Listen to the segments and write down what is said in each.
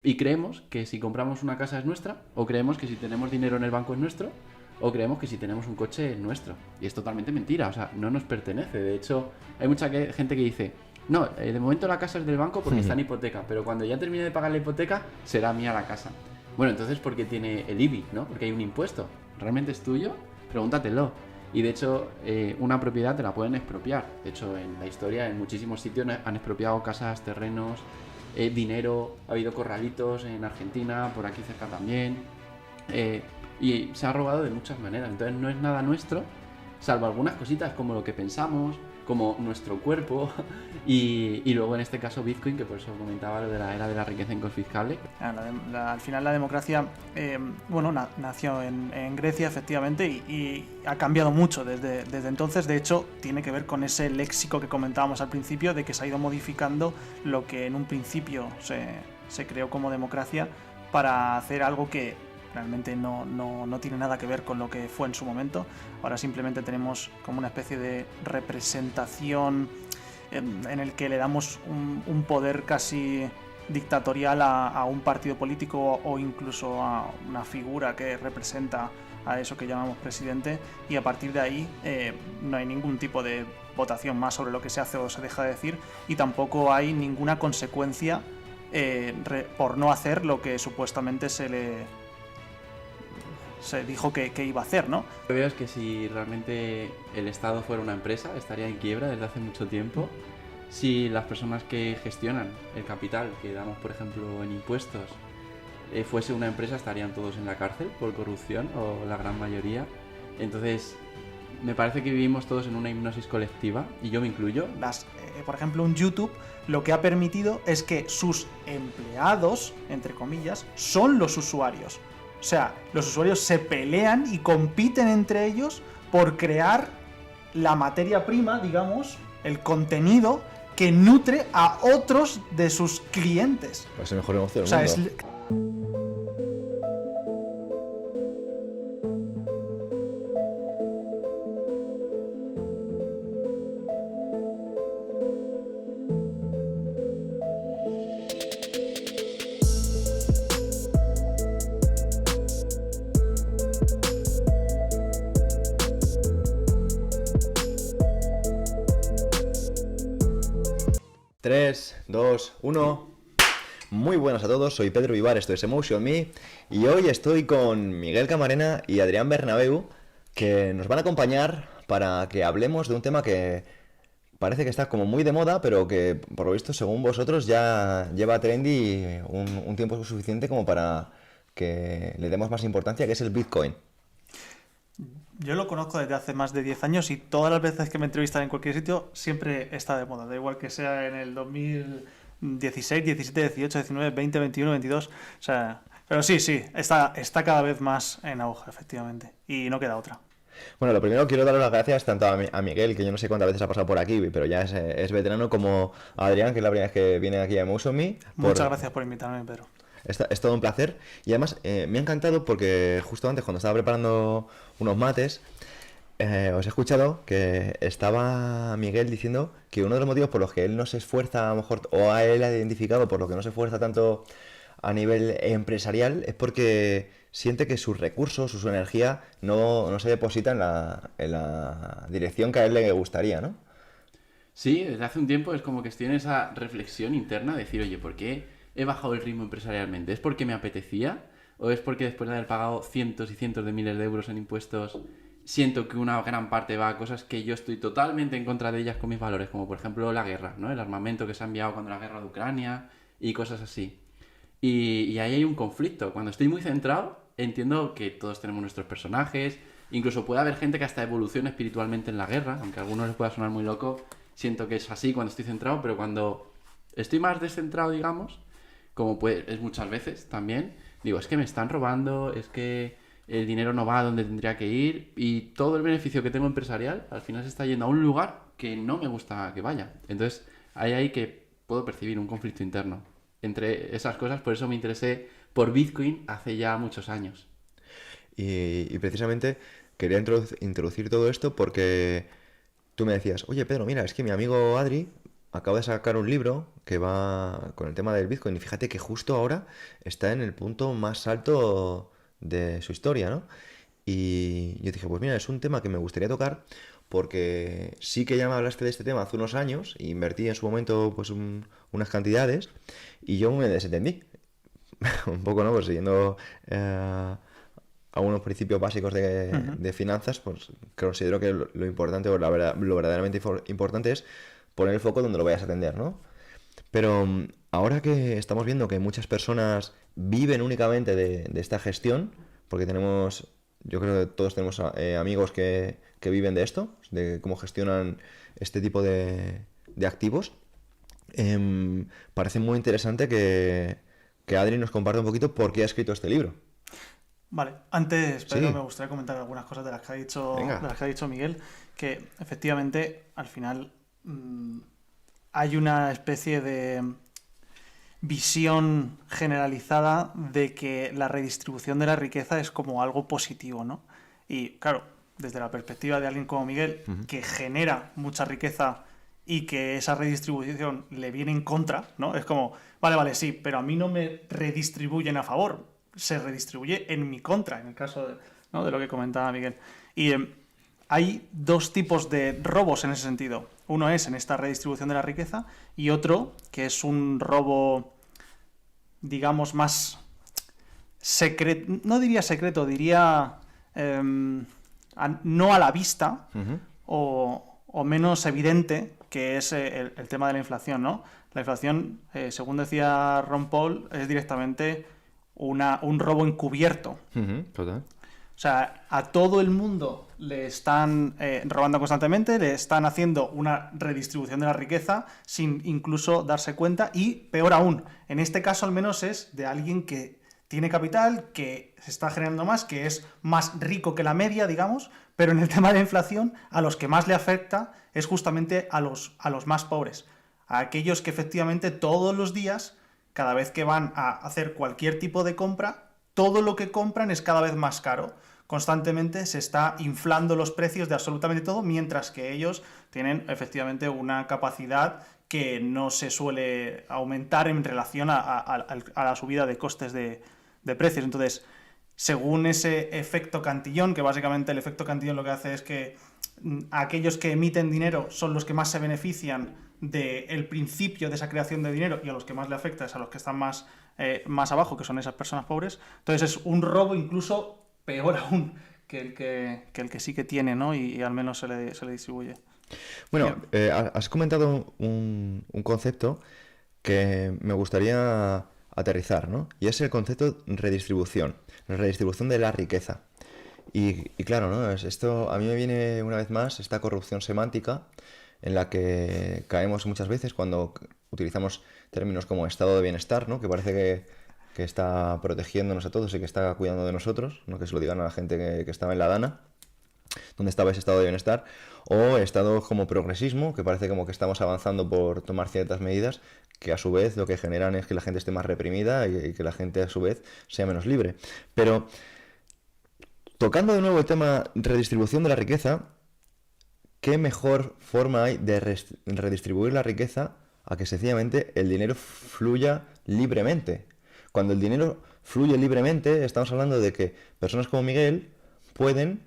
Y creemos que si compramos una casa es nuestra, o creemos que si tenemos dinero en el banco es nuestro, o creemos que si tenemos un coche es nuestro. Y es totalmente mentira, o sea, no nos pertenece. De hecho, hay mucha gente que dice, no, de momento la casa es del banco porque está en hipoteca, pero cuando ya termine de pagar la hipoteca, será mía la casa. Bueno, entonces, ¿por qué tiene el IBI, no? Porque hay un impuesto. ¿Realmente es tuyo? Pregúntatelo. Y de hecho, una propiedad te la pueden expropiar. De hecho, en la historia, en muchísimos sitios han expropiado casas, terrenos, dinero. Ha habido corralitos en Argentina, por aquí cerca también. Y se ha robado de muchas maneras. Entonces no es nada nuestro, salvo algunas cositas como lo que pensamos, como nuestro cuerpo y luego en este caso Bitcoin, que por eso comentaba lo de la era de la riqueza inconfiscable. Al final la democracia nació en Grecia, efectivamente, y ha cambiado mucho desde entonces. De hecho, tiene que ver con ese léxico que comentábamos al principio, de que se ha ido modificando lo que en un principio se creó como democracia para hacer algo que realmente no tiene nada que ver con lo que fue en su momento. Ahora simplemente tenemos como una especie de representación en el que le damos un poder casi dictatorial a un partido político o incluso a una figura que representa a eso que llamamos presidente, y a partir de ahí no hay ningún tipo de votación más sobre lo que se hace o se deja de decir, y tampoco hay ninguna consecuencia por no hacer lo que supuestamente se dijo que iba a hacer, ¿no? Lo que veo es que si realmente el Estado fuera una empresa, estaría en quiebra desde hace mucho tiempo. Si las personas que gestionan el capital que damos, por ejemplo, en impuestos, fuese una empresa, estarían todos en la cárcel por corrupción, o la gran mayoría. Entonces, me parece que vivimos todos en una hipnosis colectiva, y yo me incluyo. Por ejemplo, un YouTube lo que ha permitido es que sus empleados, entre comillas, son los usuarios. O sea, los usuarios se pelean y compiten entre ellos por crear la materia prima, digamos, el contenido que nutre a otros de sus clientes. Es el mejor negocio del mundo. Tres, dos, uno. Muy buenas a todos, soy Pedro Vivar, esto es Emotion Me, y hoy estoy con Miguel Camarena y Adrián Bernabeu, que nos van a acompañar para que hablemos de un tema que parece que está como muy de moda, pero que por lo visto, según vosotros, ya lleva trendy un tiempo suficiente como para que le demos más importancia, que es el Bitcoin. Yo lo conozco desde hace más de 10 años y todas las veces que me entrevistan en cualquier sitio siempre está de moda. Da igual que sea en el 2016, 17, 18, 19, 20, 21, 22. O sea, pero sí, está cada vez más en auge, efectivamente. Y no queda otra. Bueno, lo primero quiero dar las gracias tanto a Miguel, que yo no sé cuántas veces ha pasado por aquí, pero ya es veterano, como a Adrián, que es la primera vez que viene aquí a Emotion Me. Muchas gracias por invitarme, Pedro. Es todo un placer, y además me ha encantado porque justo antes, cuando estaba preparando unos mates, os he escuchado que estaba Miguel diciendo que uno de los motivos por los que él no se esfuerza, a lo mejor, o a él ha identificado por lo que no se esfuerza tanto a nivel empresarial, es porque siente que sus recursos, su energía no se deposita en la dirección que a él le gustaría, ¿no? Sí, desde hace un tiempo es como que estoy en esa reflexión interna de decir, oye, ¿por qué he bajado el ritmo empresarialmente? ¿Es porque me apetecía? ¿O es porque después de haber pagado cientos y cientos de miles de euros en impuestos, siento que una gran parte va a cosas que yo estoy totalmente en contra de ellas con mis valores? Como por ejemplo la guerra, ¿no? El armamento que se ha enviado cuando la guerra de Ucrania y cosas así. Y ahí hay un conflicto. Cuando estoy muy centrado, entiendo que todos tenemos nuestros personajes. Incluso puede haber gente que hasta evoluciona espiritualmente en la guerra, aunque a algunos les pueda sonar muy loco. Siento que es así cuando estoy centrado, pero cuando estoy más descentrado, digamos, como es muchas veces también, digo, es que me están robando, es que el dinero no va a donde tendría que ir, y todo el beneficio que tengo empresarial al final se está yendo a un lugar que no me gusta que vaya. Entonces, hay que puedo percibir un conflicto interno entre esas cosas. Por eso me interesé por Bitcoin hace ya muchos años. Y precisamente quería introducir todo esto porque tú me decías, oye Pedro, mira, es que mi amigo Adri acaba de sacar un libro que va con el tema del Bitcoin y fíjate que justo ahora está en el punto más alto de su historia, ¿no? Y yo dije, pues mira, es un tema que me gustaría tocar porque sí que ya me hablaste de este tema hace unos años y invertí en su momento pues unas cantidades y yo me desentendí. Un poco, ¿no? Pues siguiendo algunos principios básicos de finanzas, pues considero que lo importante o lo verdaderamente importante es poner el foco donde lo vayas a atender, ¿no? Pero ahora que estamos viendo que muchas personas viven únicamente de esta gestión, porque yo creo que todos tenemos amigos que viven de esto, de cómo gestionan este tipo de activos, parece muy interesante que Adri nos comparta un poquito por qué ha escrito este libro. Vale, antes, Pedro, Sí. me gustaría comentar algunas cosas de las que Venga. ha dicho Miguel, que efectivamente al final hay una especie de visión generalizada de que la redistribución de la riqueza es como algo positivo, ¿no? Y claro, desde la perspectiva de alguien como Miguel, que genera mucha riqueza y que esa redistribución le viene en contra, ¿no? Es como, vale, sí, pero a mí no me redistribuyen a favor, se redistribuye en mi contra, en el caso de, ¿no? de lo que comentaba Miguel. Y hay dos tipos de robos en ese sentido. Uno es en esta redistribución de la riqueza y otro que es un robo, digamos, más secreto, no diría secreto, diría no a la vista o menos evidente, que es el tema de la inflación, ¿no? La inflación, según decía Ron Paul, es directamente un robo encubierto. Total. O sea, a todo el mundo le están robando constantemente, le están haciendo una redistribución de la riqueza sin incluso darse cuenta y, peor aún, en este caso al menos es de alguien que tiene capital, que se está generando más, que es más rico que la media, digamos, pero en el tema de la inflación a los que más le afecta es justamente a los más pobres, a aquellos que efectivamente todos los días, cada vez que van a hacer cualquier tipo de compra, todo lo que compran es cada vez más caro. Constantemente se está inflando los precios de absolutamente todo, mientras que ellos tienen efectivamente una capacidad que no se suele aumentar en relación a la subida de costes de precios. Entonces, según ese efecto cantillón, que básicamente el efecto cantillón lo que hace es que aquellos que emiten dinero son los que más se benefician del principio de esa creación de dinero y a los que más le afecta es a los que están más abajo, que son esas personas pobres. Entonces es un robo incluso peor aún que el que sí que tiene, ¿no? Y al menos se le distribuye. Bueno, has comentado un concepto que me gustaría aterrizar, ¿no? Y es el concepto redistribución de la riqueza. Y claro, ¿no? Esto a mí me viene una vez más esta corrupción semántica en la que caemos muchas veces cuando utilizamos términos como estado de bienestar, ¿no? Que parece que está protegiéndonos a todos y que está cuidando de nosotros, no que se lo digan a la gente que estaba en la Dana, donde estaba ese estado de bienestar, o estado como progresismo, que parece como que estamos avanzando por tomar ciertas medidas que a su vez lo que generan es que la gente esté más reprimida y que la gente a su vez sea menos libre. Pero tocando de nuevo el tema redistribución de la riqueza, ¿qué mejor forma hay de redistribuir la riqueza a que sencillamente el dinero fluya libremente? Cuando el dinero fluye libremente, estamos hablando de que personas como Miguel pueden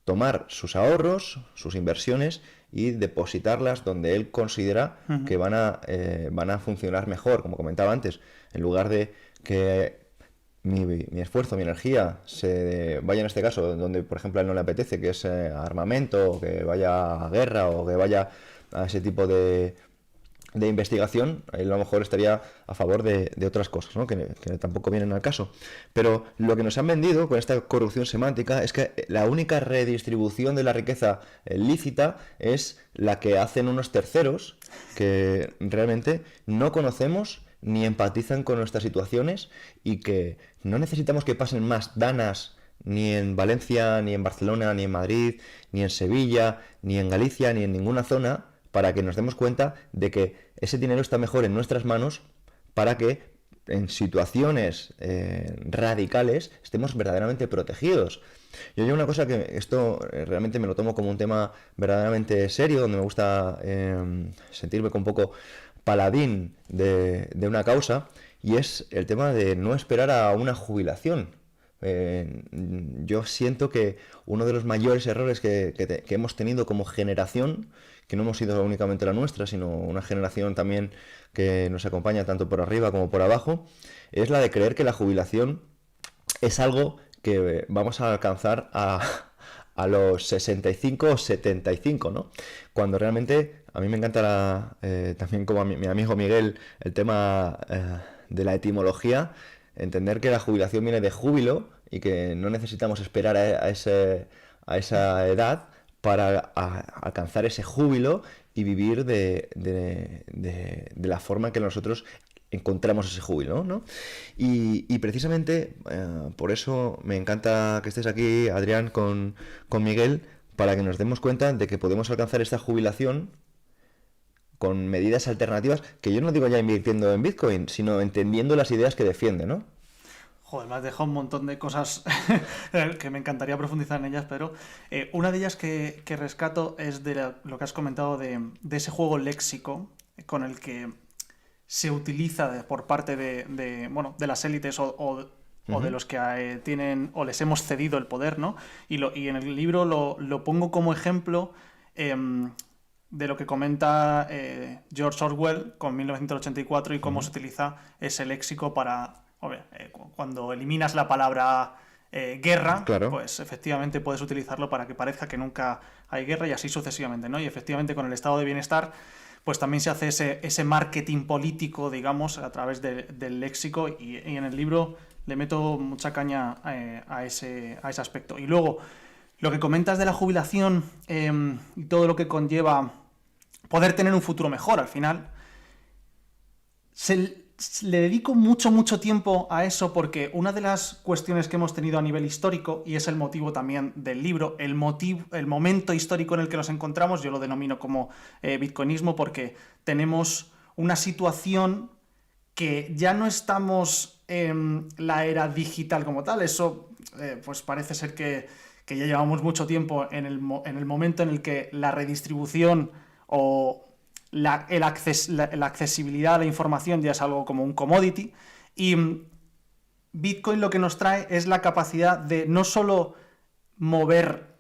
tomar sus ahorros, sus inversiones y depositarlas donde él considera que van a funcionar mejor, como comentaba antes, en lugar de que mi esfuerzo, mi energía se vaya en este caso donde por ejemplo a él no le apetece, que es armamento, o que vaya a guerra o que vaya a ese tipo de investigación, él a lo mejor estaría a favor de otras cosas, ¿no? que tampoco vienen al caso. Pero lo que nos han vendido con esta corrupción semántica es que la única redistribución de la riqueza lícita es la que hacen unos terceros que realmente no conocemos ni empatizan con nuestras situaciones y que no necesitamos que pasen más danas ni en Valencia, ni en Barcelona, ni en Madrid, ni en Sevilla, ni en Galicia, ni en ninguna zona para que nos demos cuenta de que ese dinero está mejor en nuestras manos para que en situaciones radicales estemos verdaderamente protegidos. Yo hay una cosa que esto realmente me lo tomo como un tema verdaderamente serio, donde me gusta sentirme con un poco paladín de una causa, y es el tema de no esperar a una jubilación. Yo siento que uno de los mayores errores que hemos tenido como generación, que no hemos sido únicamente la nuestra, sino una generación también que nos acompaña tanto por arriba como por abajo, es la de creer que la jubilación es algo que vamos a alcanzar a los 65 o 75, ¿no? Cuando realmente a mí me encanta también como a mi amigo Miguel el tema de la etimología, entender que la jubilación viene de júbilo y que no necesitamos esperar a esa edad para alcanzar ese júbilo y vivir de la forma que nosotros encontramos ese júbilo, ¿no? Y precisamente por eso me encanta que estés aquí, Adrián, con Miguel, para que nos demos cuenta de que podemos alcanzar esta jubilación con medidas alternativas, que yo no digo ya invirtiendo en Bitcoin, sino entendiendo las ideas que defiende, ¿no? Joder, me has dejado un montón de cosas que me encantaría profundizar en ellas, pero una de ellas que rescato es de lo que has comentado de ese juego léxico con el que se utiliza por parte de las élites o de los que tienen o les hemos cedido el poder, ¿no? Y en el libro lo pongo como ejemplo de lo que comenta George Orwell con 1984 y cómo se utiliza ese léxico para... cuando eliminas la palabra guerra, claro, pues efectivamente puedes utilizarlo para que parezca que nunca hay guerra y así sucesivamente, ¿no? Y efectivamente con el estado de bienestar pues también se hace ese marketing político, digamos, a través del léxico y en el libro le meto mucha caña a ese aspecto. Y luego, lo que comentas de la jubilación y todo lo que conlleva poder tener un futuro mejor al final, le dedico mucho tiempo a eso porque una de las cuestiones que hemos tenido a nivel histórico, y es el motivo también del libro, el momento histórico en el que nos encontramos, yo lo denomino como bitcoinismo, porque tenemos una situación que ya no estamos en la era digital como tal. Eso pues parece ser que ya llevamos mucho tiempo en el momento en el que la redistribución o la accesibilidad a la información ya es algo como un commodity, y Bitcoin lo que nos trae es la capacidad de no solo mover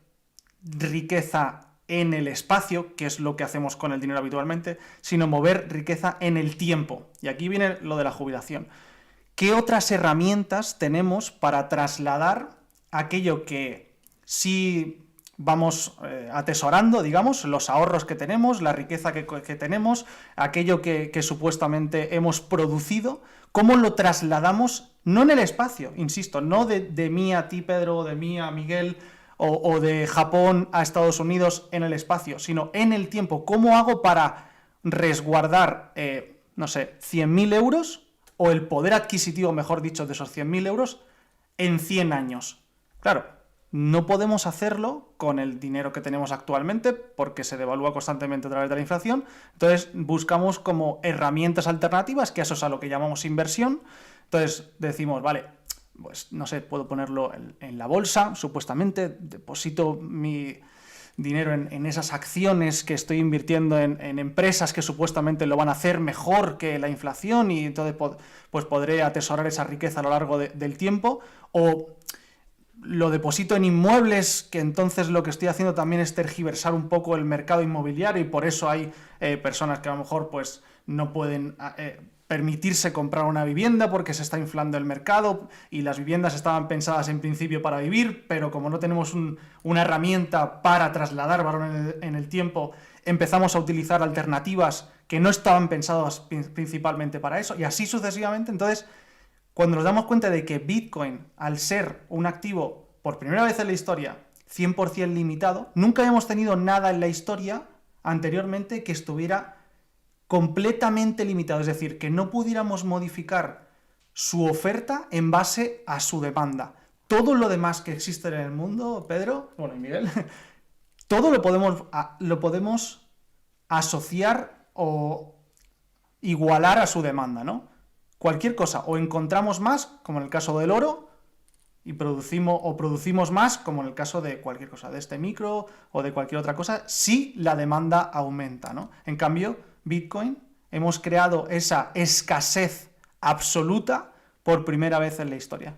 riqueza en el espacio, que es lo que hacemos con el dinero habitualmente, sino mover riqueza en el tiempo. Y aquí viene lo de la jubilación. ¿Qué otras herramientas tenemos para trasladar aquello que sí vamos atesorando, digamos, los ahorros que tenemos, la riqueza que tenemos, aquello que supuestamente hemos producido, cómo lo trasladamos, no en el espacio, insisto, no de mí a ti, Pedro, o de mí a Miguel, o de Japón a Estados Unidos en el espacio, sino en el tiempo? ¿Cómo hago para resguardar, no sé, 100.000 euros, o el poder adquisitivo, mejor dicho, de esos 100.000 euros en 100 años? Claro, no podemos hacerlo con el dinero que tenemos actualmente porque se devalúa constantemente a través de la inflación. Entonces buscamos como herramientas alternativas, que eso es a lo que llamamos inversión. Entonces decimos, vale, pues no sé, puedo ponerlo en la bolsa, supuestamente, deposito mi dinero en esas acciones que estoy invirtiendo en empresas que supuestamente lo van a hacer mejor que la inflación, y entonces pues podré atesorar esa riqueza a lo largo del tiempo, o lo deposito en inmuebles, que entonces lo que estoy haciendo también es tergiversar un poco el mercado inmobiliario, y por eso hay personas que a lo mejor pues no pueden permitirse comprar una vivienda porque se está inflando el mercado, y las viviendas estaban pensadas en principio para vivir, pero como no tenemos una herramienta para trasladar valor en el tiempo, empezamos a utilizar alternativas que no estaban pensadas principalmente para eso, y así sucesivamente. Entonces, cuando nos damos cuenta de que Bitcoin, al ser un activo por primera vez en la historia 100% limitado, nunca habíamos tenido nada en la historia anteriormente que estuviera completamente limitado, es decir, que no pudiéramos modificar su oferta en base a su demanda. Todo lo demás que existe en el mundo, Pedro, bueno, y Miguel, todo lo podemos asociar o igualar a su demanda, ¿no? cualquier cosa, o encontramos más, como en el caso del oro, y producimos más, como en el caso de cualquier cosa, de este micro o de cualquier otra cosa, si la demanda aumenta, ¿no? En cambio, Bitcoin, hemos creado esa escasez absoluta por primera vez en la historia.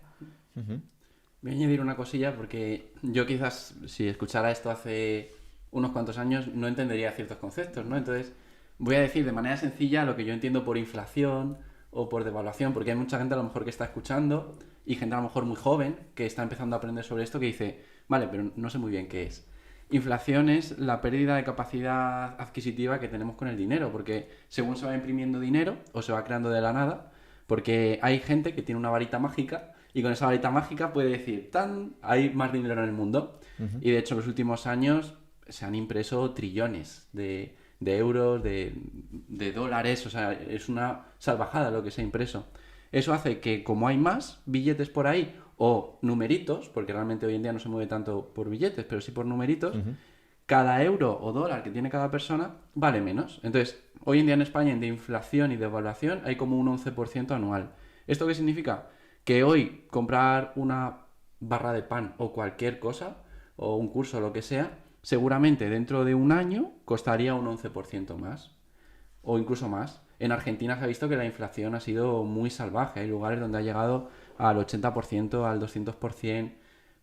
Voy a añadir una cosilla porque yo quizás si escuchara esto hace unos cuantos años no entendería ciertos conceptos, ¿no? Entonces voy a decir de manera sencilla lo que yo entiendo por inflación o por devaluación, porque hay mucha gente a lo mejor que está escuchando y gente a lo mejor muy joven que está empezando a aprender sobre esto que dice, vale, pero no sé muy bien qué es. Inflación es la pérdida de capacidad adquisitiva que tenemos con el dinero, porque según se va imprimiendo dinero o se va creando de la nada, porque hay gente que tiene una varita mágica y con esa varita mágica puede decir, ¡tan! Hay más dinero en el mundo. Y de hecho en los últimos años se han impreso trillones de euros, de dólares, o sea, es una salvajada lo que se ha impreso. Eso hace que como hay más billetes por ahí o numeritos, porque realmente hoy en día no se mueve tanto por billetes, pero sí por numeritos, cada euro o dólar que tiene cada persona vale menos. Entonces, hoy en día en España, de inflación y devaluación, hay como un 11% anual. ¿Esto qué significa? Que hoy comprar una barra de pan o cualquier cosa, o un curso o lo que sea, seguramente dentro de un año costaría un 11% más, o incluso más. En Argentina se ha visto que la inflación ha sido muy salvaje. Hay lugares donde ha llegado al 80%, al 200%,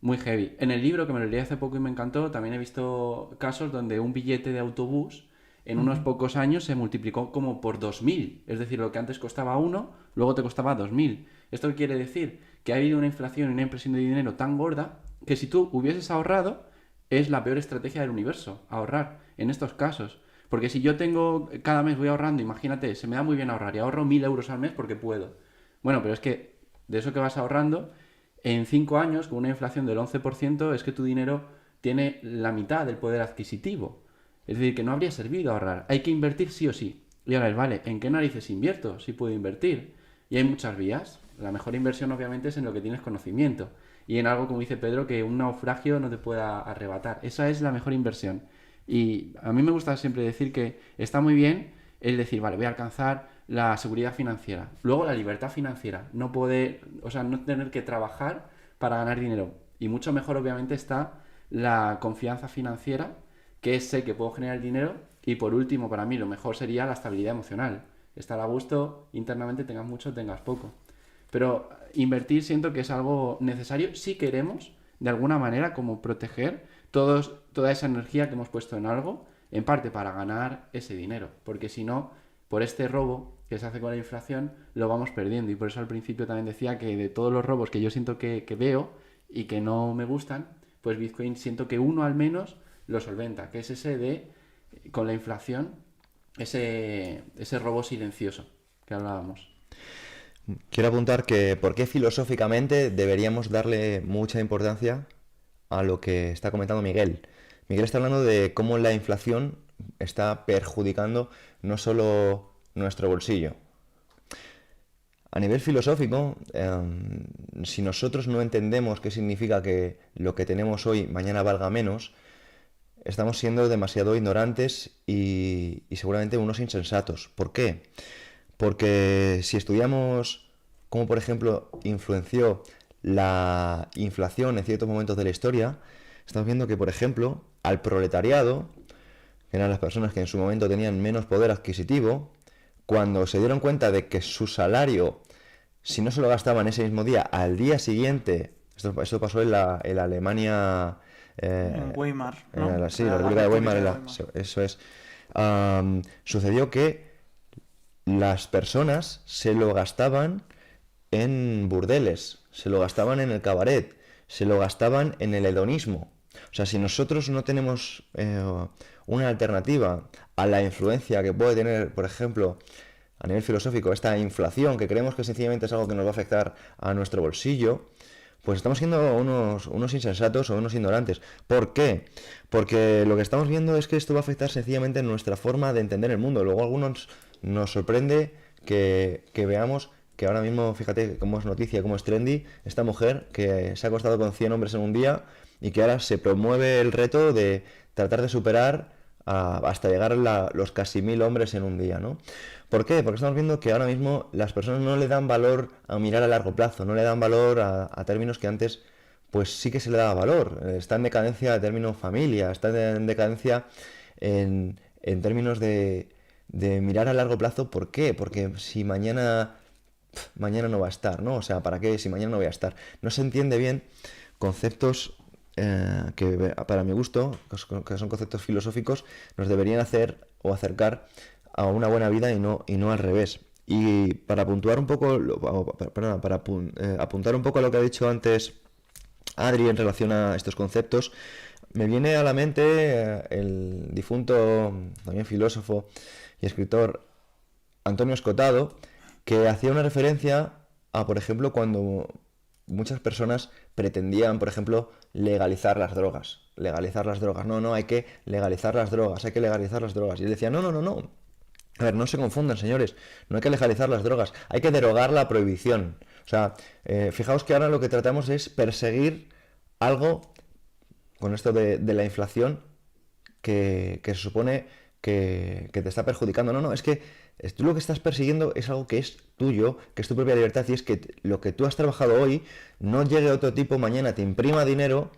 muy heavy. En el libro, que me lo leí hace poco y me encantó, también he visto casos donde un billete de autobús en unos pocos años se multiplicó como por 2.000. Es decir, lo que antes costaba 1, luego te costaba 2.000. ¿Esto qué quiere decir? Que ha habido una inflación y una impresión de dinero tan gorda que si tú hubieses ahorrado, es la peor estrategia del universo, ahorrar en estos casos. Porque si yo tengo, cada mes voy ahorrando, imagínate, se me da muy bien ahorrar y ahorro 1.000 euros al mes porque puedo. Bueno, pero es que de eso que vas ahorrando, en 5 años, con una inflación del 11%, es que tu dinero tiene la mitad del poder adquisitivo. Es decir, que no habría servido ahorrar. Hay que invertir sí o sí. Y ahora es, vale, ¿en qué narices invierto? Si puedo invertir. Y hay muchas vías. La mejor inversión, obviamente, es en lo que tienes conocimiento. Y en algo, como dice Pedro, que un naufragio no te pueda arrebatar. Esa es la mejor inversión. Y a mí me gusta siempre decir que está muy bien el decir, vale, voy a alcanzar la seguridad financiera. Luego la libertad financiera. No poder, o sea, no tener que trabajar para ganar dinero. Y mucho mejor, obviamente, está la confianza financiera, que es sé que puedo generar dinero. Y por último, para mí, lo mejor sería la estabilidad emocional. Estar a gusto, internamente tengas mucho, tengas poco. Pero invertir siento que es algo necesario si queremos, de alguna manera, como proteger toda esa energía que hemos puesto en algo, en parte para ganar ese dinero. Porque si no, por este robo que se hace con la inflación, lo vamos perdiendo. Y por eso al principio también decía que de todos los robos que yo siento que veo y que no me gustan, pues Bitcoin siento que uno al menos lo solventa, que es ese de, con la inflación, ese robo silencioso que hablábamos. Quiero apuntar que por qué filosóficamente deberíamos darle mucha importancia a lo que está comentando Miguel. Miguel está hablando de cómo la inflación está perjudicando no solo nuestro bolsillo. A nivel filosófico, si nosotros no entendemos qué significa que lo que tenemos hoy mañana valga menos, estamos siendo demasiado ignorantes y seguramente unos insensatos. ¿Por qué? Porque si estudiamos cómo, por ejemplo, influenció la inflación en ciertos momentos de la historia, estamos viendo que, por ejemplo, al proletariado, que eran las personas que en su momento tenían menos poder adquisitivo, cuando se dieron cuenta de que su salario, si no se lo gastaban ese mismo día, al día siguiente, esto pasó en la Alemania... en Weimar, ¿no? Sí, la República de Weimar, eso es. Sucedió que las personas se lo gastaban en burdeles, se lo gastaban en el cabaret, se lo gastaban en el hedonismo. O sea, si nosotros no tenemos una alternativa a la influencia que puede tener, por ejemplo, a nivel filosófico, esta inflación, que creemos que sencillamente es algo que nos va a afectar a nuestro bolsillo, pues estamos siendo unos insensatos o unos ignorantes. ¿Por qué? Porque lo que estamos viendo es que esto va a afectar sencillamente nuestra forma de entender el mundo. Luego a algunos nos sorprende que veamos que ahora mismo, fíjate cómo es noticia, cómo es trendy, esta mujer que se ha acostado con 100 hombres en un día y que ahora se promueve el reto de tratar de superar hasta llegar a los casi 1000 hombres en un día, ¿no? ¿Por qué? Porque estamos viendo que ahora mismo las personas no le dan valor a mirar a largo plazo, no le dan valor a términos que antes pues sí que se le daba valor. Está en decadencia el término familia, está en decadencia en términos de mirar a largo plazo. ¿Por qué? Porque si mañana no va a estar, ¿no? O sea, ¿para qué si mañana no voy a estar? No se entiende bien conceptos que para mi gusto, que son conceptos filosóficos, nos deberían hacer o acercar a una buena vida y no al revés. Y para puntuar un poco, apuntar un poco a lo que ha dicho antes Adri en relación a estos conceptos, me viene a la mente el difunto, también filósofo y escritor Antonio Escotado, que hacía una referencia a, por ejemplo, cuando muchas personas pretendían, por ejemplo, legalizar las drogas. No, hay que legalizar las drogas, hay que legalizar las drogas. Y él decía, no. A ver, no se confundan, señores, no hay que legalizar las drogas, hay que derogar la prohibición. O sea, fijaos que ahora lo que tratamos es perseguir algo, con esto de la inflación, que se supone que te está perjudicando. No, es que tú lo que estás persiguiendo es algo que es tuyo, que es tu propia libertad, y es que lo que tú has trabajado hoy no llegue otro tipo mañana, te imprima dinero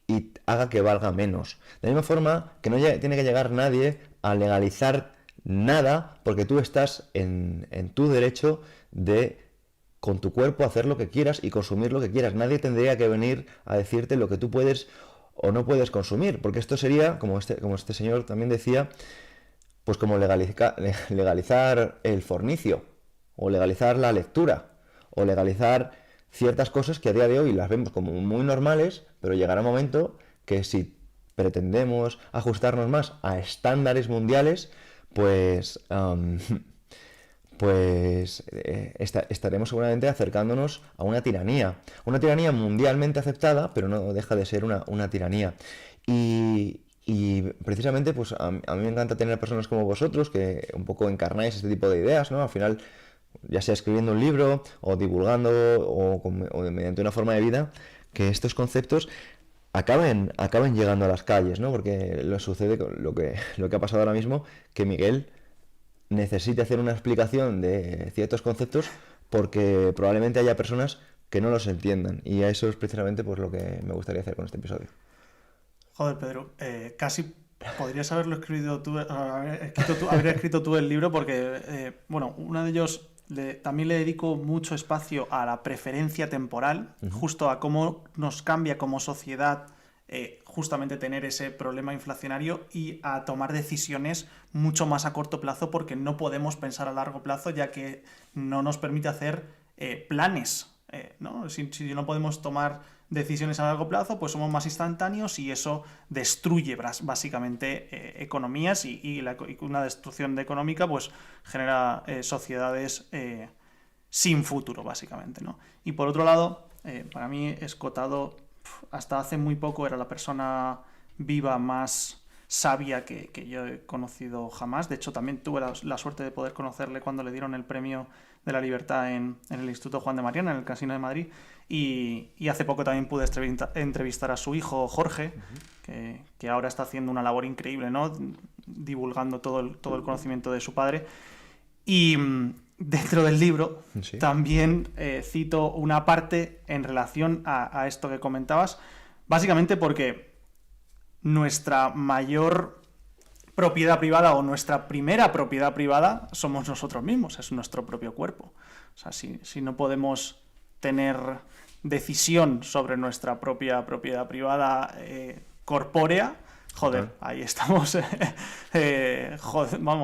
y haga que valga menos. De la misma forma que no tiene que llegar nadie a legalizar nada, porque tú estás en tu derecho de, con tu cuerpo, hacer lo que quieras y consumir lo que quieras. Nadie tendría que venir a decirte lo que tú puedes o no puedes consumir, porque esto sería, como este señor también decía, pues como legalizar el fornicio, o legalizar la lectura, o legalizar ciertas cosas que a día de hoy las vemos como muy normales, pero llegará un momento que si pretendemos ajustarnos más a estándares mundiales, pues estaremos seguramente acercándonos a una tiranía mundialmente aceptada, pero no deja de ser una tiranía. Y precisamente, pues a mí me encanta tener personas como vosotros que un poco encarnáis este tipo de ideas, ¿no? Al final, ya sea escribiendo un libro o divulgando o mediante una forma de vida, que estos conceptos acaben llegando a las calles, ¿no? Porque sucede lo que ha pasado ahora mismo, que Miguel necesite hacer una explicación de ciertos conceptos porque probablemente haya personas que no los entiendan, y a eso es precisamente pues lo que me gustaría hacer con este episodio. Joder, Pedro, casi podrías haberlo escrito tú, haber escrito tú el libro, porque, bueno, uno de ellos también le dedico mucho espacio a la preferencia temporal, justo a cómo nos cambia como sociedad justamente tener ese problema inflacionario y a tomar decisiones mucho más a corto plazo, porque no podemos pensar a largo plazo, ya que no nos permite hacer planes, ¿no? Si no podemos tomar decisiones a largo plazo, pues somos más instantáneos, y eso destruye básicamente economías, y una destrucción económica pues genera sociedades sin futuro, básicamente, ¿no? Y por otro lado, para mí Escotado hasta hace muy poco era la persona viva más sabia que yo he conocido jamás. De hecho, también tuve la suerte de poder conocerle cuando le dieron el premio de la Libertad en el Instituto Juan de Mariana, en el Casino de Madrid, y hace poco también pude entrevistar a su hijo Jorge, que ahora está haciendo una labor increíble, ¿no? Divulgando todo el conocimiento de su padre. Y dentro del libro sí, también cito una parte en relación a esto que comentabas, básicamente porque nuestra mayor propiedad privada, o nuestra primera propiedad privada, somos nosotros mismos, es nuestro propio cuerpo. O sea, si no podemos tener decisión sobre nuestra propia propiedad privada corpórea, joder, ahí estamos,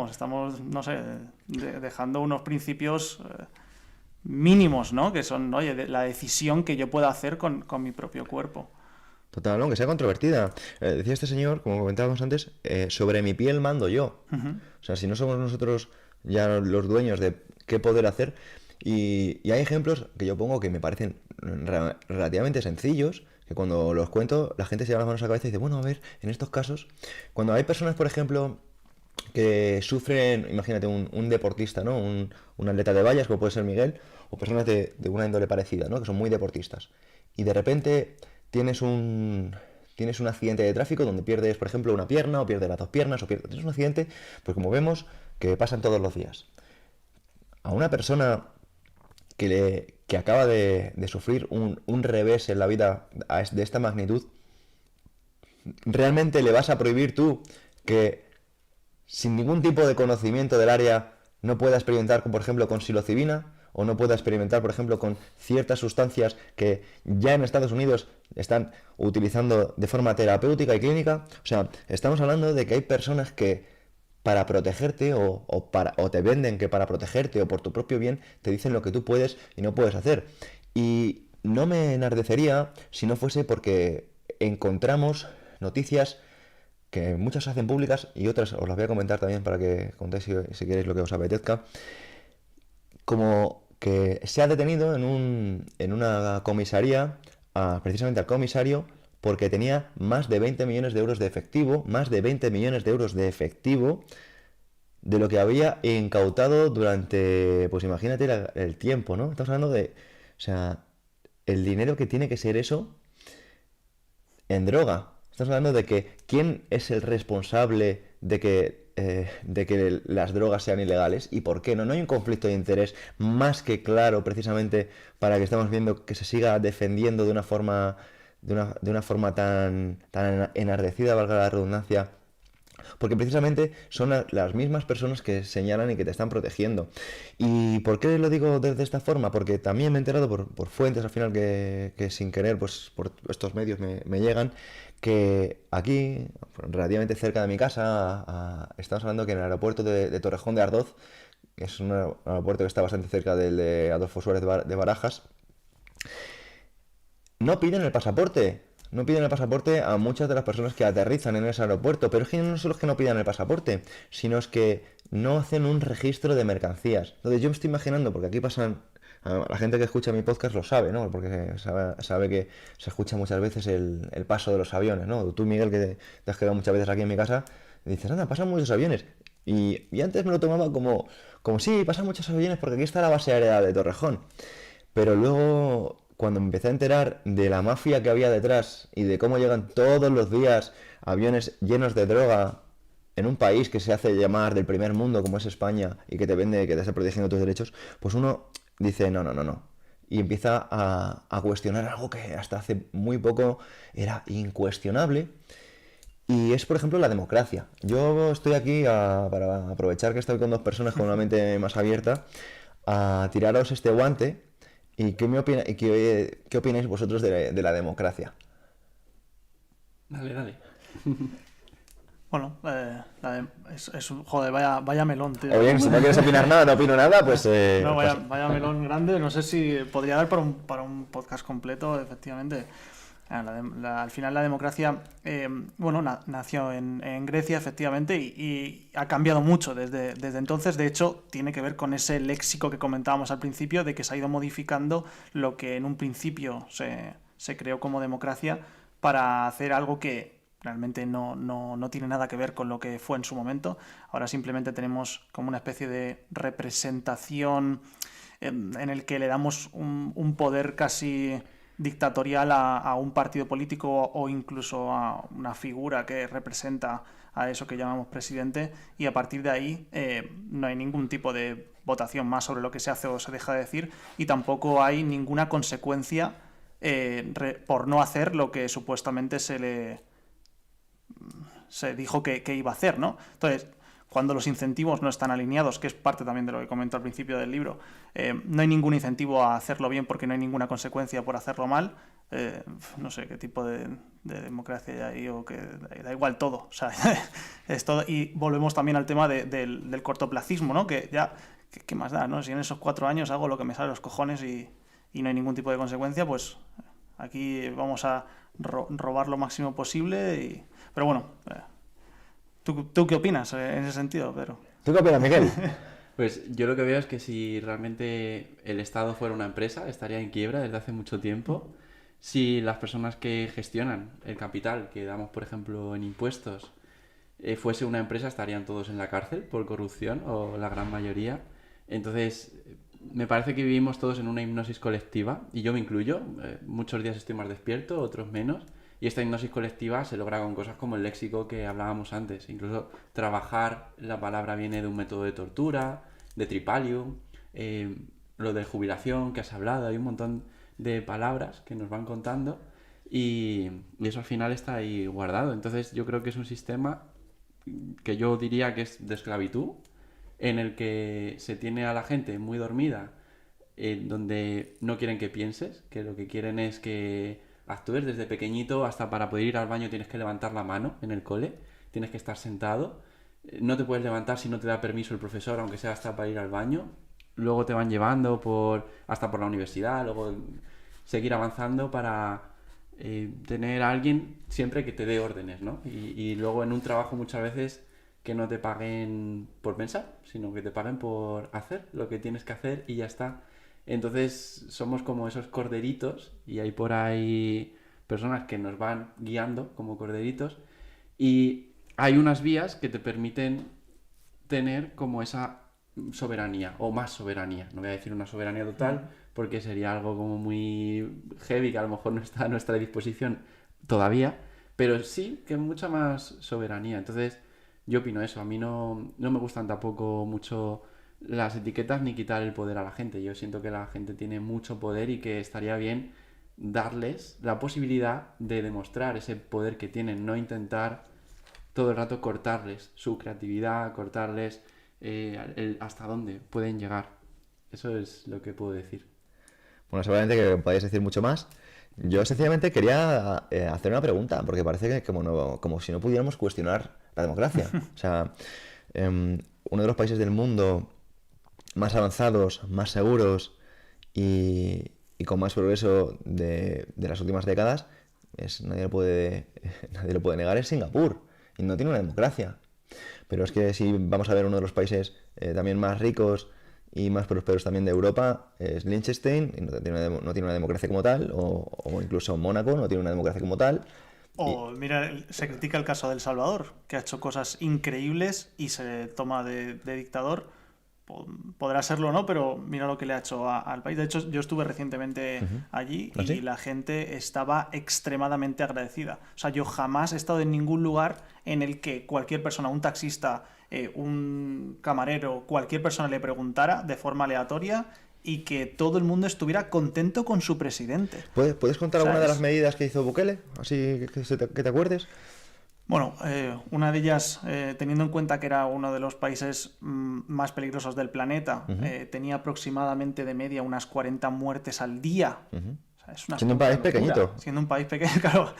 estamos, no sé, dejando unos principios mínimos, ¿no? Que son, oye, la decisión que yo pueda hacer con mi propio cuerpo. Total, aunque sea controvertida. Decía este señor, como comentábamos antes, sobre mi piel mando yo. O sea, si no somos nosotros ya los dueños de qué poder hacer. Y hay ejemplos que yo pongo que me parecen relativamente sencillos, que cuando los cuento la gente se lleva las manos a la cabeza y dice, bueno, a ver, en estos casos, cuando hay personas, por ejemplo, que sufren, imagínate, un deportista, ¿no? Un atleta de vallas, como puede ser Miguel, o personas de una índole parecida, ¿no? Que son muy deportistas. Y de repente tienes un tienes un accidente de tráfico donde pierdes, por ejemplo, una pierna o pierdes las dos piernas o tienes un accidente, pues como vemos que pasan todos los días. A una persona que acaba de sufrir un revés en la vida de esta magnitud, ¿realmente le vas a prohibir tú que sin ningún tipo de conocimiento del área no pueda experimentar, por ejemplo, con psilocibina? O no pueda experimentar, por ejemplo, con ciertas sustancias que ya en Estados Unidos están utilizando de forma terapéutica y clínica. O sea, estamos hablando de que hay personas que para protegerte o te venden que para protegerte o por tu propio bien te dicen lo que tú puedes y no puedes hacer. Y no me enardecería si no fuese porque encontramos noticias que muchas se hacen públicas y otras os las voy a comentar también para que contéis si queréis lo que os apetezca, como que se ha detenido en una comisaría precisamente al comisario porque tenía más de 20 millones de euros de efectivo, de lo que había incautado durante, pues imagínate el tiempo, ¿no? Estamos hablando de, o sea, el dinero que tiene que ser eso en droga. Estamos hablando de que quién es el responsable de que las drogas sean ilegales y por qué no. No hay un conflicto de interés más que claro precisamente para que estemos viendo que se siga defendiendo de una forma tan enardecida, valga la redundancia, porque precisamente son las mismas personas que señalan y que te están protegiendo. ¿Y por qué lo digo de esta forma? Porque también me he enterado por fuentes al final que sin querer, pues por estos medios me llegan, que aquí, relativamente cerca de mi casa, estamos hablando que en el aeropuerto de Torrejón de Ardoz, que es un aeropuerto que está bastante cerca del de Adolfo Suárez de Barajas, no piden el pasaporte. No piden el pasaporte a muchas de las personas que aterrizan en ese aeropuerto. Pero es que no solo es que no pidan el pasaporte, sino es que no hacen un registro de mercancías. Entonces yo me estoy imaginando, porque aquí pasan... La gente que escucha mi podcast lo sabe, ¿no? Porque sabe que se escucha muchas veces el paso de los aviones, ¿no? Tú, Miguel, que te has quedado muchas veces aquí en mi casa, dices, anda, pasan muchos aviones. Y antes me lo tomaba como sí, pasan muchos aviones porque aquí está la base aérea de Torrejón. Pero luego, cuando me empecé a enterar de la mafia que había detrás y de cómo llegan todos los días aviones llenos de droga en un país que se hace llamar del primer mundo como es España y que te vende, que te está protegiendo tus derechos, pues uno dice no. Y empieza a cuestionar algo que hasta hace muy poco era incuestionable. Y es, por ejemplo, la democracia. Yo estoy aquí para aprovechar que estoy con dos personas con una mente más abierta, a tiraros este guante. ¿Y qué opináis vosotros de la democracia? Dale. Bueno, joder, vaya melón, tío. O bien, si no quieres opinar nada, no opino nada, pues... No, vaya melón grande. No sé si podría dar para un podcast completo, efectivamente. Al final la democracia, nació en Grecia, efectivamente, y ha cambiado mucho desde entonces. De hecho, tiene que ver con ese léxico que comentábamos al principio, de que se ha ido modificando lo que en un principio se creó como democracia para hacer algo que realmente no tiene nada que ver con lo que fue en su momento. Ahora simplemente tenemos como una especie de representación en el que le damos un poder casi dictatorial a un partido político o incluso a una figura que representa a eso que llamamos presidente, y a partir de ahí no hay ningún tipo de votación más sobre lo que se hace o se deja de decir, y tampoco hay ninguna consecuencia por no hacer lo que supuestamente se dijo que iba a hacer, ¿no? Entonces, cuando los incentivos no están alineados, que es parte también de lo que comento al principio del libro, no hay ningún incentivo a hacerlo bien porque no hay ninguna consecuencia por hacerlo mal. No sé qué tipo de democracia hay ahí, o que da igual todo. O sea, es todo. Y volvemos también al tema del cortoplacismo, ¿no? Que ya, ¿qué más da, no? Si en esos 4 años hago lo que me sale a los cojones y no hay ningún tipo de consecuencia, pues aquí vamos a robar lo máximo posible. Pero bueno... ¿Tú qué opinas en ese sentido, Pedro? ¿Tú qué opinas, Miguel? Pues yo lo que veo es que si realmente el Estado fuera una empresa, estaría en quiebra desde hace mucho tiempo. Si las personas que gestionan el capital que damos, por ejemplo, en impuestos, fuese una empresa, estarían todos en la cárcel por corrupción, o la gran mayoría. Entonces, me parece que vivimos todos en una hipnosis colectiva, y yo me incluyo. Muchos días estoy más despierto, otros menos. Y esta hipnosis colectiva se logra con cosas como el léxico que hablábamos antes. Incluso trabajar, la palabra viene de un método de tortura, de tripalium, lo de jubilación que has hablado, hay un montón de palabras que nos van contando y eso al final está ahí guardado. Entonces yo creo que es un sistema que yo diría que es de esclavitud, en el que se tiene a la gente muy dormida, donde no quieren que pienses, que lo que quieren es que actúes desde pequeñito. Hasta para poder ir al baño tienes que levantar la mano en el cole, tienes que estar sentado, no te puedes levantar si no te da permiso el profesor, aunque sea hasta para ir al baño. Luego te van llevando hasta por la universidad, luego seguir avanzando para tener a alguien siempre que te dé órdenes, ¿no? Y luego en un trabajo muchas veces que no te paguen por pensar, sino que te paguen por hacer lo que tienes que hacer y ya está. Entonces somos como esos corderitos y hay por ahí personas que nos van guiando como corderitos y hay unas vías que te permiten tener como esa soberanía o más soberanía. No voy a decir una soberanía total porque sería algo como muy heavy que a lo mejor no está a nuestra disposición todavía, pero sí que mucha más soberanía. Entonces yo opino eso. A mí no me gustan tampoco mucho las etiquetas ni quitar el poder a la gente. Yo siento que la gente tiene mucho poder y que estaría bien darles la posibilidad de demostrar ese poder que tienen, no intentar todo el rato cortarles su creatividad, cortarles hasta dónde pueden llegar. Eso es lo que puedo decir. Bueno, seguramente que podéis decir mucho más. Yo sencillamente quería hacer una pregunta, porque parece que como si no pudiéramos cuestionar la democracia. O sea, uno de los países del mundo más avanzados, más seguros y con más progreso de las últimas décadas, nadie lo puede negar, es Singapur. Y no tiene una democracia. Pero es que si vamos a ver uno de los países también más ricos y más prósperos también de Europa, es Liechtenstein, y no tiene una democracia como tal, o incluso Mónaco no tiene una democracia como tal. O mira, se critica el caso de El Salvador, que ha hecho cosas increíbles y se toma de dictador. Podrá serlo o no, pero mira lo que le ha hecho al país. De hecho, yo estuve recientemente allí y ¿Sí? la gente estaba extremadamente agradecida. O sea, yo jamás he estado en ningún lugar en el que cualquier persona, un taxista, un camarero, cualquier persona le preguntara de forma aleatoria y que todo el mundo estuviera contento con su presidente. ¿Puedes contar alguna de ¿Sabes? las medidas que hizo Bukele? Así que te acuerdes. Bueno, una de ellas, teniendo en cuenta que era uno de los países más peligrosos del planeta, tenía aproximadamente de media unas 40 muertes al día. O sea, es una Siendo un país locura. pequeñito. Siendo un país pequeño, claro.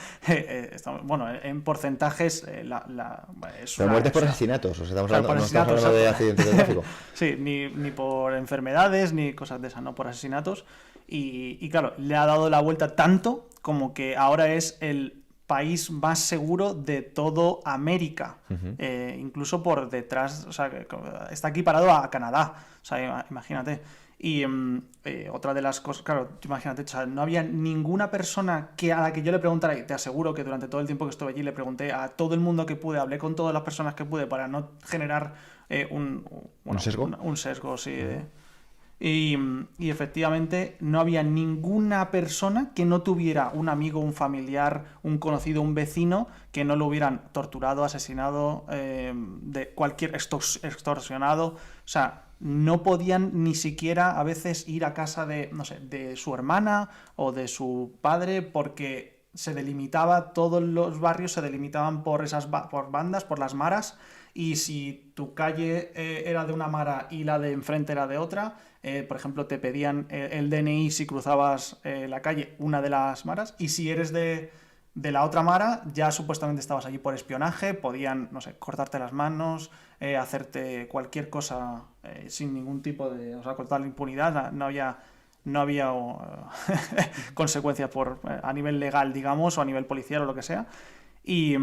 Bueno, en porcentajes, es Pero muertes por o sea, asesinatos, o sea, claro, por no estamos asesinatos, hablando de exacto. accidentes de tráfico. Sí, ni por enfermedades, ni cosas de esas, no por asesinatos. Y claro, le ha dado la vuelta tanto como que ahora es el país más seguro de todo América, incluso por detrás, o sea, está equiparado a Canadá, o sea, imagínate. Y otra de las cosas, claro, imagínate, o sea, no había ninguna persona a la que yo le preguntara, y te aseguro que durante todo el tiempo que estuve allí le pregunté a todo el mundo que pude, hablé con todas las personas que pude para no generar ¿Un sesgo? Un sesgo, sí. Y efectivamente no había ninguna persona que no tuviera un amigo, un familiar, un conocido, un vecino que no lo hubieran torturado, asesinado, de cualquier extorsionado. O sea, no podían ni siquiera a veces ir a casa de, no sé, de su hermana o de su padre porque se delimitaba, todos los barrios se delimitaban por por bandas, por las maras. Y si tu calle era de una mara y la de enfrente era de otra, por ejemplo, te pedían el DNI si cruzabas la calle, una de las maras, y si eres de la otra mara, ya supuestamente estabas allí por espionaje, podían, no sé, cortarte las manos, hacerte cualquier cosa sin ningún tipo de... O sea, cortar la impunidad, no había consecuencias a nivel legal, digamos, o a nivel policial o lo que sea. Y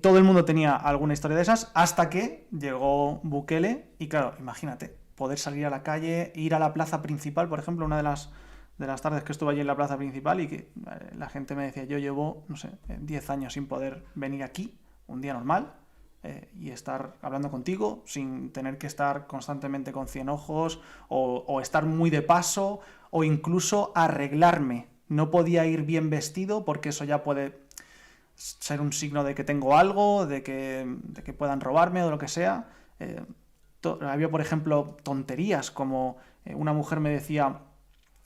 todo el mundo tenía alguna historia de esas hasta que llegó Bukele y claro, imagínate, poder salir a la calle, ir a la plaza principal, por ejemplo, una de las tardes que estuve allí en la plaza principal y que la gente me decía, yo llevo, no sé, 10 años sin poder venir aquí, un día normal, y estar hablando contigo sin tener que estar constantemente con 100 ojos o estar muy de paso o incluso arreglarme. No podía ir bien vestido porque eso ya puede... ser un signo de que tengo algo, de que puedan robarme o de lo que sea. Había, por ejemplo, tonterías como una mujer me decía,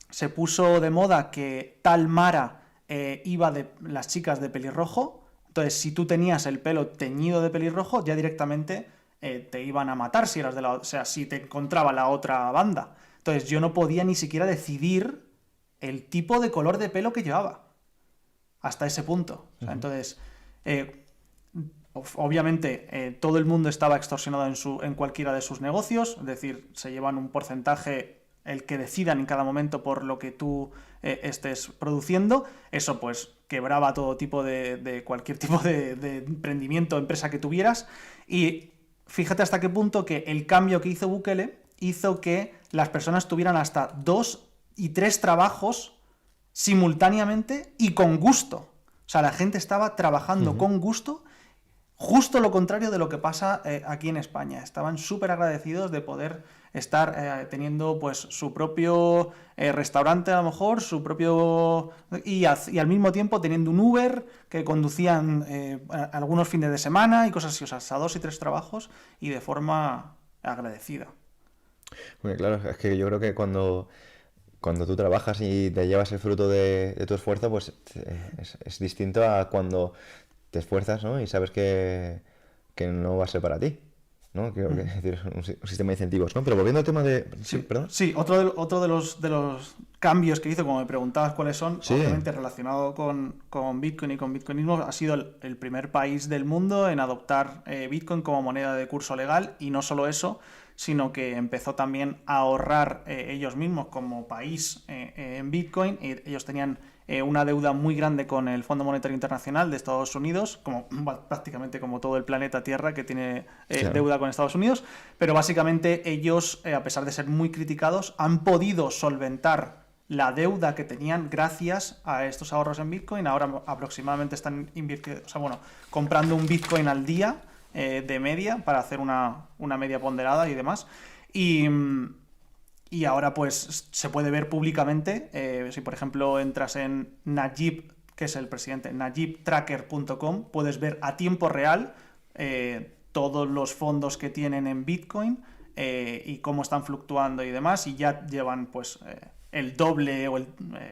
se puso de moda que tal Mara iba de las chicas de pelirrojo, entonces si tú tenías el pelo teñido de pelirrojo, ya directamente te iban a matar si eras o sea, si te encontraba la otra banda. Entonces yo no podía ni siquiera decidir el tipo de color de pelo que llevaba. Hasta ese punto. O sea, entonces, obviamente, todo el mundo estaba extorsionado en cualquiera de sus negocios, es decir, se llevan un porcentaje el que decidan en cada momento por lo que tú estés produciendo. Eso pues quebraba todo tipo de cualquier tipo de emprendimiento, empresa que tuvieras. Y fíjate hasta qué punto que el cambio que hizo Bukele hizo que las personas tuvieran hasta 2 y 3 trabajos simultáneamente y con gusto. O sea, la gente estaba trabajando con gusto, justo lo contrario de lo que pasa aquí en España. Estaban súper agradecidos de poder estar teniendo pues su propio restaurante, a lo mejor, su propio... Y al mismo tiempo teniendo un Uber que conducían algunos fines de semana y cosas así. O sea, hasta 2 y 3 trabajos y de forma agradecida. Bueno, claro, es que yo creo que cuando tú trabajas y te llevas el fruto de tu esfuerzo, pues es distinto a cuando te esfuerzas, ¿no? Y sabes que no va a ser para ti, ¿no? Creo que es decir, un sistema de incentivos, ¿no? Pero volviendo al tema de... Sí, perdón. Sí, otro de los cambios que hizo, como me preguntabas cuáles son, Sí. obviamente relacionado con Bitcoin y con bitcoinismo, ha sido el primer país del mundo en adoptar Bitcoin como moneda de curso legal, y no solo eso, sino que empezó también a ahorrar ellos mismos como país en Bitcoin. Ellos tenían una deuda muy grande con el Fondo Monetario Internacional de Estados Unidos, como prácticamente como todo el planeta Tierra que tiene Claro. deuda con Estados Unidos, pero básicamente ellos, a pesar de ser muy criticados, han podido solventar la deuda que tenían gracias a estos ahorros en Bitcoin. Ahora aproximadamente están comprando un Bitcoin al día de media para hacer una media ponderada y demás. Y ahora pues se puede ver públicamente, si por ejemplo entras en Najib, que es el presidente, najibtracker.com, puedes ver a tiempo real todos los fondos que tienen en Bitcoin y cómo están fluctuando y demás, y ya llevan pues el doble o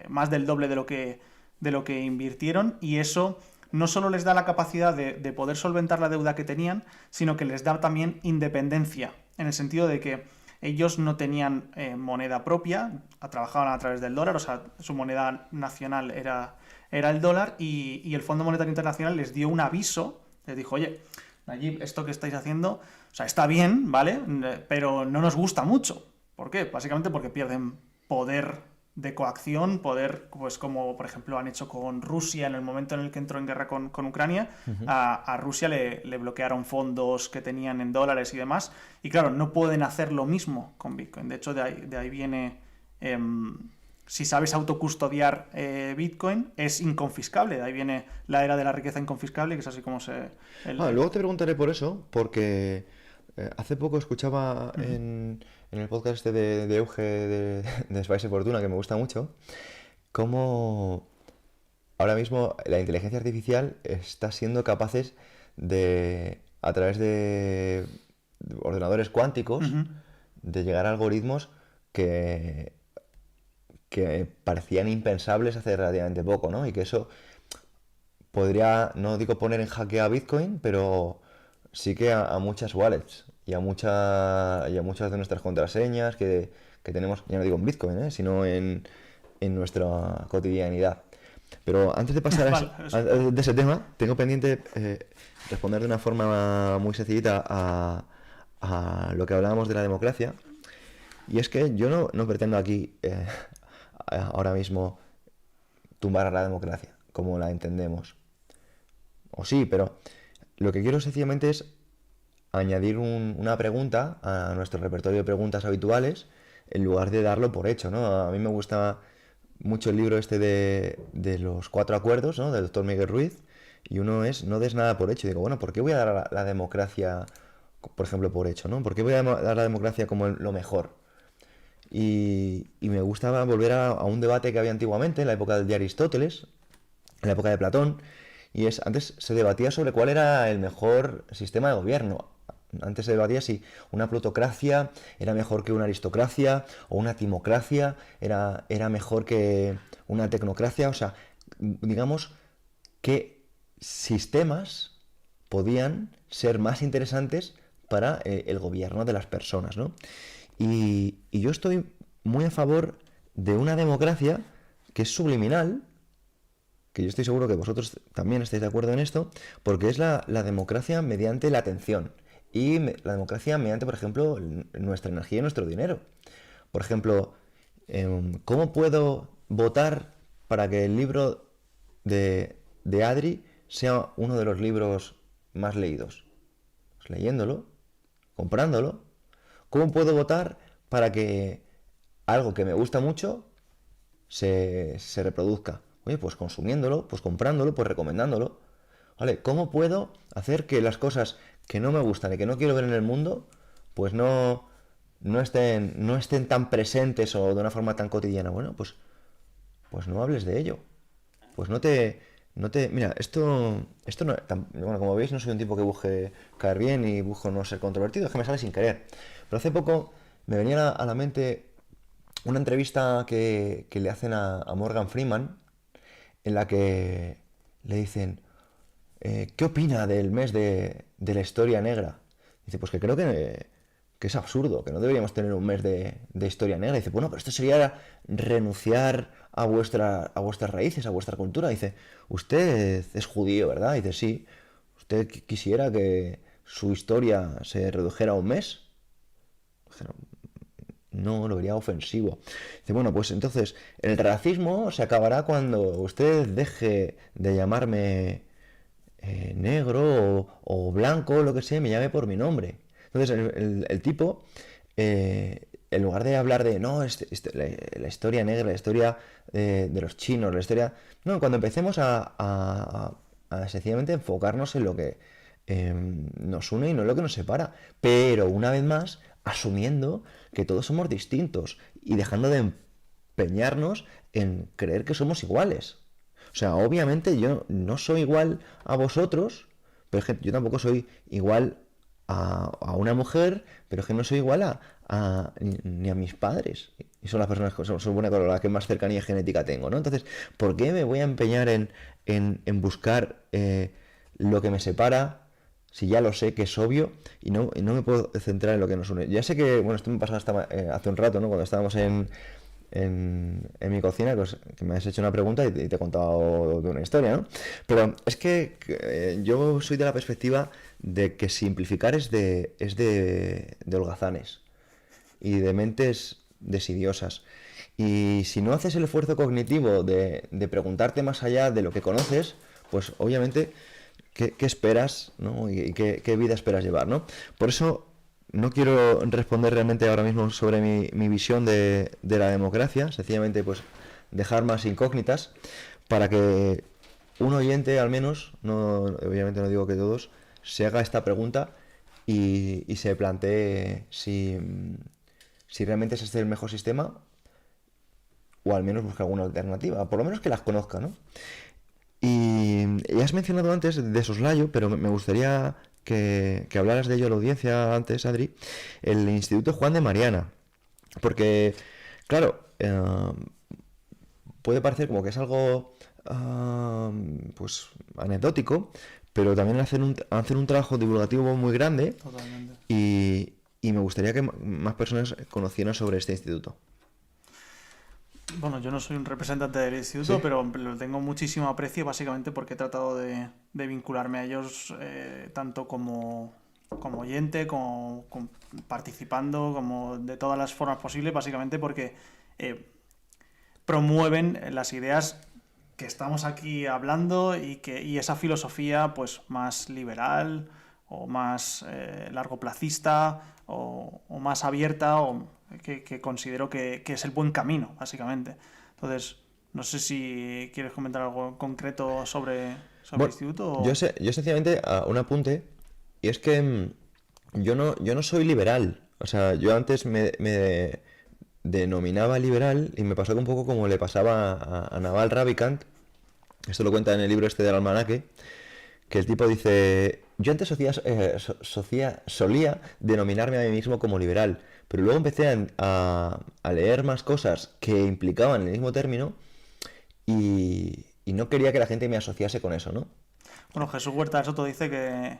más del doble de lo que invirtieron, y eso no solo les da la capacidad de poder solventar la deuda que tenían, sino que les da también independencia, en el sentido de que ellos no tenían moneda propia, trabajaban a través del dólar, o sea, su moneda nacional era el dólar, y el Fondo Monetario Internacional les dio un aviso, les dijo, oye, Najib, esto que estáis haciendo, o sea, está bien, ¿vale? Pero no nos gusta mucho. ¿Por qué? Básicamente porque pierden poder de coacción, poder, pues como por ejemplo han hecho con Rusia en el momento en el que entró en guerra con Ucrania. A Rusia le bloquearon fondos que tenían en dólares y demás, y claro, no pueden hacer lo mismo con Bitcoin. De hecho, de ahí viene, si sabes autocustodiar Bitcoin, es inconfiscable. De ahí viene la era de la riqueza inconfiscable, que es así como se... Luego te preguntaré por eso, porque hace poco escuchaba en el podcast este de Euge de Spice Fortuna, que me gusta mucho, cómo ahora mismo la inteligencia artificial está siendo capaces de, a través de ordenadores cuánticos, de llegar a algoritmos que parecían impensables hace relativamente poco, ¿no? Y que eso podría, no digo poner en jaque a Bitcoin, pero sí que a muchas wallets y a muchas de nuestras contraseñas que tenemos, ya no digo en Bitcoin, sino en nuestra cotidianidad. Pero antes de pasar de ese tema, tengo pendiente responder de una forma muy sencillita a lo que hablábamos de la democracia. Y es que yo no pretendo aquí ahora mismo tumbar a la democracia como la entendemos. O sí, pero lo que quiero sencillamente es añadir una pregunta a nuestro repertorio de preguntas habituales en lugar de darlo por hecho, ¿no? A mí me gusta mucho el libro este de los 4 acuerdos, ¿no? Del doctor Miguel Ruiz, y uno es no des nada por hecho. Y digo, bueno, ¿por qué voy a dar la democracia, por ejemplo, por hecho, ¿no? ¿Por qué voy a dar la democracia como lo mejor? Y me gusta volver a un debate que había antiguamente, en la época de Aristóteles, en la época de Platón, y es, antes se debatía sobre cuál era el mejor sistema de gobierno. Antes se debatía si una plutocracia era mejor que una aristocracia, o una timocracia era mejor que una tecnocracia. O sea, digamos, qué sistemas podían ser más interesantes para el gobierno de las personas, ¿no? Y yo estoy muy a favor de una democracia que es subliminal, que yo estoy seguro que vosotros también estáis de acuerdo en esto, porque es la democracia mediante la atención. Y la democracia mediante, por ejemplo, nuestra energía y nuestro dinero. Por ejemplo, ¿cómo puedo votar para que el libro de Adri sea uno de los libros más leídos? Pues leyéndolo, comprándolo. ¿Cómo puedo votar para que algo que me gusta mucho se reproduzca? Oye, pues consumiéndolo, pues comprándolo, pues recomendándolo. ¿Vale? ¿Cómo puedo hacer que las cosas que no me gustan y que no quiero ver en el mundo, pues no estén tan presentes o de una forma tan cotidiana? Bueno, pues no hables de ello. Pues mira, esto no, bueno, como veis, no soy un tipo que busque caer bien y busco no ser controvertido, es que me sale sin querer. Pero hace poco me venía a la mente una entrevista que le hacen a Morgan Freeman, en la que le dicen, ¿qué opina del mes de la historia negra? Dice, pues que creo que es absurdo, que no deberíamos tener un mes de historia negra. Dice, bueno, pero esto sería renunciar a vuestras raíces, a vuestra cultura. Dice, usted es judío, ¿verdad? Dice, sí. ¿Usted quisiera que su historia se redujera a un mes? No, lo vería ofensivo. Dice, bueno, pues entonces el racismo se acabará cuando usted deje de llamarme negro o blanco o lo que sea, me llame por mi nombre. Entonces el tipo, en lugar de hablar de, no, la historia negra, la historia de los chinos, la historia... No, cuando empecemos a sencillamente enfocarnos en lo que nos une y no en lo que nos separa. Pero una vez más, asumiendo que todos somos distintos y dejando de empeñarnos en creer que somos iguales. O sea, obviamente yo no soy igual a vosotros, pero es que yo tampoco soy igual a una mujer, pero es que no soy igual ni a mis padres. Y son las personas que supone con las que más cercanía genética tengo, ¿no? Entonces, ¿por qué me voy a empeñar en buscar lo que me separa? Si ya lo sé que es obvio y no me puedo centrar en lo que nos une. Ya sé que, bueno, esto me pasó hace un rato, ¿no? Cuando estábamos en mi cocina, que me has hecho una pregunta y te he contado de una historia, ¿no? Pero es que yo soy de la perspectiva de que simplificar es de holgazanes y de mentes desidiosas. Y si no haces el esfuerzo cognitivo de preguntarte más allá de lo que conoces, pues obviamente... ¿Qué esperas, ¿no? Y qué vida esperas llevar, ¿no? Por eso no quiero responder realmente ahora mismo sobre mi visión de la democracia, sencillamente pues dejar más incógnitas para que un oyente al menos, no, obviamente no digo que todos, se haga esta pregunta y se plantee si realmente es este el mejor sistema o al menos busque alguna alternativa, por lo menos que las conozca, ¿no? Y has mencionado antes de soslayo, pero me gustaría que hablaras de ello a la audiencia antes, Adri, el Instituto Juan de Mariana. Porque, claro, puede parecer como que es algo pues anecdótico, pero también hacen un trabajo divulgativo muy grande. Totalmente. Y me gustaría que más personas conocieran sobre este instituto. Bueno, yo no soy un representante del instituto, ¿Sí? pero lo tengo muchísimo aprecio básicamente porque he tratado de vincularme a ellos tanto como oyente, como participando, como de todas las formas posibles, básicamente porque promueven las ideas que estamos aquí hablando y esa filosofía pues más liberal o más largoplacista o más abierta o que considero que es el buen camino, básicamente. Entonces, no sé si quieres comentar algo en concreto sobre el instituto. Yo sencillamente un apunte, y es que yo no soy liberal. O sea, yo antes me denominaba liberal y me pasó un poco como le pasaba a Naval Ravikant, Esto lo cuenta en el libro este del almanaque, que el tipo dice, yo antes solía denominarme a mí mismo como liberal, pero luego empecé a leer más cosas que implicaban el mismo término y no quería que la gente me asociase con eso, ¿no? Bueno, Jesús Huerta Soto dice que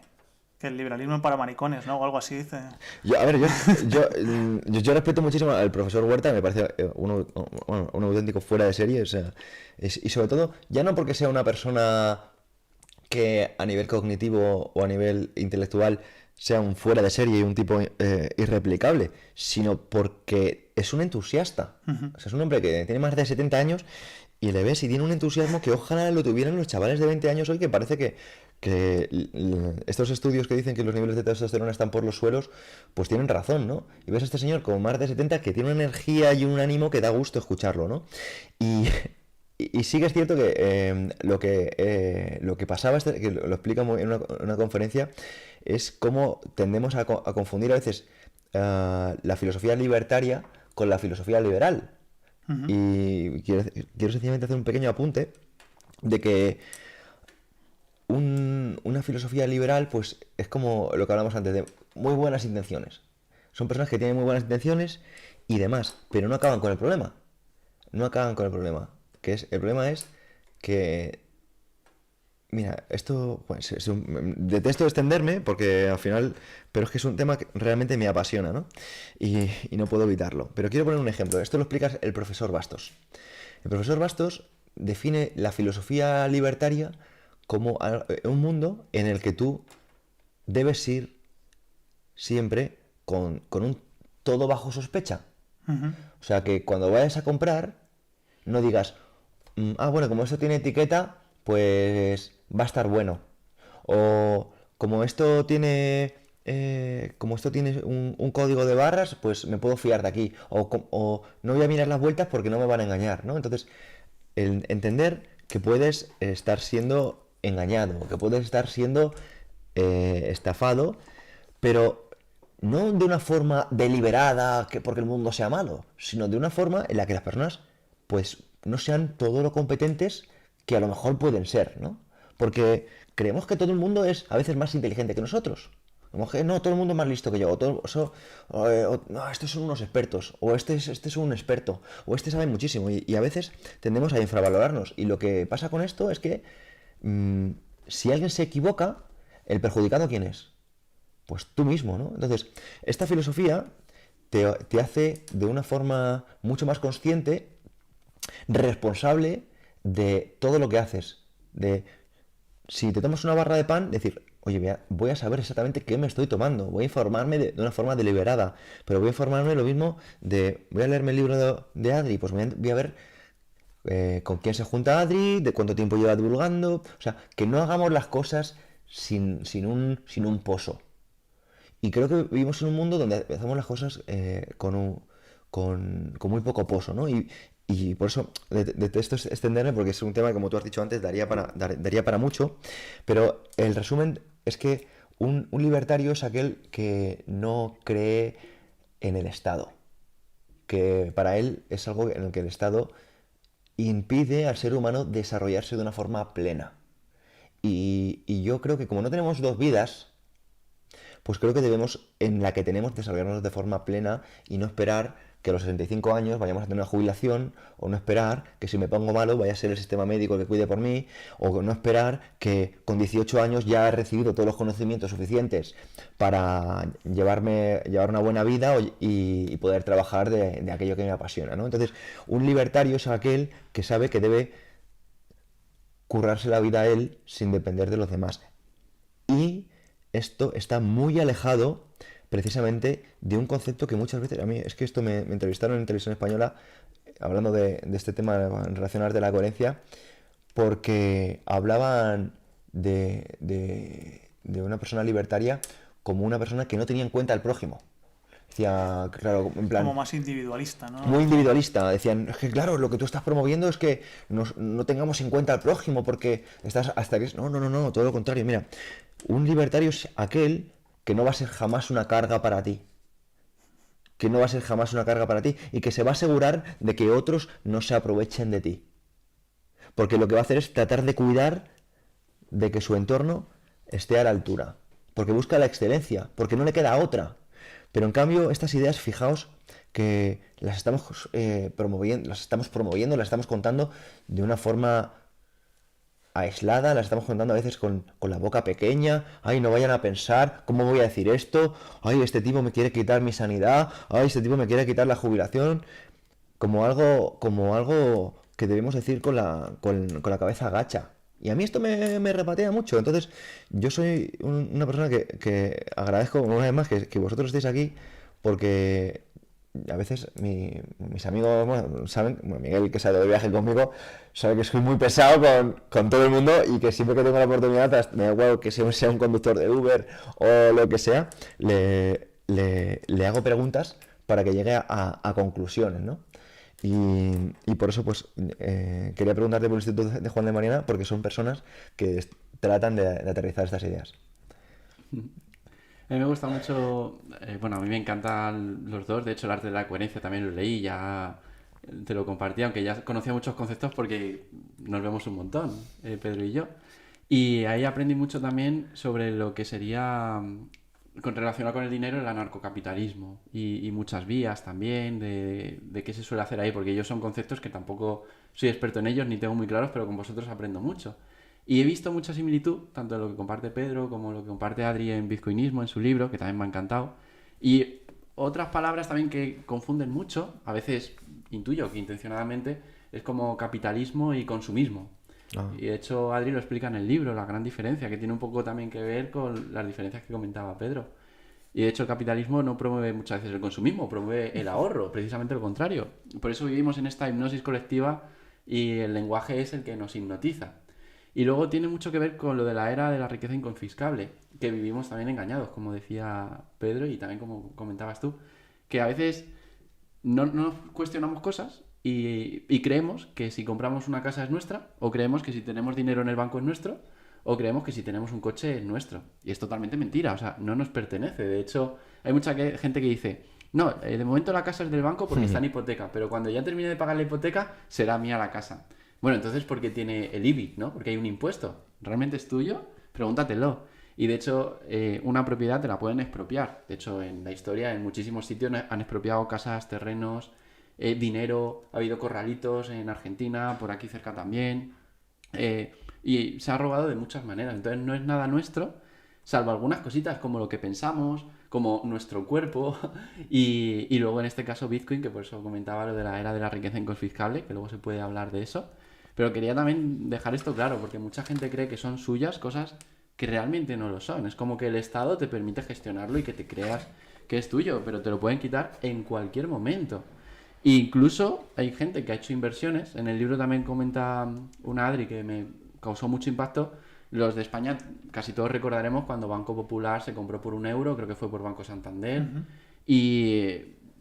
el liberalismo es para maricones, ¿no? O algo así dice. Yo respeto muchísimo al profesor Huerta, me parece un auténtico fuera de serie, o sea, y sobre todo, ya no porque sea una persona que a nivel cognitivo o a nivel intelectual sea un fuera de serie y un tipo irreplicable, sino porque es un entusiasta. O sea, es un hombre que tiene más de 70 años y le ves y tiene un entusiasmo que ojalá lo tuvieran los chavales de 20 años hoy, que parece que estos estudios que dicen que los niveles de testosterona están por los suelos, pues tienen razón, ¿no? Y ves a este señor con más de 70 que tiene una energía y un ánimo que da gusto escucharlo, ¿no? Y sí que es cierto que lo que pasaba, que lo explica en una conferencia, es cómo tendemos a confundir a veces la filosofía libertaria con la filosofía liberal. Y quiero sencillamente hacer un pequeño apunte de que una filosofía liberal, pues es como lo que hablamos antes, de muy buenas intenciones. Son personas que tienen muy buenas intenciones y demás, pero no acaban con el problema. No acaban con el problema. El problema es que, mira, esto, pues, detesto extenderme porque al final, pero es que es un tema que realmente me apasiona, ¿no? Y no puedo evitarlo. Pero quiero poner un ejemplo. Esto lo explica el profesor Bastos. El profesor Bastos define la filosofía libertaria como un mundo en el que tú debes ir siempre con un todo bajo sospecha. O sea, que cuando vayas a comprar, no digas, bueno, como esto tiene etiqueta, pues va a estar bueno. O como esto tiene un código de barras, pues me puedo fiar de aquí. O no voy a mirar las vueltas porque no me van a engañar, ¿no? Entonces, el entender que puedes estar siendo engañado, que puedes estar siendo estafado, pero no de una forma deliberada porque el mundo sea malo, sino de una forma en la que las personas pues no sean todo lo competentes que a lo mejor pueden ser, ¿no? Porque creemos que todo el mundo es a veces más inteligente que nosotros. Como que no, todo el mundo es más listo que yo. No, estos son unos expertos. O este es un experto. O este sabe muchísimo. Y a veces tendemos a infravalorarnos. Y lo que pasa con esto es que si alguien se equivoca, ¿el perjudicado quién es? Pues tú mismo, ¿no? Entonces, esta filosofía te hace de una forma mucho más consciente, responsable de todo lo que haces. De si te tomas una barra de pan, decir, oye, voy a saber exactamente qué me estoy tomando, voy a informarme de una forma deliberada, pero voy a informarme lo mismo voy a leerme el libro de Adri, pues voy a ver con quién se junta Adri, de cuánto tiempo lleva divulgando, o sea, que no hagamos las cosas sin un pozo. Y creo que vivimos en un mundo donde hacemos las cosas con muy poco pozo, ¿no? Y por eso detesto extenderme, porque es un tema que, como tú has dicho antes, daría para mucho. Pero el resumen es que un libertario es aquel que no cree en el Estado. Que para él es algo en el que el Estado impide al ser humano desarrollarse de una forma plena. Y yo creo que como no tenemos dos vidas, pues creo que debemos, en la que tenemos, desarrollarnos de forma plena y no esperar que a los 65 años vayamos a tener una jubilación, o no esperar que si me pongo malo vaya a ser el sistema médico el que cuide por mí, o no esperar que con 18 años ya he recibido todos los conocimientos suficientes para llevar una buena vida y poder trabajar de aquello que me apasiona, ¿no? Entonces, un libertario es aquel que sabe que debe currarse la vida a él sin depender de los demás. Y esto está muy alejado precisamente de un concepto que muchas veces, a mí es que esto me entrevistaron en Televisión Española hablando de este tema en relación a la coherencia, porque hablaban de una persona libertaria como una persona que no tenía en cuenta al prójimo. Decía, claro, en plan... Como más individualista, ¿no? Muy individualista. Decían, es que claro, lo que tú estás promoviendo es que no tengamos en cuenta al prójimo porque estás hasta que... No, todo lo contrario. Mira, un libertario es aquel que no va a ser jamás una carga para ti. Que no va a ser jamás una carga para ti y que se va a asegurar de que otros no se aprovechen de ti. porque lo que va a hacer es tratar de cuidar de que su entorno esté a la altura, porque busca la excelencia, porque no le queda otra. Pero en cambio, estas ideas, fijaos que las estamos promoviendo, las estamos contando de una forma aislada, las estamos contando a veces con la boca pequeña. Ay, no vayan a pensar, ¿cómo voy a decir esto? Ay, este tipo me quiere quitar mi sanidad. Ay, este tipo me quiere quitar la jubilación. Como algo que debemos decir con la cabeza agacha. Y a mí esto me repatea mucho. Entonces, yo soy una persona que agradezco una vez más que vosotros estéis aquí, porque a veces mis amigos, bueno, saben, bueno, Miguel, que se ha ido de viaje conmigo, sabe que soy muy pesado con todo el mundo y que siempre que tengo la oportunidad, me da igual que sea un conductor de Uber o lo que sea, le hago preguntas para que llegue a conclusiones, ¿no? Y por eso, pues, quería preguntarte por el Instituto de Juan de Mariana, porque son personas que tratan de aterrizar estas ideas. A mí me gusta mucho, bueno, a mí me encantan los dos, de hecho el arte de la coherencia también lo leí, ya te lo compartí, aunque ya conocía muchos conceptos porque nos vemos un montón, Pedro y yo. Y ahí aprendí mucho también sobre lo que sería, con relacionado con el dinero, el anarcocapitalismo y muchas vías también de qué se suele hacer ahí, porque ellos son conceptos que tampoco soy experto en ellos ni tengo muy claros, pero con vosotros aprendo mucho. Y he visto mucha similitud, tanto en lo que comparte Pedro como lo que comparte Adri en Bitcoinismo, en su libro, que también me ha encantado. Y otras palabras también que confunden mucho, a veces intuyo que intencionadamente, es como capitalismo y consumismo. Ah. Y de hecho Adri lo explica en el libro, la gran diferencia, que tiene un poco también que ver con las diferencias que comentaba Pedro. Y de hecho el capitalismo no promueve muchas veces el consumismo, promueve el ahorro, precisamente lo contrario. Por eso vivimos en esta hipnosis colectiva y el lenguaje es el que nos hipnotiza. Y luego tiene mucho que ver con lo de la era de la riqueza inconfiscable, que vivimos también engañados, como decía Pedro y también como comentabas tú, que a veces no nos cuestionamos cosas y creemos que si compramos una casa es nuestra, o creemos que si tenemos dinero en el banco es nuestro, o creemos que si tenemos un coche es nuestro. Y es totalmente mentira, o sea, no nos pertenece. De hecho, hay mucha gente que dice, no, de momento la casa es del banco porque está en hipoteca, pero cuando ya termine de pagar la hipoteca será mía la casa. Bueno, entonces, ¿por qué tiene el IBI, no? Porque hay un impuesto. ¿Realmente es tuyo? Pregúntatelo. Y de hecho, una propiedad te la pueden expropiar. De hecho, en la historia, en muchísimos sitios han expropiado casas, terrenos, dinero. Ha habido corralitos en Argentina, por aquí cerca también. Y se ha robado de muchas maneras. Entonces, no es nada nuestro, salvo algunas cositas como lo que pensamos, como nuestro cuerpo. Y luego, en este caso, Bitcoin, que por eso comentaba lo de la era de la riqueza inconfiscable, que luego se puede hablar de eso. Pero quería también dejar esto claro, porque mucha gente cree que son suyas cosas que realmente no lo son. Es como que el Estado te permite gestionarlo y que te creas que es tuyo, pero te lo pueden quitar en cualquier momento. E incluso hay gente que ha hecho inversiones. En el libro también comenta una Adri que me causó mucho impacto. Los de España casi todos recordaremos cuando Banco Popular se compró por 1 euro, creo que fue por Banco Santander, y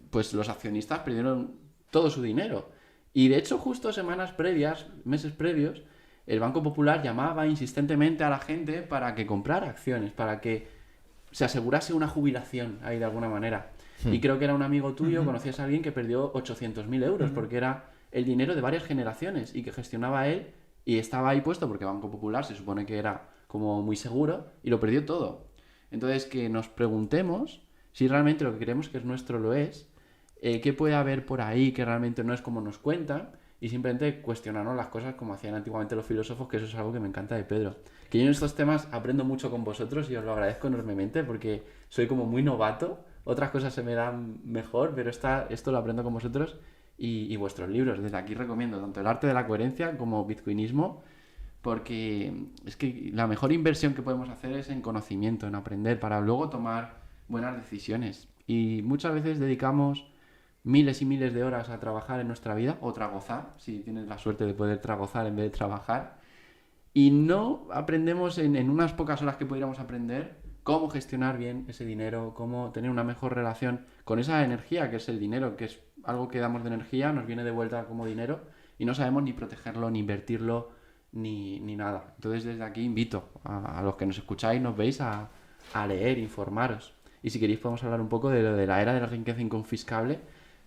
pues los accionistas perdieron todo su dinero. Y de hecho, justo semanas previas, meses previos, el Banco Popular llamaba insistentemente a la gente para que comprara acciones, para que se asegurase una jubilación ahí de alguna manera. Y creo que era un amigo tuyo, conocías a alguien que perdió 800.000 euros, porque era el dinero de varias generaciones y que gestionaba él y estaba ahí puesto porque Banco Popular se supone que era como muy seguro y lo perdió todo. Entonces, que nos preguntemos si realmente lo que creemos que es nuestro lo es, qué puede haber por ahí que realmente no es como nos cuentan, y simplemente cuestionarnos las cosas como hacían antiguamente los filósofos, que eso es algo que me encanta de Pedro. Que yo en estos temas aprendo mucho con vosotros y os lo agradezco enormemente porque soy como muy novato, otras cosas se me dan mejor, pero esto lo aprendo con vosotros y vuestros libros. Desde aquí recomiendo tanto el arte de la coherencia como Bitcoinismo, porque es que la mejor inversión que podemos hacer es en conocimiento, en aprender, para luego tomar buenas decisiones. Y muchas veces dedicamos miles y miles de horas a trabajar en nuestra vida, o tragozar, si tienes la suerte de poder tragozar en vez de trabajar, y no aprendemos en unas pocas horas que pudiéramos aprender cómo gestionar bien ese dinero, cómo tener una mejor relación con esa energía que es el dinero, que es algo que damos de energía, nos viene de vuelta como dinero, y no sabemos ni protegerlo, ni invertirlo, ni nada. Entonces desde aquí invito a los que nos escucháis, nos veis, a leer, informaros. Y si queréis podemos hablar un poco de lo de la era de la riqueza inconfiscable,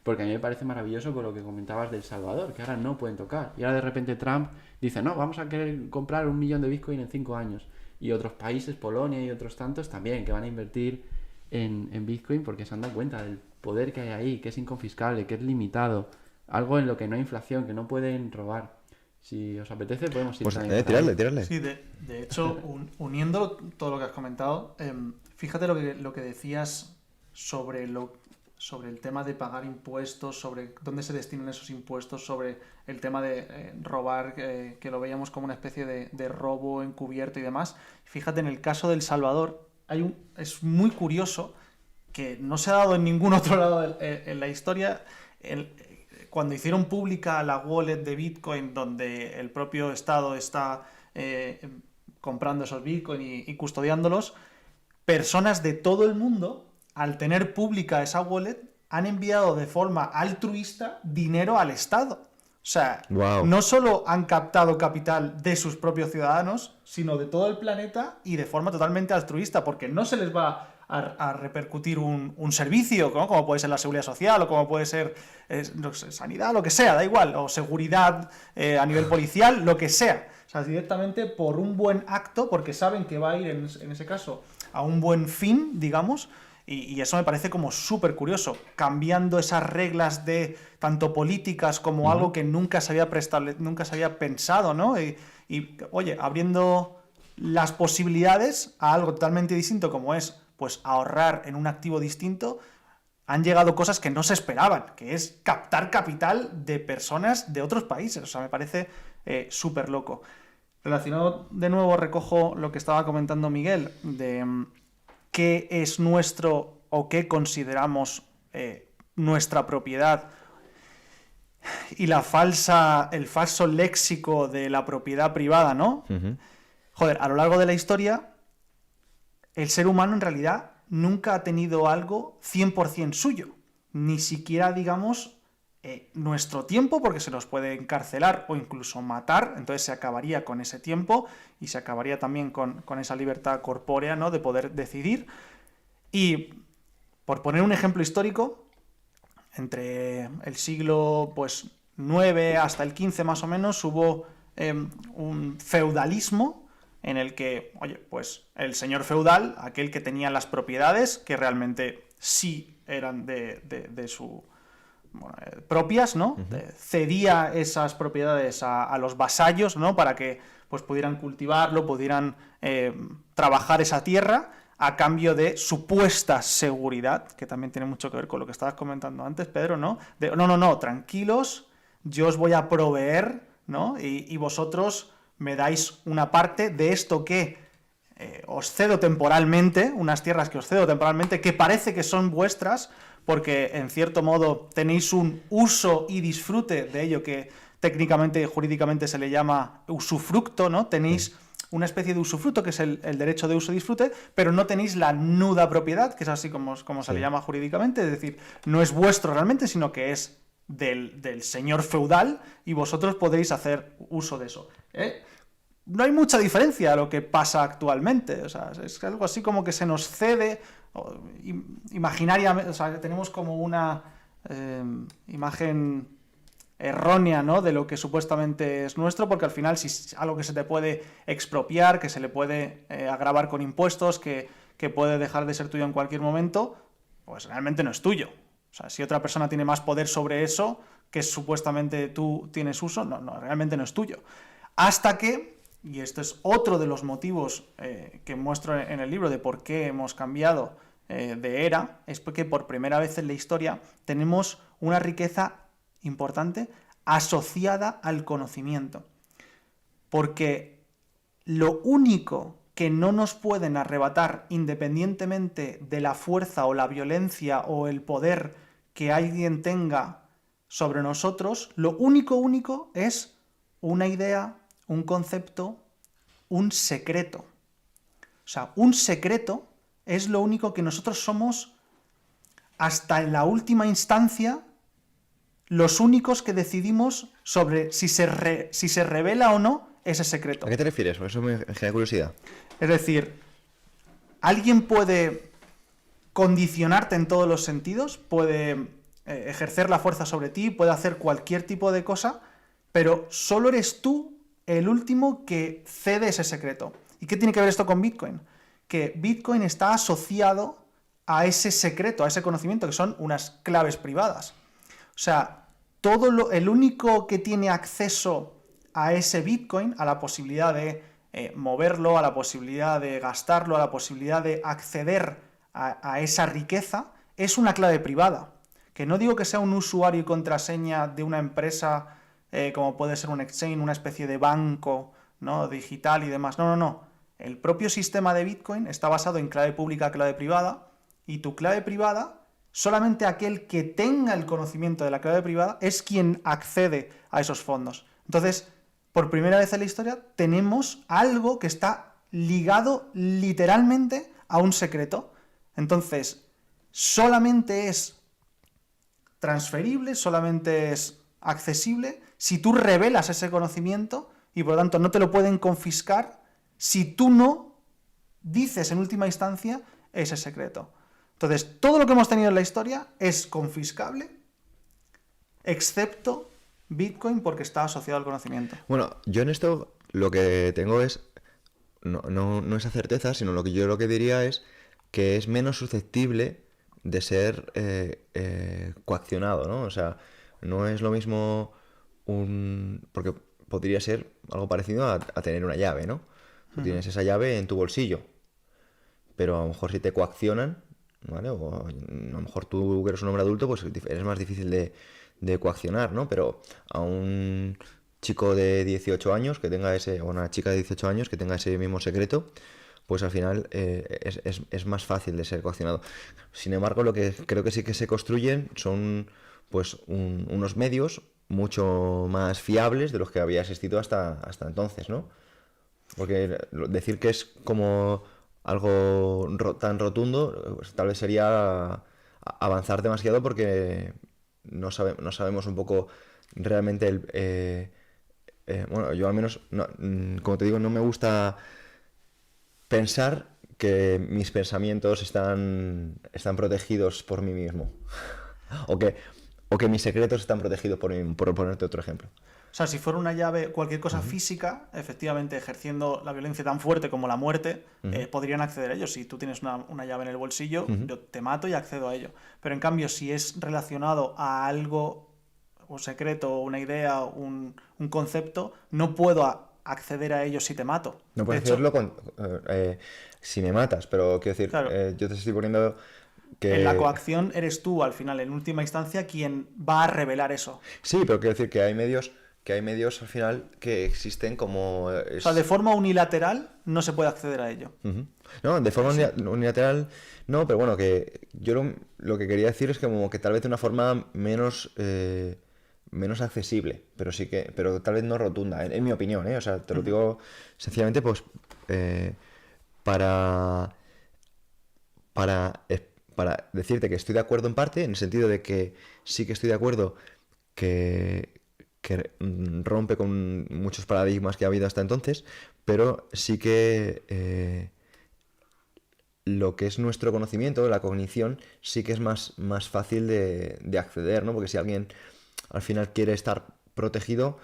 Porque a mí me parece maravilloso con lo que comentabas de El Salvador, que ahora no pueden tocar. Y ahora de repente Trump dice, no, vamos a querer comprar 1 millón de Bitcoin en 5 años. Y otros países, Polonia y otros tantos también, que van a invertir en Bitcoin porque se han dado cuenta del poder que hay ahí, que es inconfiscable, que es limitado. Algo en lo que no hay inflación, que no pueden robar. Si os apetece, podemos ir Pues también. tirarle. Sí, de hecho, uniendo todo lo que has comentado, fíjate lo que decías sobre el tema de pagar impuestos, sobre dónde se destinan esos impuestos, sobre el tema de robar, que lo veíamos como una especie de robo encubierto y demás. Fíjate, en el caso de El Salvador, es muy curioso que no se ha dado en ningún otro lado en la historia. Cuando hicieron pública la wallet de Bitcoin, donde el propio Estado está comprando esos Bitcoin y custodiándolos, personas de todo el mundo, al tener pública esa wallet, han enviado de forma altruista dinero al Estado. O sea, Wow. no solo han captado capital de sus propios ciudadanos, sino de todo el planeta y de forma totalmente altruista, porque no se les va a repercutir un servicio, ¿no? Como puede ser la seguridad social o como puede ser no sé, sanidad, lo que sea, da igual, o seguridad a nivel policial, lo que sea. O sea, directamente por un buen acto, porque saben que va a ir en ese caso a un buen fin, digamos, y eso me parece como súper curioso, cambiando esas reglas de tanto políticas como algo que nunca se había pensado, ¿no? Y oye, abriendo las posibilidades a algo totalmente distinto como es pues ahorrar en un activo distinto, han llegado cosas que no se esperaban, que es captar capital de personas de otros países. O sea, me parece súper loco. Relacionado, de nuevo, recojo lo que estaba comentando Miguel, de qué es nuestro o qué consideramos nuestra propiedad y el falso léxico de la propiedad privada, ¿no? Ujú. Joder, a lo largo de la historia, el ser humano en realidad nunca ha tenido algo 100% suyo. Ni siquiera, digamos, nuestro tiempo, porque se nos puede encarcelar o incluso matar, entonces se acabaría con ese tiempo y se acabaría también con esa libertad corpórea, ¿no? De poder decidir. Y, por poner un ejemplo histórico, entre el siglo pues, 9 hasta el 15 más o menos hubo un feudalismo en el que, oye, pues el señor feudal, aquel que tenía las propiedades, que realmente sí eran de su propias, ¿no? Cedía esas propiedades a los vasallos, ¿no? Para que pues pudieran cultivarlo, pudieran trabajar esa tierra a cambio de supuesta seguridad, que también tiene mucho que ver con lo que estabas comentando antes, Pedro, ¿no? No, tranquilos, yo os voy a proveer, ¿no? Y vosotros me dais una parte de esto que os cedo temporalmente, unas tierras que os cedo temporalmente, que parece que son vuestras, porque en cierto modo tenéis un uso y disfrute de ello que técnicamente y jurídicamente se le llama usufructo, ¿no? Tenéis una especie de usufructo que es el derecho de uso y disfrute, pero no tenéis la nuda propiedad, que es así como se le llama jurídicamente, es decir, no es vuestro realmente, sino que es del señor feudal y vosotros podéis hacer uso de eso. No hay mucha diferencia a lo que pasa actualmente, o sea, es algo así como que se nos cede imaginariamente, o sea, tenemos como una imagen errónea, ¿no? De lo que supuestamente es nuestro, porque al final si es algo que se te puede expropiar, que se le puede agravar con impuestos, que puede dejar de ser tuyo en cualquier momento, pues realmente no es tuyo. O sea, si otra persona tiene más poder sobre eso, que supuestamente tú tienes uso, no, realmente no es tuyo. Hasta que, y esto es otro de los motivos que muestro en el libro de por qué hemos cambiado de era, es porque por primera vez en la historia tenemos una riqueza importante asociada al conocimiento. Porque lo único que no nos pueden arrebatar, independientemente de la fuerza o la violencia o el poder que alguien tenga sobre nosotros, lo único es una idea, un concepto, un secreto. O sea, un secreto es lo único que nosotros somos hasta en la última instancia los únicos que decidimos sobre si se revela o no ese secreto. ¿A qué te refieres? Eso me genera curiosidad. Es decir, alguien puede condicionarte en todos los sentidos, puede ejercer la fuerza sobre ti, puede hacer cualquier tipo de cosa, pero solo eres tú el último que cede ese secreto. ¿Y qué tiene que ver esto con Bitcoin? Que Bitcoin está asociado a ese secreto, a ese conocimiento, que son unas claves privadas. O sea, el único que tiene acceso a ese Bitcoin, a la posibilidad de moverlo, a la posibilidad de gastarlo, a la posibilidad de acceder a esa riqueza, es una clave privada. Que no digo que sea un usuario y contraseña de una empresa como puede ser un exchange, una especie de banco, ¿no?, digital y demás. No, no, no. El propio sistema de Bitcoin está basado en clave pública, clave privada, y tu clave privada, solamente aquel que tenga el conocimiento de la clave privada es quien accede a esos fondos. Entonces, por primera vez en la historia, tenemos algo que está ligado literalmente a un secreto. Entonces, solamente es transferible, solamente es accesible si tú revelas ese conocimiento y por lo tanto no te lo pueden confiscar si tú no dices en última instancia ese secreto. Entonces, todo lo que hemos tenido en la historia es confiscable, excepto Bitcoin porque está asociado al conocimiento. Bueno, yo en esto lo que tengo es, no esa certeza, sino lo que diría es que es menos susceptible de ser coaccionado, ¿no? O sea, no es lo mismo porque podría ser algo parecido a tener una llave, ¿no? Tú tienes esa llave en tu bolsillo, pero a lo mejor si te coaccionan, ¿vale? O a lo mejor tú que eres un hombre adulto, pues eres más difícil de coaccionar, ¿no? Pero a un chico de 18 años que tenga o una chica de 18 años que tenga ese mismo secreto, pues al final es más fácil de ser coaccionado. Sin embargo, lo que creo que sí que se construyen son pues unos medios mucho más fiables de los que había existido hasta entonces, ¿no? Porque decir que es como algo tan rotundo, pues, tal vez sería avanzar demasiado porque no sabemos un poco realmente bueno, yo al menos, como te digo, no me gusta pensar que mis pensamientos están protegidos por mí mismo. o que mis secretos están protegidos por mí mismo, por ponerte otro ejemplo. O sea, si fuera una llave, cualquier cosa física, efectivamente ejerciendo la violencia tan fuerte como la muerte, podrían acceder a ello. Si tú tienes una llave en el bolsillo, yo te mato y accedo a ello. Pero en cambio, si es relacionado a algo, un secreto, una idea, un concepto, no puedo acceder a ello si te mato. No puedes hacerlo si me matas, pero quiero decir, claro, yo te estoy poniendo que... En la coacción eres tú, al final, en última instancia, quien va a revelar eso. Sí, pero quiero decir que hay medios al final que existen como... O sea, de forma unilateral no se puede acceder a ello. No, de forma unilateral no, pero bueno, que yo lo que quería decir es que como que tal vez de una forma menos accesible, pero tal vez no rotunda, en mi opinión, ¿eh? O sea, te lo digo sencillamente pues para decirte que estoy de acuerdo en parte, en el sentido de que sí que estoy de acuerdo que rompe con muchos paradigmas que ha habido hasta entonces, pero sí que lo que es nuestro conocimiento, la cognición, sí que es más fácil de acceder, ¿no? Porque si alguien al final quiere estar protegido,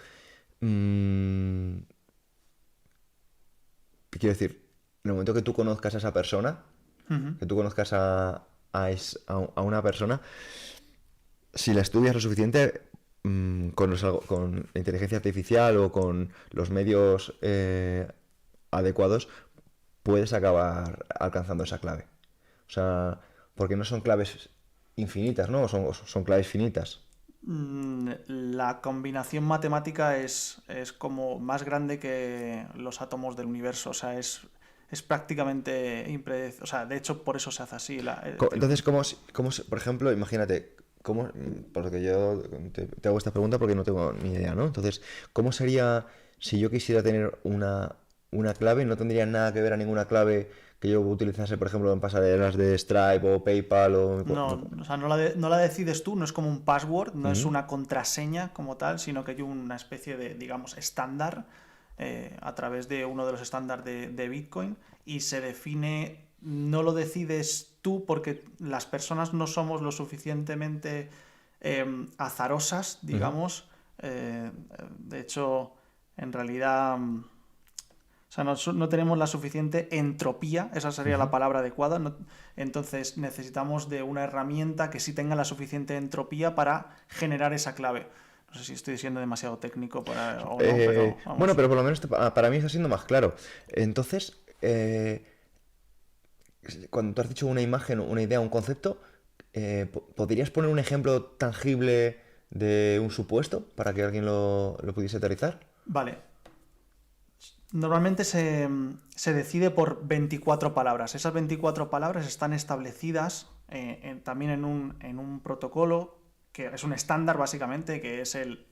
quiero decir, en el momento que tú conozcas a esa persona, que tú conozcas a una persona, si la estudias lo suficiente, con la inteligencia artificial o con los medios adecuados, puedes acabar alcanzando esa clave. O sea, porque no son claves infinitas, ¿no? Son claves finitas. La combinación matemática es como más grande que los átomos del universo. O sea, es prácticamente impredecible. O sea, de hecho, por eso se hace así. Entonces, ¿cómo, por ejemplo, imagínate, porque yo te hago esta pregunta porque no tengo ni idea, ¿no? Entonces, ¿cómo sería si yo quisiera tener una clave? ¿No tendría nada que ver a ninguna clave que yo utilizase, por ejemplo, en pasarelas de Stripe o PayPal? No, o sea, no la decides tú, no es como un password, no es una contraseña como tal, sino que hay una especie de, digamos, estándar a través de uno de los estándares de Bitcoin, y se define, no lo decides tú porque las personas no somos lo suficientemente azarosas, digamos. De hecho, en realidad, o sea, no tenemos la suficiente entropía, esa sería la palabra adecuada. Entonces necesitamos de una herramienta que sí tenga la suficiente entropía para generar esa clave. No sé si estoy siendo demasiado técnico o no, pero vamos. Bueno, pero por lo menos para mí está siendo más claro. Entonces, cuando tú has dicho una imagen, una idea, un concepto, ¿podrías poner un ejemplo tangible de un supuesto para que alguien lo pudiese aterrizar? Vale. Normalmente se decide por 24 palabras. Esas 24 palabras están establecidas también en un protocolo que es un estándar básicamente, que es el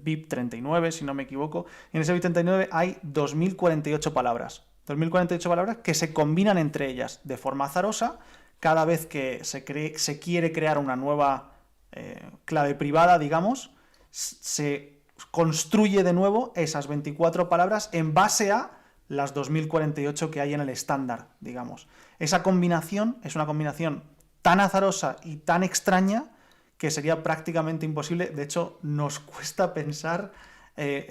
BIP 39, si no me equivoco. Y en ese BIP 39 hay 2048 palabras. 2048 palabras que se combinan entre ellas de forma azarosa. Cada vez que se quiere crear una nueva clave privada, digamos, se construye de nuevo esas 24 palabras en base a las 2048 que hay en el estándar, digamos. Esa combinación es una combinación tan azarosa y tan extraña que sería prácticamente imposible. De hecho, nos cuesta pensar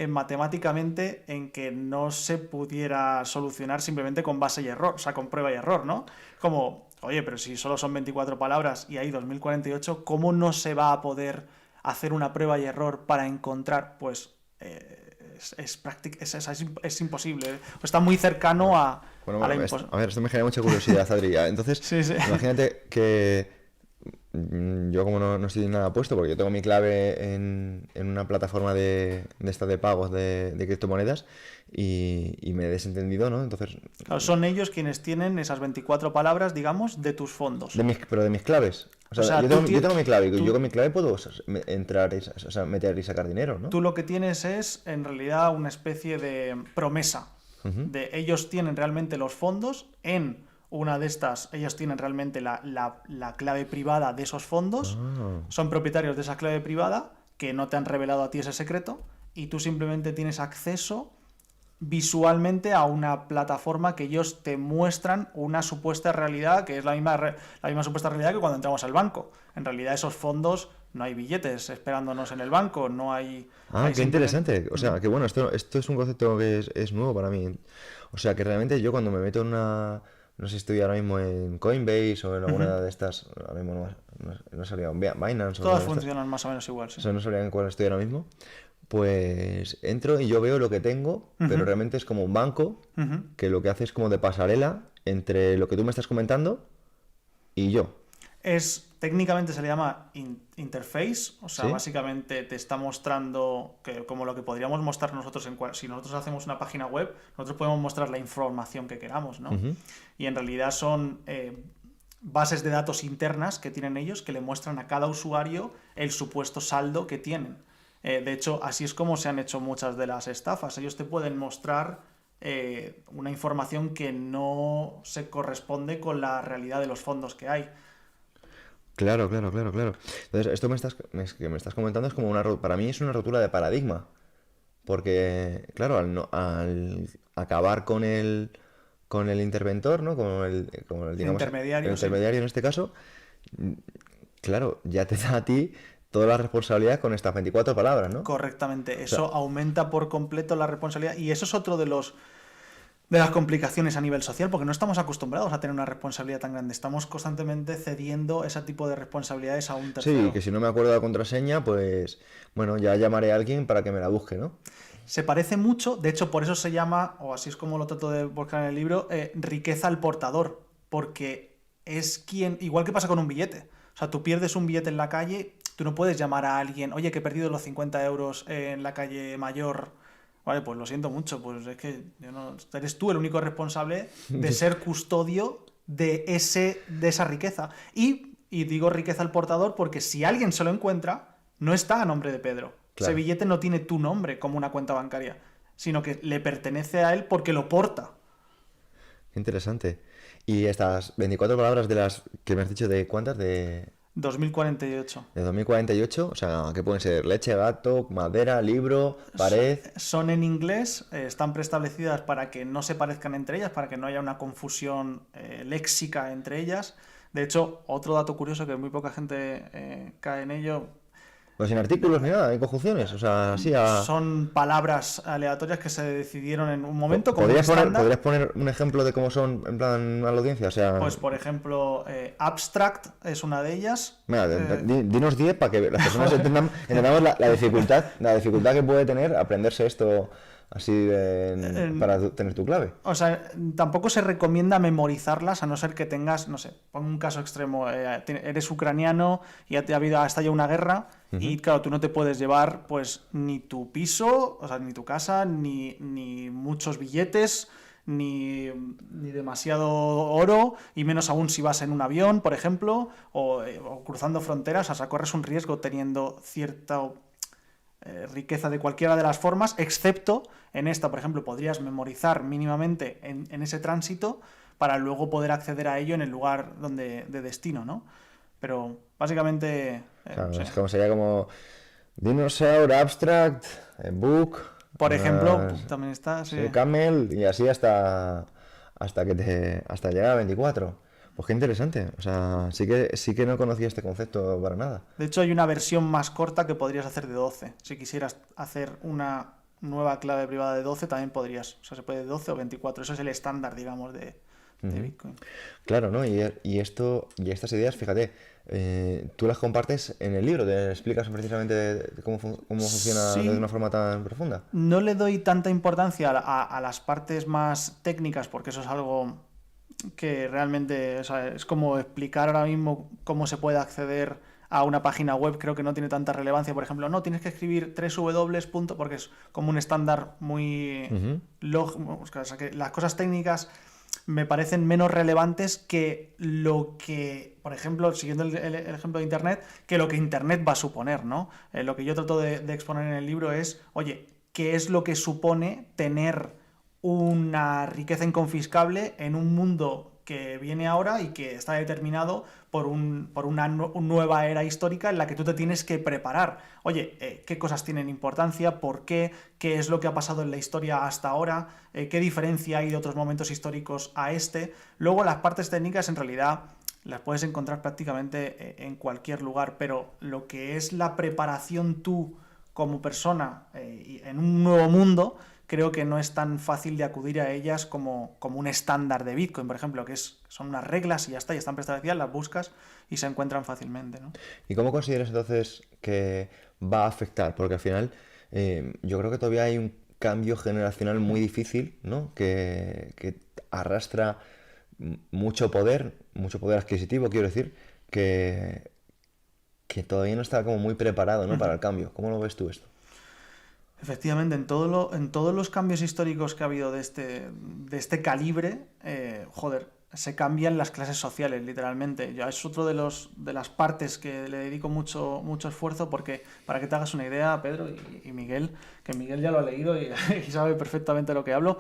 matemáticamente en que no se pudiera solucionar simplemente con base y error, o sea, con prueba y error, ¿no? Como, oye, pero si solo son 24 palabras y hay 2048, ¿cómo no se va a poder hacer una prueba y error para encontrar? Pues es imposible. Está muy cercano a la imposibilidad. A ver, esto me genera mucha curiosidad, Adri. Entonces, Sí. imagínate que yo como no estoy nada puesto, porque yo tengo mi clave en una plataforma de estas de pagos de criptomonedas y me he desentendido, ¿no? Entonces... Claro, son ellos quienes tienen esas 24 palabras, digamos, de tus fondos. Pero de mis claves. O sea, yo tengo mi clave y yo con mi clave puedo entrar, o sea, meter y sacar dinero, ¿no? Tú lo que tienes es, en realidad, una especie de promesa. De ellos tienen realmente los fondos en... Una de estas, ellos tienen realmente la clave privada de esos fondos, son propietarios de esa clave privada, que no te han revelado a ti ese secreto, y tú simplemente tienes acceso visualmente a una plataforma que ellos te muestran una supuesta realidad, que es la misma supuesta realidad que cuando entramos al banco. En realidad esos fondos, no hay billetes esperándonos en el banco, no hay... Qué interesante. O sea, que bueno, esto es un concepto que es nuevo para mí. O sea, que realmente yo cuando me meto en una... No sé si estoy ahora mismo en Coinbase o en alguna de estas. Ahora mismo no sabría, Binance. Todas funcionan más o menos igual, sí. O sea, no sabría en cuál estoy ahora mismo. Pues entro y yo veo lo que tengo, pero realmente es como un banco que lo que hace es como de pasarela entre lo que tú me estás comentando y yo. Técnicamente se le llama interface, o sea, ¿Sí? Básicamente te está mostrando como lo que podríamos mostrar nosotros si nosotros hacemos una página web, nosotros podemos mostrar la información que queramos, ¿no? Y en realidad son bases de datos internas que tienen ellos que le muestran a cada usuario el supuesto saldo que tienen. De hecho, así es como se han hecho muchas de las estafas. Ellos te pueden mostrar una información que no se corresponde con la realidad de los fondos que hay. Claro. Entonces, esto que me estás comentando es como para mí es una rotura de paradigma. Porque, claro, al acabar con el interventor, ¿no? Digamos, Intermediario, el intermediario en este caso, claro, ya te da a ti toda la responsabilidad con estas 24 palabras, ¿no? Correctamente. Eso aumenta por completo la responsabilidad. Y eso es otro de las complicaciones a nivel social, porque no estamos acostumbrados a tener una responsabilidad tan grande. Estamos constantemente cediendo ese tipo de responsabilidades a un tercero. Sí, que si no me acuerdo la contraseña, pues bueno, ya llamaré a alguien para que me la busque, ¿no? Se parece mucho, de hecho por eso se llama, o así es como lo trato de buscar en el libro, riqueza al portador, porque es igual que pasa con un billete. O sea, tú pierdes un billete en la calle, tú no puedes llamar a alguien, oye, que he perdido los 50 euros en la calle Mayor. Vale, pues lo siento mucho, pues es que eres tú el único responsable de ser custodio de esa riqueza. Y digo riqueza al portador porque si alguien se lo encuentra, no está a nombre de Pedro. Claro. Ese billete no tiene tu nombre como una cuenta bancaria, sino que le pertenece a él porque lo porta. Qué interesante. Y estas 24 palabras de las que me has dicho, ¿de cuántas? De 2048. De 2048, o sea, ¿qué pueden ser? Leche, gato, madera, libro, pared. Son en inglés, están preestablecidas para que no se parezcan entre ellas, para que no haya una confusión léxica entre ellas. De hecho, otro dato curioso que muy poca gente cae en ello, Pues sin artículos ni nada, hay conjunciones, o sea, así a... son palabras aleatorias que se decidieron en un momento como un ¿Podrías estándar. poner un ejemplo de cómo son, en plan, a la audiencia? O sea, Pues, por ejemplo, abstract es una de ellas. mira, dinos 10 para que las personas entendamos la dificultad que puede tener aprenderse esto así para tener tu clave. O sea, tampoco se recomienda memorizarlas a no ser que tengas, no sé, pon un caso extremo, eres ucraniano y ha estallado una guerra y claro, tú no te puedes llevar pues ni tu piso, o sea, ni tu casa, ni muchos billetes, ni demasiado oro, y menos aún si vas en un avión, por ejemplo, o cruzando fronteras, o sea, corres un riesgo teniendo cierta riqueza de cualquiera de las formas, excepto en esta, por ejemplo, podrías memorizar mínimamente en ese tránsito para luego poder acceder a ello en el lugar de destino, ¿no? Pero básicamente... O sea, sí. es como sería como Dinosaur, Abstract, Book, Por ejemplo, también está... Sí. sí, Camel, y así hasta llegar a 24. Pues qué interesante. O sea, sí que no conocía este concepto para nada. De hecho, hay una versión más corta que podrías hacer de 12. Si quisieras hacer una nueva clave privada de 12, también podrías. O sea, se puede de 12 o 24. Eso es el estándar, digamos, de Bitcoin. Claro, ¿no? Y estas ideas, fíjate, tú las compartes en el libro, te explicas precisamente de cómo funciona Sí. de una forma tan profunda. No le doy tanta importancia a las partes más técnicas porque eso es algo que realmente, o sea, es como explicar ahora mismo cómo se puede acceder a una página web, creo que no tiene tanta relevancia. Por ejemplo, no, tienes que escribir 3W. Porque es como un estándar muy lógico. O sea, que las cosas técnicas me parecen menos relevantes que lo que, por ejemplo, siguiendo el ejemplo de Internet, que lo que Internet va a suponer, ¿no? Lo que yo trato de exponer en el libro es, oye, ¿qué es lo que supone tener una riqueza inconfiscable en un mundo que viene ahora y que está determinado por una nueva era histórica en la que tú te tienes que preparar? Oye, ¿qué cosas tienen importancia? ¿Por qué? ¿Qué es lo que ha pasado en la historia hasta ahora? ¿Qué diferencia hay de otros momentos históricos a este? Luego, las partes técnicas en realidad las puedes encontrar prácticamente en cualquier lugar, pero lo que es la preparación tú como persona en un nuevo mundo, creo que no es tan fácil de acudir a ellas como un estándar de Bitcoin, por ejemplo, que son unas reglas y ya está, y están preestablecidas, las buscas y se encuentran fácilmente, ¿no? ¿Y cómo consideras entonces que va a afectar? Porque al final yo creo que todavía hay un cambio generacional muy difícil, ¿no? Que arrastra mucho poder adquisitivo, quiero decir, que todavía no está como muy preparado, ¿no? Para el cambio. ¿Cómo lo ves tú esto? Efectivamente, en todos los cambios históricos que ha habido de este calibre, se cambian las clases sociales, literalmente. Es otro de las partes que le dedico mucho esfuerzo, porque para que te hagas una idea, Pedro y Miguel, que Miguel ya lo ha leído y sabe perfectamente lo que hablo.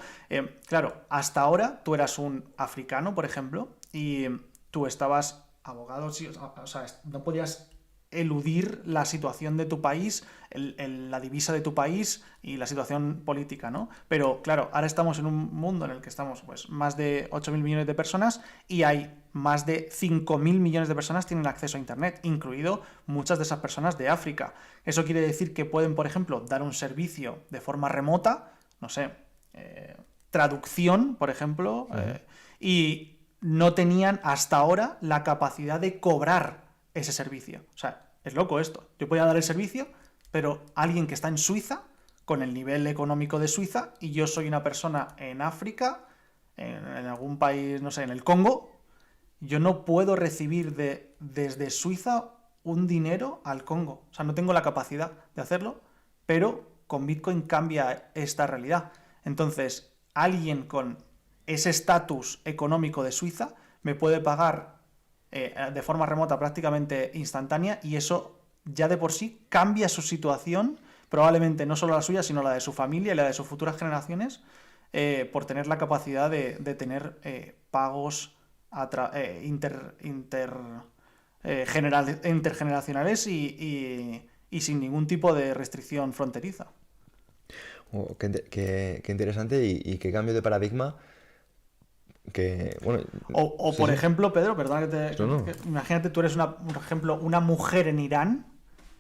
Claro, hasta ahora tú eras un africano, por ejemplo, y tú estabas abogado, sí, o sea, no podías eludir la situación de tu país, la divisa de tu país y la situación política, ¿no? Pero claro, ahora estamos en un mundo en el que estamos pues más de 8.000 millones de personas y hay más de 5.000 millones de personas que tienen acceso a Internet, incluido muchas de esas personas de África. Eso quiere decir que pueden, por ejemplo, dar un servicio de forma remota, no sé, traducción, por ejemplo, y no tenían hasta ahora la capacidad de cobrar ese servicio. O sea, es loco esto. Yo podía dar el servicio, pero alguien que está en Suiza, con el nivel económico de Suiza, y yo soy una persona en África, en algún país, no sé, en el Congo, yo no puedo recibir desde Suiza un dinero al Congo. O sea, no tengo la capacidad de hacerlo, pero con Bitcoin cambia esta realidad. Entonces, alguien con ese estatus económico de Suiza me puede pagar de forma remota prácticamente instantánea, y eso ya de por sí cambia su situación, probablemente no solo la suya, sino la de su familia y la de sus futuras generaciones, por tener la capacidad de tener pagos intergeneracionales y sin ningún tipo de restricción fronteriza. Qué interesante y qué cambio de paradigma bueno, O sí, por sí. ejemplo, Pedro, perdona No. imagínate, tú eres por ejemplo, una mujer en Irán,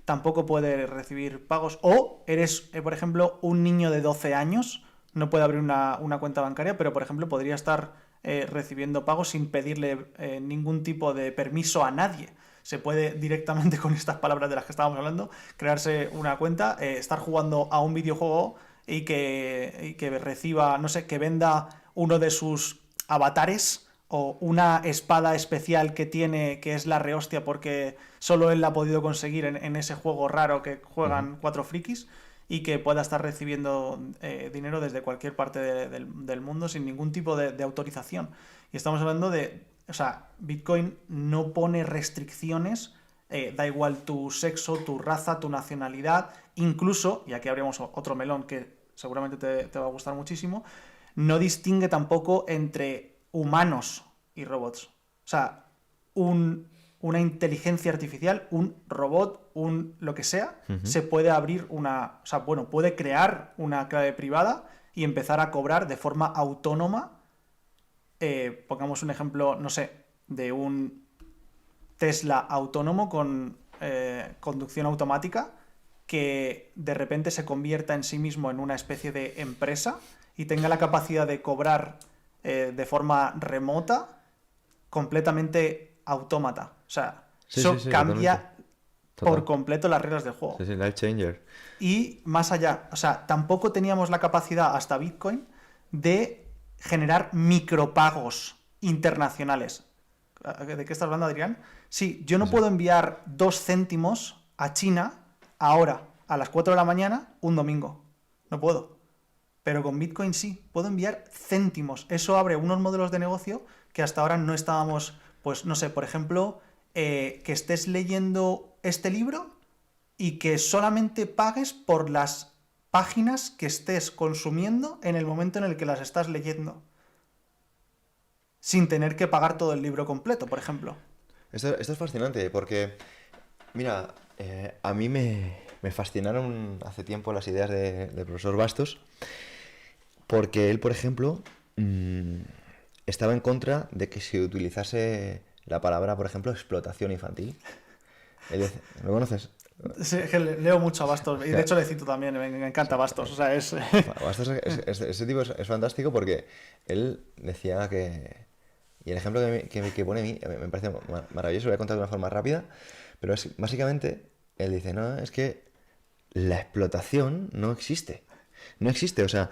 tampoco puede recibir pagos. O eres, por ejemplo, un niño de 12 años, no puede abrir una cuenta bancaria, pero por ejemplo podría estar recibiendo pagos sin pedirle ningún tipo de permiso a nadie. Se puede directamente, con estas palabras de las que estábamos hablando, crearse una cuenta, estar jugando a un videojuego y que reciba, no sé, que venda uno de sus avatares o una espada especial que tiene, que es la rehostia porque solo él la ha podido conseguir en ese juego raro que Ujú. juegan 4 frikis, y que pueda estar recibiendo dinero desde cualquier parte del mundo sin ningún tipo de autorización. Y estamos hablando de, o sea, Bitcoin no pone restricciones, da igual tu sexo, tu raza, tu nacionalidad, incluso, y aquí abrimos otro melón que seguramente te va a gustar muchísimo, no distingue tampoco entre humanos y robots. O sea, una inteligencia artificial, un robot, un lo que sea, Ujú. se puede abrir o sea, bueno, puede crear una clave privada y empezar a cobrar de forma autónoma. Pongamos un ejemplo, no sé, de un Tesla autónomo con conducción automática que de repente se convierta en sí mismo en una especie de empresa y tenga la capacidad de cobrar de forma remota, completamente autómata. O sea, Sí, sí, eso sí, totalmente. cambia por Total. completo las reglas del juego. Sí, sí, life changer. Y más allá, o sea, tampoco teníamos la capacidad hasta Bitcoin de generar micropagos internacionales. ¿De qué estás hablando, Adrián? Sí, yo Sí, no sí. puedo enviar 2 céntimos a China ahora, a las 4 de la mañana, un domingo. No puedo. Pero con Bitcoin sí, puedo enviar céntimos. Eso abre unos modelos de negocio que hasta ahora no estábamos, pues no sé, por ejemplo, que estés leyendo este libro y que solamente pagues por las páginas que estés consumiendo en el momento en el que las estás leyendo, sin tener que pagar todo el libro completo, por ejemplo. Esto es fascinante porque, mira, a mí me fascinaron hace tiempo las ideas del profesor Bastos, porque él, por ejemplo, mm, estaba en contra de que se utilizase la palabra, por ejemplo, explotación infantil. ¿Lo conoces? Sí, es que leo mucho a Bastos y de Ja, hecho le cito también, me encanta Bastos, o sea, es... Bastos ese tipo es fantástico porque él decía que... Y el ejemplo que pone a mí me parece maravilloso, lo voy a contar de una forma rápida, pero es básicamente, él dice, no, es que la explotación no existe. No existe, o sea,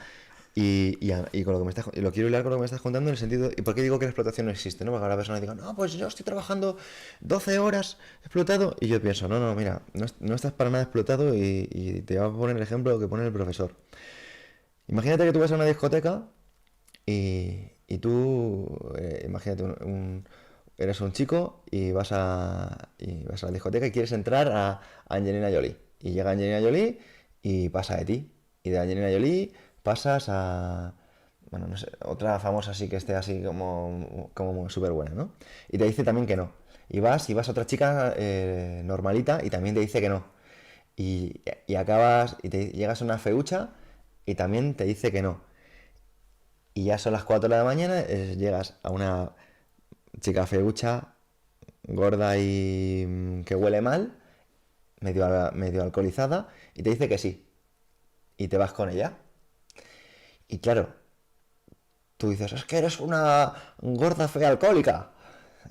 y con lo que me estás, y lo quiero hilar con lo que me estás contando en el sentido, ¿y por qué digo que la explotación no existe? ¿No? Porque la persona diga, no, pues yo estoy trabajando 12 horas explotado, y yo pienso, no, no, mira, no estás para nada explotado y te voy a poner el ejemplo que pone el profesor. Imagínate que tú vas a una discoteca y tú, imagínate, eres un chico y vas a la discoteca y quieres entrar a Angelina Jolie. Y llega Angelina Jolie y pasa de ti. Y de Angelina Jolie pasas a, bueno, no sé, otra famosa así que esté así como súper buena, ¿no? Y te dice también que no. Y vas a otra chica normalita y también te dice que no. Y acabas, y te llegas a una feucha y también te dice que no. Y ya son las 4 de la mañana, llegas a una chica feucha, gorda y que huele mal, medio alcoholizada, y te dice que sí. Y te vas con ella. Y claro, tú dices, es que eres una gorda fea alcohólica.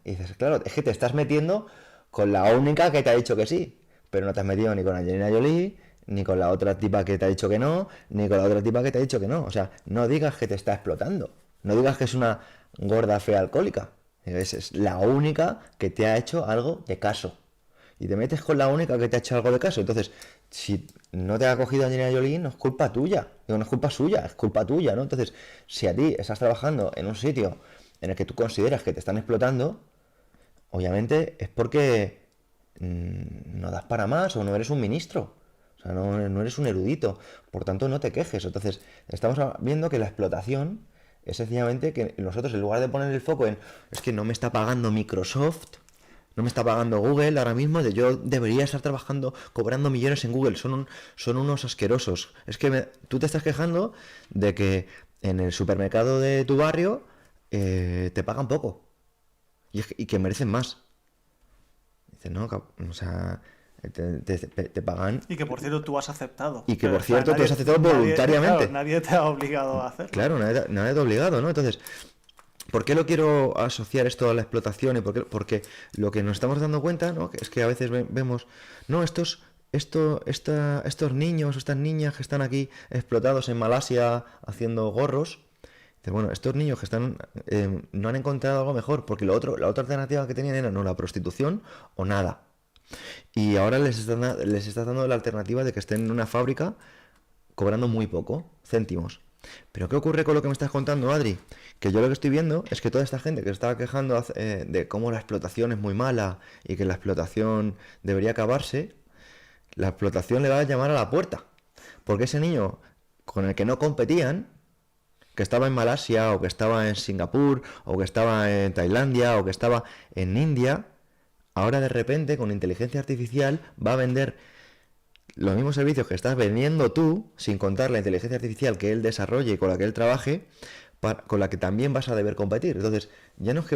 Y dices, claro, es que te estás metiendo con la única que te ha dicho que sí. Pero no te has metido ni con Angelina Jolie, ni con la otra tipa que te ha dicho que no, ni con la otra tipa que te ha dicho que no. O sea, no digas que te está explotando. No digas que es una gorda fea alcohólica. Es la única que te ha hecho algo de caso. Y te metes con la única que te ha hecho algo de caso. Entonces, si no te ha cogido Angelina Jolie, no es culpa tuya. Digo, no es culpa suya, es culpa tuya, ¿no? Entonces, si a ti estás trabajando en un sitio en el que tú consideras que te están explotando, obviamente es porque no das para más o no eres un ministro. O sea, no eres un erudito. Por tanto, no te quejes. Entonces, estamos viendo que la explotación es sencillamente que nosotros, en lugar de poner el foco en, es que no me está pagando Microsoft, no me está pagando Google ahora mismo, yo debería estar trabajando, cobrando millones en Google, son unos asquerosos. Es que tú te estás quejando de que en el supermercado de tu barrio te pagan poco y que merecen más. Dices, no, o sea, te pagan. Y que por cierto tú has aceptado. Y que Pero, por cierto nadie, tú has aceptado voluntariamente. Claro, nadie te ha obligado a hacerlo. Claro, nadie te ha obligado, ¿no? Entonces, ¿por qué lo quiero asociar esto a la explotación? Porque lo que nos estamos dando cuenta, ¿no? Es que a veces vemos, no, estos niños, estas niñas que están aquí explotados en Malasia haciendo gorros. Bueno, estos niños que están no han encontrado algo mejor, porque la otra alternativa que tenían era no la prostitución o nada. Y ahora les está dando la alternativa de que estén en una fábrica cobrando muy poco, céntimos. Pero ¿qué ocurre con lo que me estás contando, Adri? Que yo lo que estoy viendo es que toda esta gente que se estaba quejando de cómo la explotación es muy mala y que la explotación debería acabarse, la explotación le va a llamar a la puerta. Porque ese niño con el que no competían, que estaba en Malasia o que estaba en Singapur o que estaba en Tailandia o que estaba en India, ahora de repente con inteligencia artificial va a vender los mismos servicios que estás vendiendo tú, sin contar la inteligencia artificial que él desarrolle y con la que él trabaje, con la que también vas a deber competir. Entonces, ya no es que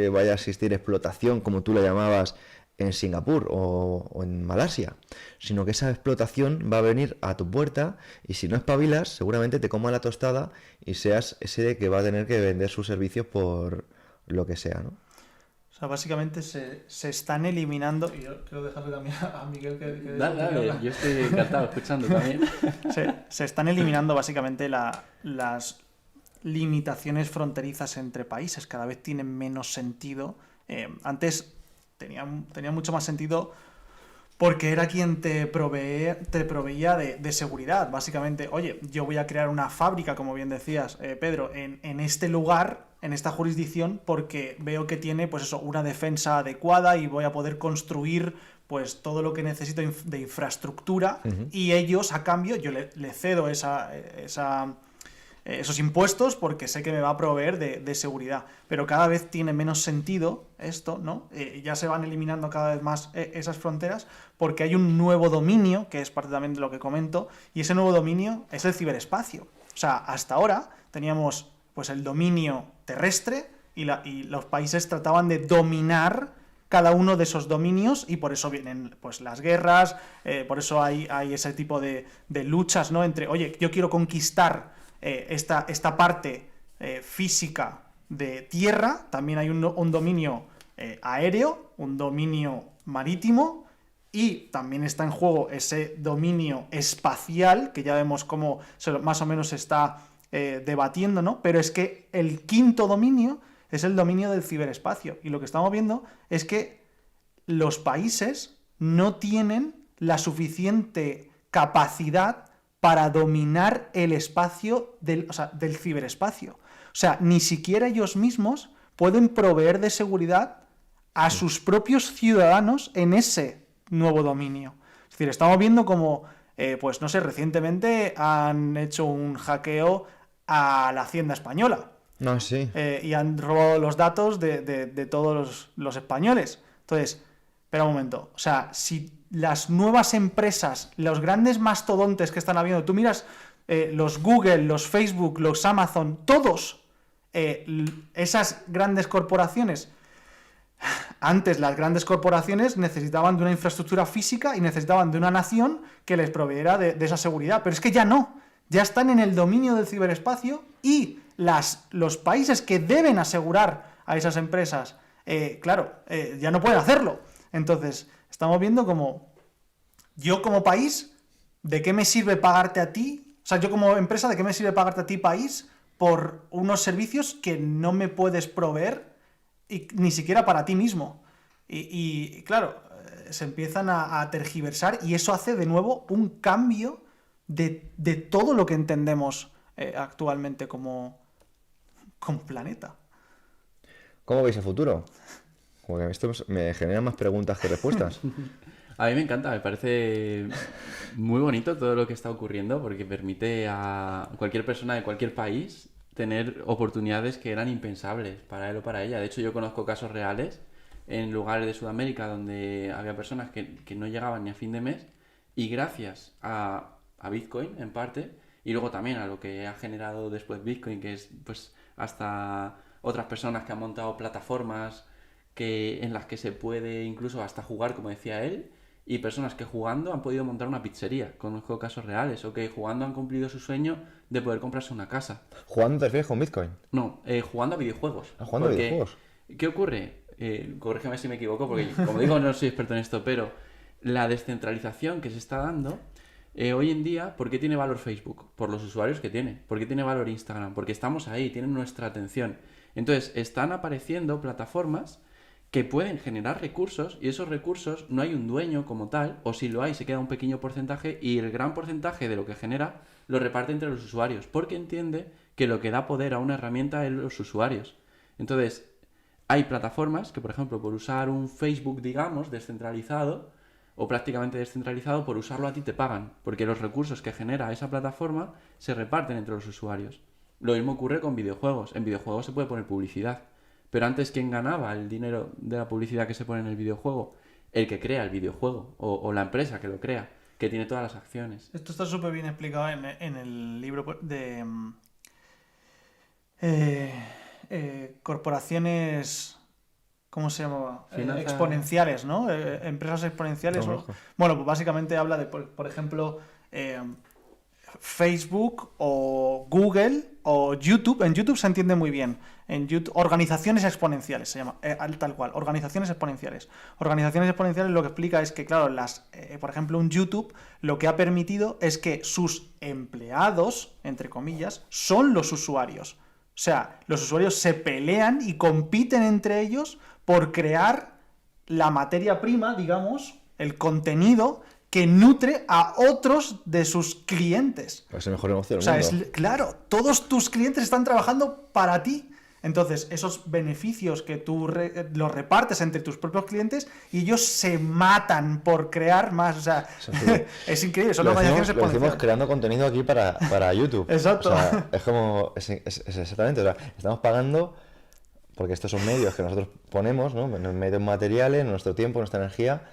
vaya a existir explotación como tú la llamabas en Singapur o en Malasia, sino que esa explotación va a venir a tu puerta y si no espabilas, seguramente te coma la tostada y seas ese que va a tener que vender sus servicios por lo que sea, ¿no? O sea, básicamente se están eliminando, y yo quiero dejarle también a Miguel que Dale, yo estoy encantado escuchando también. se están eliminando básicamente las limitaciones fronterizas entre países, cada vez tienen menos sentido. Antes tenía mucho más sentido porque era quien te proveía de seguridad. Básicamente, oye, yo voy a crear una fábrica, como bien decías, Pedro, en este lugar, en esta jurisdicción, porque veo que tiene, pues eso, una defensa adecuada y voy a poder construir, pues, todo lo que necesito de infraestructura. Uh-huh. Y ellos, a cambio, yo le cedo esos impuestos porque sé que me va a proveer de seguridad. Pero cada vez tiene menos sentido esto, ¿no? Ya se van eliminando cada vez más esas fronteras porque hay un nuevo dominio, que es parte también de lo que comento, y ese nuevo dominio es el ciberespacio. O sea, hasta ahora teníamos pues el dominio terrestre y los países trataban de dominar cada uno de esos dominios y por eso vienen pues las guerras, por eso hay ese tipo de luchas, ¿no? Entre, oye, yo quiero conquistar esta parte física de tierra, también hay un dominio aéreo, un dominio marítimo y también está en juego ese dominio espacial, que ya vemos cómo más o menos se está debatiendo, ¿no? Pero es que el quinto dominio es el dominio del ciberespacio y lo que estamos viendo es que los países no tienen la suficiente capacidad para dominar el espacio del ciberespacio. O sea, ni siquiera ellos mismos pueden proveer de seguridad a sus propios ciudadanos en ese nuevo dominio. Es decir, estamos viendo como, pues no sé, recientemente han hecho un hackeo a la Hacienda española. No, sí. Y han robado los datos de todos los españoles. Entonces, espera un momento. O sea, si las nuevas empresas, los grandes mastodontes que están habiendo, tú miras los Google, los Facebook, los Amazon, todos esas grandes corporaciones. Antes las grandes corporaciones necesitaban de una infraestructura física y necesitaban de una nación que les proveyera de esa seguridad. Pero es que ya no. Ya están en el dominio del ciberespacio y los países que deben asegurar a esas empresas, ya no pueden hacerlo. Entonces, estamos viendo como yo como país, ¿de qué me sirve pagarte a ti? O sea, yo como empresa, ¿de qué me sirve pagarte a ti, país, por unos servicios que no me puedes proveer y ni siquiera para ti mismo? Y claro, se empiezan a tergiversar y eso hace de nuevo un cambio de todo lo que entendemos actualmente como planeta. ¿Cómo veis el futuro? Como que esto me genera más preguntas que respuestas. A mí me encanta, me parece muy bonito todo lo que está ocurriendo porque permite a cualquier persona de cualquier país tener oportunidades que eran impensables para él o para ella. De hecho, yo conozco casos reales en lugares de Sudamérica donde había personas que no llegaban ni a fin de mes y gracias a Bitcoin, en parte, y luego también a lo que ha generado después Bitcoin, que es pues hasta otras personas que han montado plataformas en las que se puede incluso hasta jugar, como decía él, y personas que jugando han podido montar una pizzería. Conozco casos reales, o que jugando han cumplido su sueño de poder comprarse una casa. ¿Jugando te refieres con Bitcoin? No, jugando a videojuegos. ¿Jugando a videojuegos? ¿Qué ocurre? Corrígeme si me equivoco, porque como digo, no soy experto en esto, pero la descentralización que se está dando hoy en día, ¿por qué tiene valor Facebook? Por los usuarios que tiene. ¿Por qué tiene valor Instagram? Porque estamos ahí, tienen nuestra atención. Entonces, están apareciendo plataformas que pueden generar recursos y esos recursos no hay un dueño como tal, o si lo hay se queda un pequeño porcentaje y el gran porcentaje de lo que genera lo reparte entre los usuarios, porque entiende que lo que da poder a una herramienta es los usuarios. Entonces, hay plataformas que, por ejemplo, por usar un Facebook, digamos, descentralizado o prácticamente descentralizado, por usarlo a ti te pagan, porque los recursos que genera esa plataforma se reparten entre los usuarios. Lo mismo ocurre con videojuegos. En videojuegos se puede poner publicidad. Pero antes, ¿quién ganaba el dinero de la publicidad que se pone en el videojuego? El que crea el videojuego o la empresa que lo crea, que tiene todas las acciones. Esto está súper bien explicado en el libro de corporaciones, ¿cómo se llamaba? Exponenciales, ¿no? Empresas exponenciales. No, bueno, pues básicamente habla de, por ejemplo, Facebook o Google o YouTube. En YouTube se entiende muy bien. En YouTube, organizaciones exponenciales se llama, tal cual, organizaciones exponenciales. Organizaciones exponenciales lo que explica es que, claro, por ejemplo, un YouTube lo que ha permitido es que sus empleados, entre comillas, son los usuarios. O sea, los usuarios se pelean y compiten entre ellos por crear la materia prima, digamos, el contenido que nutre a otros de sus clientes. Es el mejor negocio del mundo. mundo. Claro, todos tus clientes están trabajando para ti. Entonces, esos beneficios que tú los repartes entre tus propios clientes y ellos se matan por crear más. O sea, es increíble. Son organizaciones exponenciales. Lo decimos creando contenido aquí para YouTube. Exacto. O sea, es como. Es exactamente. O sea, estamos pagando porque estos son medios que nosotros ponemos, ¿no? Medios materiales, nuestro tiempo, nuestra energía,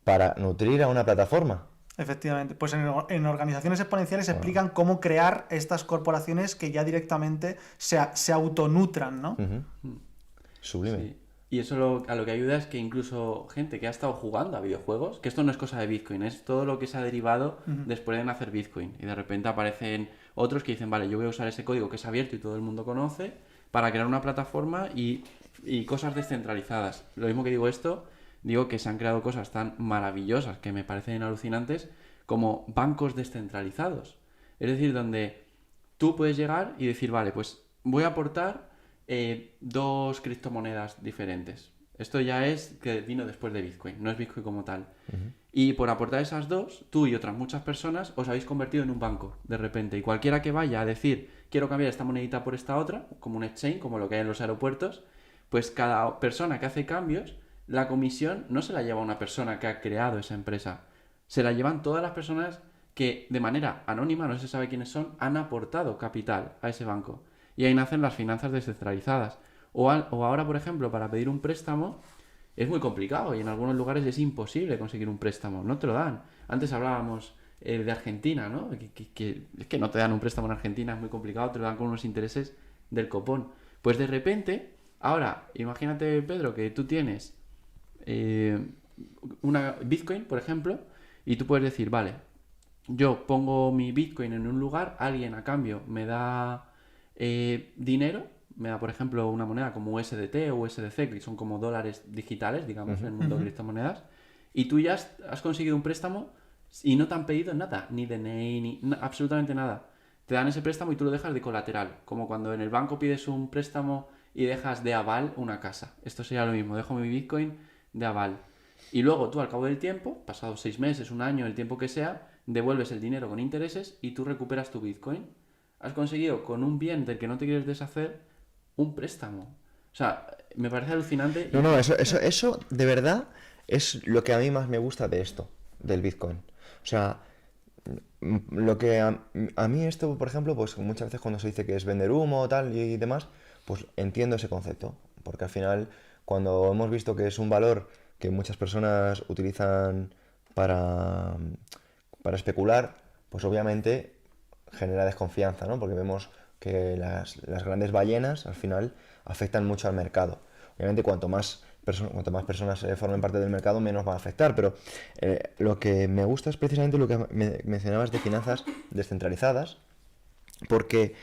para nutrir a una plataforma. Efectivamente, pues en organizaciones exponenciales explican cómo crear estas corporaciones que ya directamente se autonutran, ¿no? Sublime. Sí. Y eso a lo que ayuda es que incluso gente que ha estado jugando a videojuegos, que esto no es cosa de Bitcoin, es todo lo que se ha derivado después de nacer Bitcoin. Y de repente aparecen otros que dicen, vale, yo voy a usar ese código que es abierto y todo el mundo conoce para crear una plataforma y cosas descentralizadas. Lo mismo que digo que se han creado cosas tan maravillosas que me parecen alucinantes como bancos descentralizados. Es decir, donde tú puedes llegar y decir, vale, pues voy a aportar 2 criptomonedas diferentes. Esto ya es que vino después de Bitcoin, no es Bitcoin como tal. Y por aportar esas 2, tú y otras muchas personas os habéis convertido en un banco de repente. Y cualquiera que vaya a decir, quiero cambiar esta monedita por esta otra, como un exchange, como lo que hay en los aeropuertos, pues cada persona que hace cambios, la comisión no se la lleva una persona que ha creado esa empresa, se la llevan todas las personas que de manera anónima, no se sabe quiénes son, han aportado capital a ese banco. Y ahí nacen las finanzas descentralizadas. O ahora, por ejemplo, para pedir un préstamo es muy complicado y en algunos lugares es imposible conseguir un préstamo, no te lo dan. Antes hablábamos de Argentina, ¿no? Que es que no te dan un préstamo en Argentina, es muy complicado, te lo dan con unos intereses del copón. Pues de repente, ahora, imagínate, Pedro, que tú tienes una Bitcoin, por ejemplo, y tú puedes decir, vale, yo pongo mi Bitcoin en un lugar, alguien a cambio me da dinero, me da, por ejemplo, una moneda como USDT o USDC, que son como dólares digitales, digamos, en el mundo de criptomonedas, y tú ya has conseguido un préstamo y no te han pedido nada, ni DNI, ni absolutamente nada. Te dan ese préstamo y tú lo dejas de colateral, como cuando en el banco pides un préstamo y dejas de aval una casa. Esto sería lo mismo, dejo mi Bitcoin de aval. Y luego tú al cabo del tiempo, pasados 6 meses, un año, el tiempo que sea, devuelves el dinero con intereses y tú recuperas tu Bitcoin. Has conseguido con un bien del que no te quieres deshacer un préstamo. O sea, me parece alucinante. No, eso de verdad es lo que a mí más me gusta de esto, del Bitcoin. O sea, lo que a mí esto, por ejemplo, pues muchas veces cuando se dice que es vender humo tal y demás, pues entiendo ese concepto. Porque al final, cuando hemos visto que es un valor que muchas personas utilizan para especular, pues obviamente genera desconfianza, ¿no? Porque vemos que las grandes ballenas al final afectan mucho al mercado. Obviamente cuanto más personas formen parte del mercado, menos va a afectar, pero lo que me gusta es precisamente lo que mencionabas de finanzas descentralizadas, porque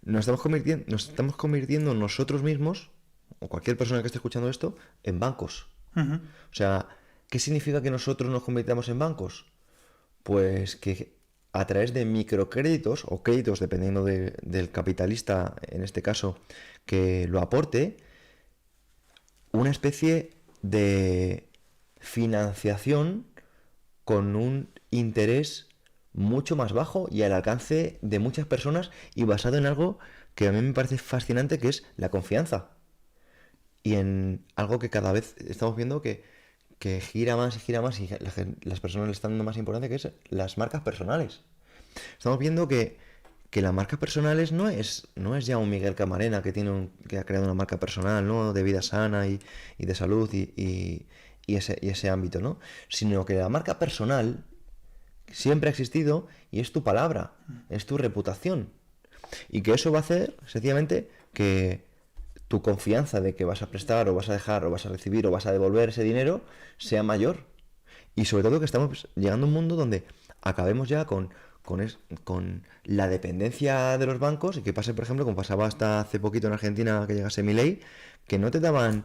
nos estamos convirtiendo nosotros mismos, o cualquier persona que esté escuchando esto, en bancos. O sea, ¿qué significa que nosotros nos convirtamos en bancos? Pues que a través de microcréditos o créditos, dependiendo del capitalista, en este caso, que lo aporte, una especie de financiación con un interés mucho más bajo y al alcance de muchas personas y basado en algo que a mí me parece fascinante, que es la confianza. Y en algo que cada vez estamos viendo que gira más y las personas le están dando más importancia, que es las marcas personales. Estamos viendo que las marcas personales no es ya un Miguel Camarena que ha creado una marca personal, ¿no? De vida sana y de salud y ese ámbito, ¿no? Sino que la marca personal siempre ha existido y es tu palabra, es tu reputación. Y que eso va a hacer, sencillamente, que tu confianza de que vas a prestar o vas a dejar o vas a recibir o vas a devolver ese dinero sea mayor. Y sobre todo que estamos llegando a un mundo donde acabemos ya con la dependencia de los bancos y que pase, por ejemplo, como pasaba hasta hace poquito en Argentina, que llegase Milei, que no te daban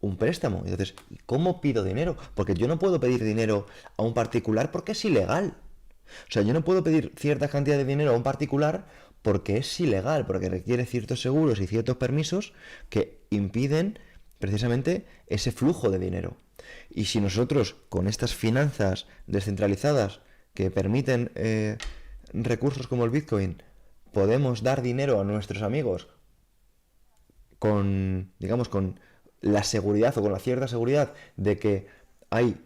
un préstamo. Entonces, ¿cómo pido dinero? Porque yo no puedo pedir dinero a un particular porque es ilegal. O sea, yo no puedo pedir cierta cantidad de dinero a un particular porque es ilegal, porque requiere ciertos seguros y ciertos permisos que impiden precisamente ese flujo de dinero. Y si nosotros, con estas finanzas descentralizadas que permiten recursos como el Bitcoin, podemos dar dinero a nuestros amigos con la seguridad o con la cierta seguridad de que hay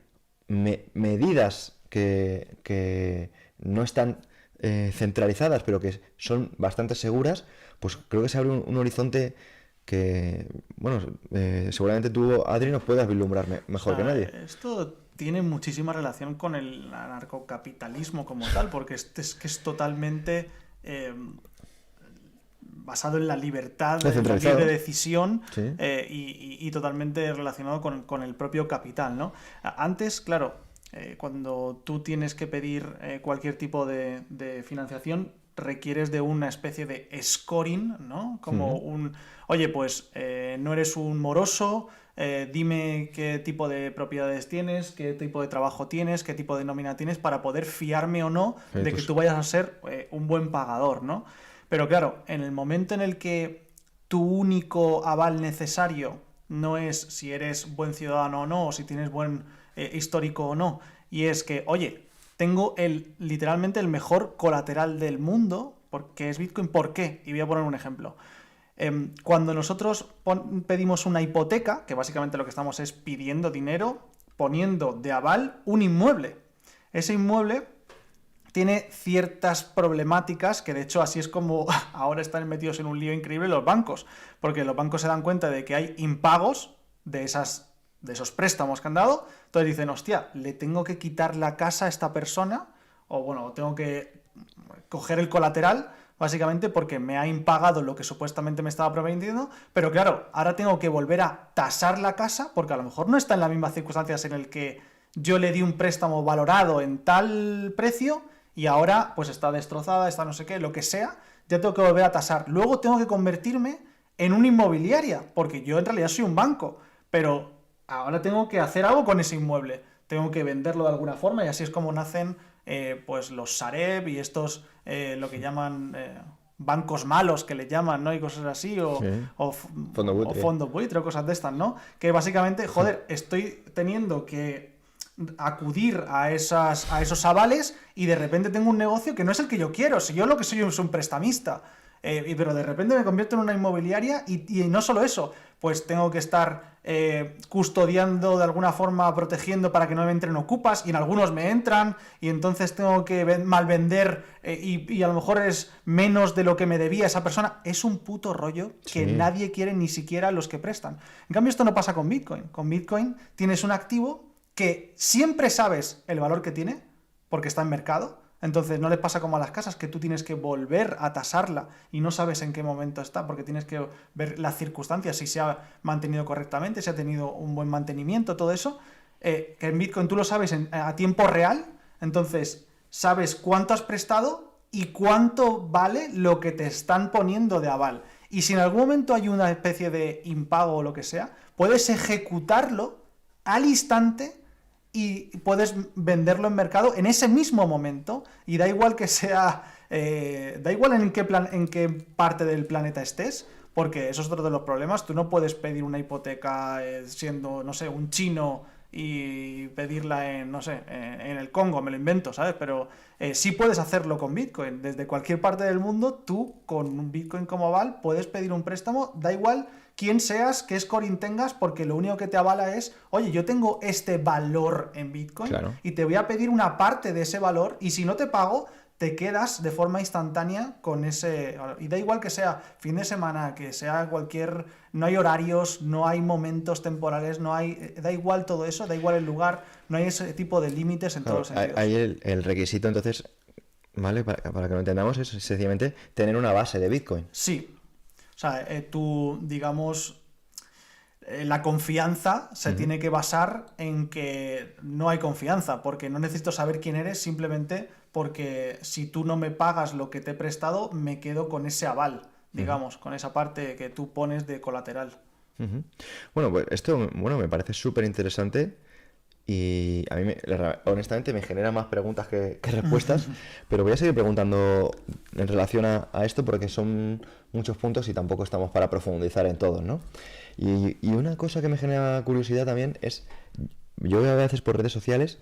medidas que no están centralizadas, pero que son bastante seguras, pues creo que se abre un horizonte que, bueno, seguramente tú, Adri, nos puedas vislumbrar mejor que nadie. Esto tiene muchísima relación con el anarcocapitalismo como tal, porque que es totalmente basado en la libertad de decisión, sí. Y totalmente relacionado con el propio capital, ¿no? Antes, claro, cuando tú tienes que pedir cualquier tipo de financiación, requieres de una especie de scoring, ¿no? Como oye, pues no eres un moroso, dime qué tipo de propiedades tienes, qué tipo de trabajo tienes, qué tipo de nómina tienes para poder fiarme o no de que tú vayas a ser un buen pagador, ¿no? Pero claro, en el momento en el que tu único aval necesario no es si eres buen ciudadano o no, o si tienes buen histórico o no, y es que, oye, tengo literalmente el mejor colateral del mundo, porque es Bitcoin. ¿Por qué? Y voy a poner un ejemplo. Cuando nosotros pedimos una hipoteca, que básicamente lo que estamos es pidiendo dinero, poniendo de aval un inmueble. Ese inmueble tiene ciertas problemáticas que de hecho así es como ahora están metidos en un lío increíble los bancos, porque los bancos se dan cuenta de que hay impagos de esos préstamos que han dado. Entonces dicen, hostia, le tengo que quitar la casa a esta persona, o bueno, tengo que coger el colateral, básicamente porque me ha impagado lo que supuestamente me estaba prometiendo, pero claro, ahora tengo que volver a tasar la casa, porque a lo mejor no está en las mismas circunstancias en el que yo le di un préstamo valorado en tal precio y ahora pues está destrozada, está no sé qué, lo que sea, ya tengo que volver a tasar. Luego tengo que convertirme en una inmobiliaria, porque yo en realidad soy un banco, pero ahora tengo que hacer algo con ese inmueble, tengo que venderlo de alguna forma, y así es como nacen pues los Sareb y estos, lo que llaman bancos malos, que le llaman, ¿no? Y cosas así, o fondo buitre, o cosas de estas, ¿no? Que básicamente, joder, estoy teniendo que acudir a esos avales y de repente tengo un negocio que no es el que yo quiero. Si yo lo que soy es un prestamista, pero de repente me convierto en una inmobiliaria y no solo eso, pues tengo que estar custodiando de alguna forma, protegiendo para que no me entren ocupas, y en algunos me entran y entonces tengo que mal vender y a lo mejor es menos de lo que me debía esa persona. Es un puto rollo que nadie quiere, ni siquiera los que prestan. En cambio esto no pasa con Bitcoin. Con Bitcoin tienes un activo que siempre sabes el valor que tiene porque está en mercado. Entonces no les pasa como a las casas, que tú tienes que volver a tasarla y no sabes en qué momento está, porque tienes que ver las circunstancias, si se ha mantenido correctamente, si ha tenido un buen mantenimiento, todo eso. Que en Bitcoin tú lo sabes a tiempo real, entonces sabes cuánto has prestado y cuánto vale lo que te están poniendo de aval. Y si en algún momento hay una especie de impago o lo que sea, puedes ejecutarlo al instante y puedes venderlo en mercado en ese mismo momento, y da igual que sea, da igual en qué parte del planeta estés, porque eso es otro de los problemas. Tú no puedes pedir una hipoteca siendo, no sé, un chino y pedirla en, no sé, en el Congo, me lo invento, ¿sabes? Pero sí puedes hacerlo con Bitcoin. Desde cualquier parte del mundo, tú con un Bitcoin como aval puedes pedir un préstamo, da igual quién seas, qué scoring tengas, porque lo único que te avala es, oye, yo tengo este valor en Bitcoin, Claro. y te voy a pedir una parte de ese valor, y si no te pago, te quedas de forma instantánea con ese... Y da igual que sea fin de semana, que sea cualquier... No hay horarios, no hay momentos temporales, no hay... Da igual todo eso, da igual el lugar, no hay ese tipo de límites en todos los Claro, sentidos. ahí el requisito, entonces, ¿vale? Para que lo entendamos, es sencillamente tener una base de Bitcoin. Sí. O sea, tú, digamos, la confianza se tiene que basar en que no hay confianza, porque no necesito saber quién eres, simplemente porque si tú no me pagas lo que te he prestado, me quedo con ese aval, digamos, con esa parte que tú pones de colateral. Ujú. Bueno, pues esto, bueno, me parece súper interesante y a mí, honestamente, me genera más preguntas que respuestas, pero voy a seguir preguntando en relación a esto porque son muchos puntos y tampoco estamos para profundizar en todos, ¿no? Y una cosa que me genera curiosidad también es, yo veo a veces por redes sociales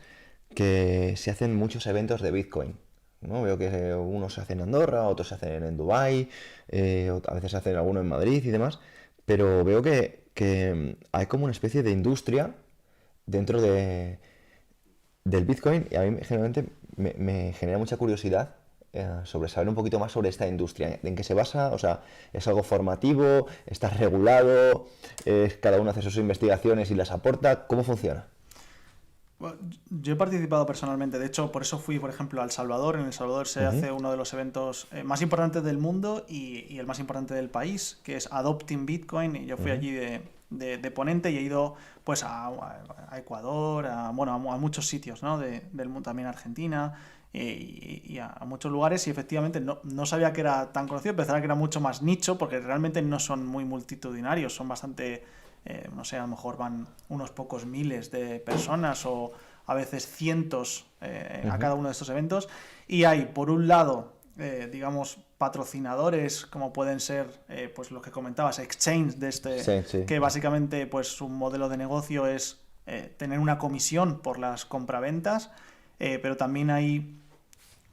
que se hacen muchos eventos de Bitcoin, ¿no? Veo que unos se hacen en Andorra, otros se hacen en Dubái, a veces se hacen algunos en Madrid y demás, pero veo que hay como una especie de industria dentro del Bitcoin y a mí generalmente me genera mucha curiosidad sobre saber un poquito más sobre esta industria, en qué se basa, o sea, es algo formativo, está regulado, cada uno hace sus investigaciones y las aporta, ¿cómo funciona? Bueno, yo he participado personalmente, de hecho, por eso fui, por ejemplo, a El Salvador. En El Salvador se hace uno de los eventos más importantes del mundo y el más importante del país, que es Adopting Bitcoin, y yo fui allí de ponente y he ido pues a Ecuador, bueno, a muchos sitios, ¿no? del mundo, también a Argentina y a muchos lugares, y efectivamente no sabía que era tan conocido, pensaba que era mucho más nicho, porque realmente no son muy multitudinarios, son bastante... no sé, a lo mejor van unos pocos miles de personas o a veces cientos a cada uno de estos eventos. Y hay, por un lado, digamos, patrocinadores como pueden ser, pues los que comentabas, exchange de este, Sí. que básicamente pues su modelo de negocio es tener una comisión por las compraventas, pero también hay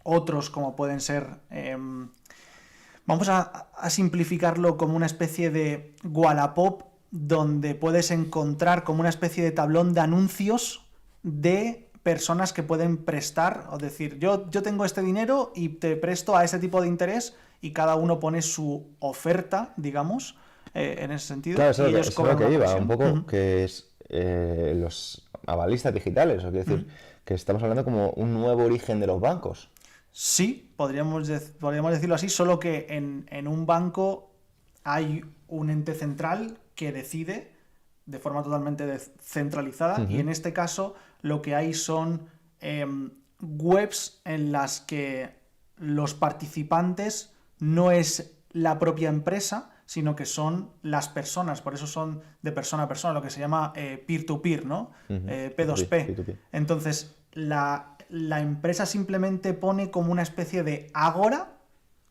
otros como pueden ser... vamos a simplificarlo como una especie de Wallapop, donde puedes encontrar como una especie de tablón de anuncios de personas que pueden prestar, o decir, yo tengo este dinero y te presto a ese tipo de interés, y cada uno pone su oferta, digamos, en ese sentido. Claro, eso y ellos es lo cobran que una iba, comisión. un poco, que es los avalistas digitales, o quiero decir, que estamos hablando como un nuevo origen de los bancos. Sí, podríamos decirlo así, solo que en un banco hay un ente central que decide de forma totalmente centralizada, y en este caso lo que hay son webs en las que los participantes no es la propia empresa, sino que son las personas, por eso son de persona a persona, lo que se llama peer-to-peer, ¿no? P2P. P2P. Entonces, la empresa simplemente pone como una especie de ágora,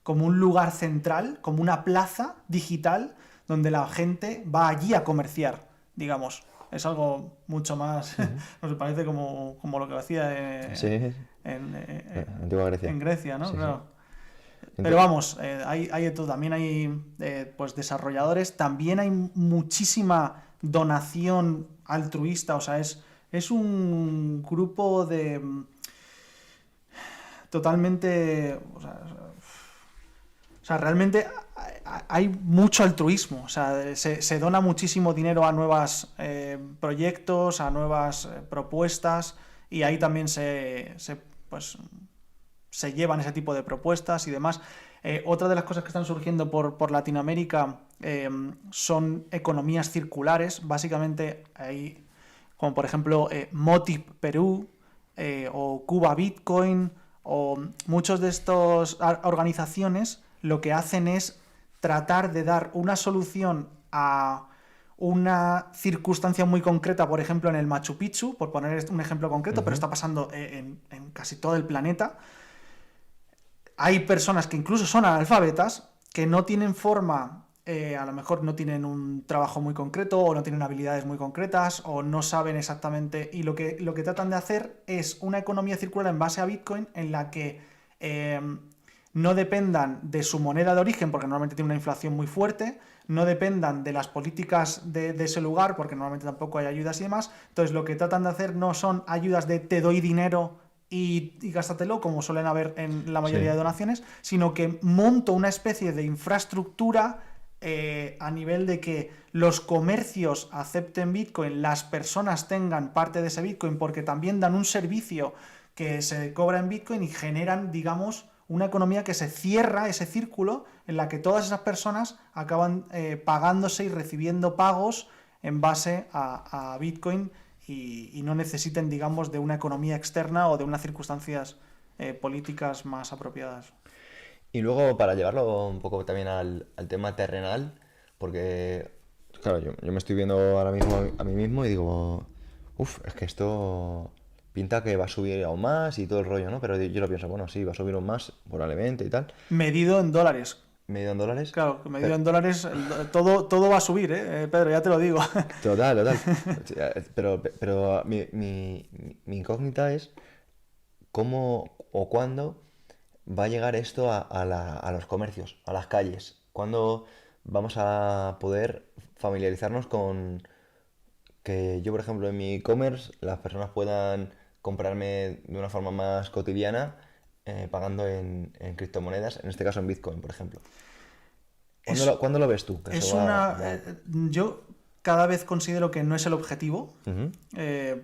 como un lugar central, como una plaza digital, donde la gente va allí a comerciar, digamos. Es algo mucho más, nos parece como lo que hacía en Antigua Grecia. En Grecia, ¿no? Sí, Claro. sí. Pero vamos, hay de todo. También hay pues desarrolladores, también hay muchísima donación altruista, o sea, es un grupo de totalmente... O sea, realmente hay mucho altruismo. O sea, se dona muchísimo dinero a nuevos proyectos, a nuevas propuestas, y ahí también pues se llevan ese tipo de propuestas y demás. Otra de las cosas que están surgiendo por Latinoamérica son economías circulares. Básicamente hay, como por ejemplo Motip Perú o Cuba Bitcoin, o muchos de estas organizaciones lo que hacen es tratar de dar una solución a una circunstancia muy concreta, por ejemplo en el Machu Picchu, por poner un ejemplo concreto, pero está pasando en casi todo el planeta. Hay personas que incluso son analfabetas, que no tienen forma, a lo mejor no tienen un trabajo muy concreto, o no tienen habilidades muy concretas, o no saben exactamente, y lo que tratan de hacer es una economía circular en base a Bitcoin, en la que no dependan de su moneda de origen, porque normalmente tiene una inflación muy fuerte, no dependan de las políticas de ese lugar, porque normalmente tampoco hay ayudas y demás. Entonces lo que tratan de hacer no son ayudas de te doy dinero y gástatelo, como suelen haber en la mayoría de donaciones, sino que monto una especie de infraestructura a nivel de que los comercios acepten Bitcoin, las personas tengan parte de ese Bitcoin, porque también dan un servicio que se cobra en Bitcoin y generan, digamos, una economía que se cierra, ese círculo, en la que todas esas personas acaban pagándose y recibiendo pagos en base a Bitcoin y no necesiten, digamos, de una economía externa o de unas circunstancias políticas más apropiadas. Y luego, para llevarlo un poco también al tema terrenal, porque, claro, yo me estoy viendo ahora mismo a mí mismo y digo, uff, es que esto pinta que va a subir aún más y todo el rollo, ¿no? Pero yo lo pienso, bueno, sí, va a subir aún más probablemente y tal. Medido en dólares. ¿Medido en dólares? Claro, medido en dólares, todo va a subir, Pedro, ya te lo digo. Total. Pero mi incógnita es cómo o cuándo va a llegar esto a los comercios, a las calles. ¿Cuándo vamos a poder familiarizarnos con que yo, por ejemplo, en mi e-commerce las personas puedan comprarme de una forma más cotidiana pagando en criptomonedas, en este caso en Bitcoin, por ejemplo? ¿Cuándo lo ves tú? Que Es eso yo cada vez considero que no es el objetivo, Ujú.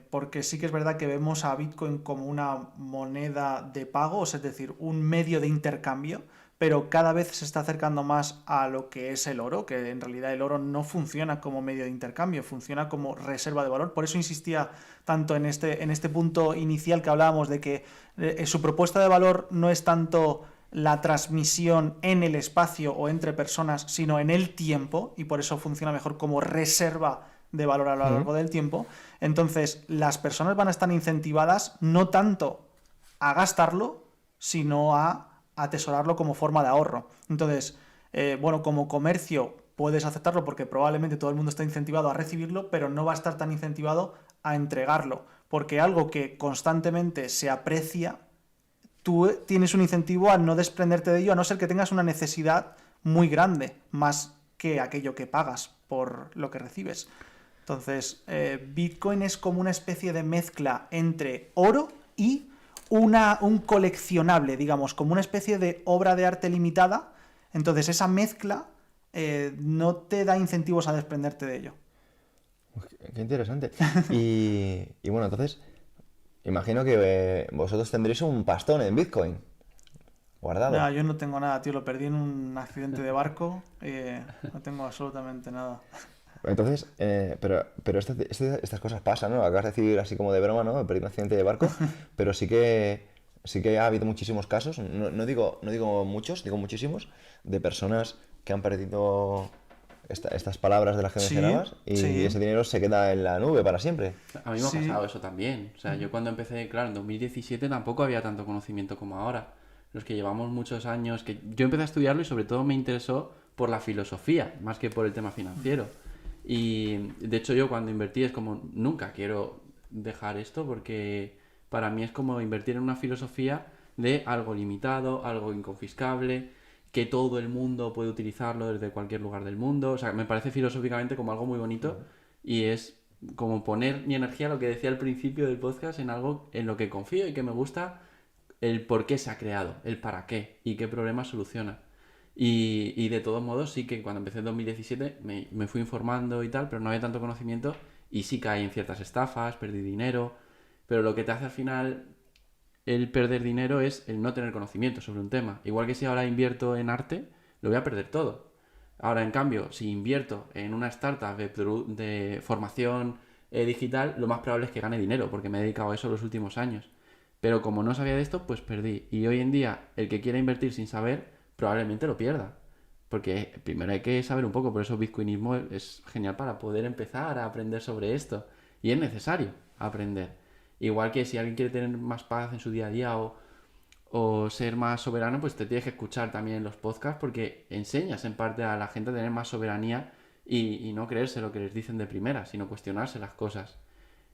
porque sí que es verdad que vemos a Bitcoin como una moneda de pago, es decir, un medio de intercambio, pero cada vez se está acercando más a lo que es el oro, que en realidad el oro no funciona como medio de intercambio, funciona como reserva de valor. Por eso insistía tanto en este punto inicial que hablábamos de que su propuesta de valor no es tanto la transmisión en el espacio o entre personas, sino en el tiempo, y por eso funciona mejor como reserva de valor a lo largo del tiempo. Entonces, las personas van a estar incentivadas no tanto a gastarlo, sino a atesorarlo como forma de ahorro. Entonces, bueno, como comercio puedes aceptarlo porque probablemente todo el mundo está incentivado a recibirlo, pero no va a estar tan incentivado a entregarlo, porque algo que constantemente se aprecia, tú tienes un incentivo a no desprenderte de ello, a no ser que tengas una necesidad muy grande, más que aquello que pagas por lo que recibes. Entonces, Bitcoin es como una especie de mezcla entre oro y un coleccionable, digamos, como una especie de obra de arte limitada. Entonces, esa mezcla no te da incentivos a desprenderte de ello. Qué interesante. Y bueno, entonces, imagino que vosotros tendréis un pastón en Bitcoin guardado. Nada, yo no tengo nada, tío, lo perdí en un accidente de barco, no tengo absolutamente nada. Entonces, pero estas cosas pasan, ¿no? Acabas de decir así como de broma, ¿no? Perdí un accidente de barco, pero sí que ha habido muchísimos casos, no digo muchos, digo muchísimos, de personas que han perdido estas palabras de las que Sí, mencionabas y sí. ese dinero se queda en la nube para siempre. A mí me ha Sí. pasado eso también. O sea, yo cuando empecé, claro, en 2017 tampoco había tanto conocimiento como ahora. Los que llevamos muchos años, que yo empecé a estudiarlo y sobre todo me interesó por la filosofía, más que por el tema financiero. Y de hecho yo cuando invertí es como, nunca quiero dejar esto porque para mí es como invertir en una filosofía de algo limitado, algo inconfiscable, que todo el mundo puede utilizarlo desde cualquier lugar del mundo. O sea, me parece filosóficamente como algo muy bonito y es como poner mi energía, lo que decía al principio del podcast, en algo en lo que confío y que me gusta el por qué se ha creado, el para qué y qué problemas soluciona. Y de todos modos sí que cuando empecé en 2017 me fui informando y tal, pero no había tanto conocimiento y sí caí en ciertas estafas, perdí dinero, pero lo que te hace al final el perder dinero es el no tener conocimiento sobre un tema. Igual que si ahora invierto en arte, lo voy a perder todo. Ahora, en cambio, si invierto en una startup de formación digital, lo más probable es que gane dinero, porque me he dedicado a eso los últimos años. Pero como no sabía de esto, pues perdí. Y hoy en día, el que quiera invertir sin saber, probablemente lo pierda. Porque primero hay que saber un poco, por eso Bitcoinismo es genial para poder empezar a aprender sobre esto. Y es necesario aprender. Igual que si alguien quiere tener más paz en su día a día o ser más soberano, pues te tienes que escuchar también los podcasts porque enseñas en parte a la gente a tener más soberanía y no creerse lo que les dicen de primera, sino cuestionarse las cosas.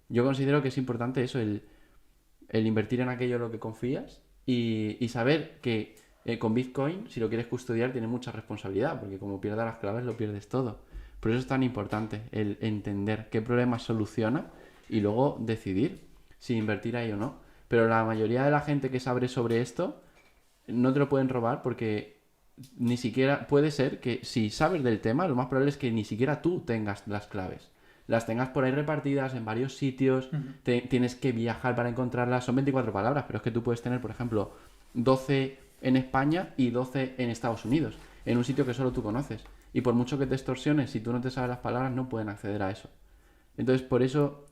Yo considero que es importante eso, el invertir en aquello en lo que confías y saber que con Bitcoin, si lo quieres custodiar, tiene mucha responsabilidad, porque como pierdas las claves, lo pierdes todo. Por eso es tan importante el entender qué problemas soluciona y luego decidir si invertir ahí o no. Pero la mayoría de la gente que sabe sobre esto no te lo pueden robar porque ni siquiera puede ser que si sabes del tema, lo más probable es que ni siquiera tú tengas las claves. Las tengas por ahí repartidas en varios sitios, tienes que viajar para encontrarlas. Son 24 palabras, pero es que tú puedes tener, por ejemplo, 12 en España y 12 en Estados Unidos, en un sitio que solo tú conoces. Y por mucho que te extorsiones, si tú no te sabes las palabras, no pueden acceder a eso. Entonces, por eso,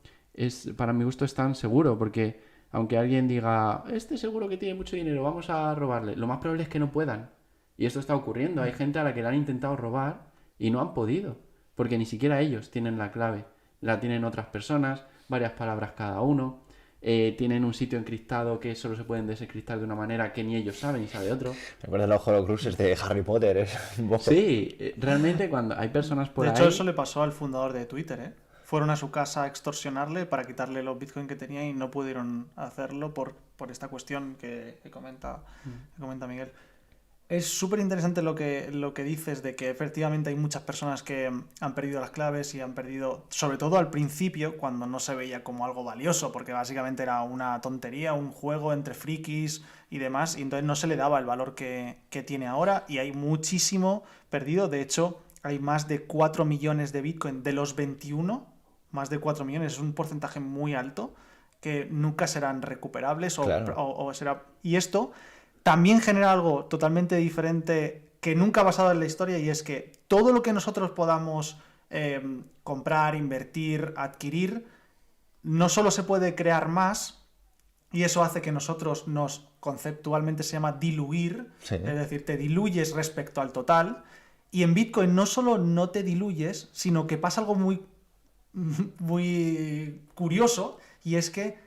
para mi gusto es tan seguro, porque aunque alguien diga, este seguro que tiene mucho dinero, vamos a robarle, lo más probable es que no puedan. Y esto está ocurriendo. Hay gente a la que le han intentado robar y no han podido, porque ni siquiera ellos tienen la clave. La tienen otras personas, varias palabras cada uno. Tienen un sitio encriptado que solo se pueden desencriptar de una manera que ni ellos saben y sabe otro. Me acuerdo de los Horcruxes de Harry Potter. Es un poco... Sí, realmente cuando hay personas por ahí... De hecho, eso le pasó al fundador de Twitter, ¿eh? Fueron a su casa a extorsionarle para quitarle los bitcoins que tenía y no pudieron hacerlo por esta cuestión que comenta Miguel. Es súper interesante lo que dices de que efectivamente hay muchas personas que han perdido las claves y han perdido, sobre todo al principio, cuando no se veía como algo valioso, porque básicamente era una tontería, un juego entre frikis y demás, y entonces no se le daba el valor que tiene ahora y hay muchísimo perdido. De hecho, hay más de 4 millones de bitcoin de los 21, más de 4 millones, es un porcentaje muy alto que nunca serán recuperables o será... Y esto también genera algo totalmente diferente que nunca ha pasado en la historia, y es que todo lo que nosotros podamos comprar, invertir, adquirir, no solo se puede crear más, y eso hace que nosotros conceptualmente se llama diluir, Sí. es decir, te diluyes respecto al total, y en Bitcoin no solo no te diluyes, sino que pasa algo muy, muy curioso, y es que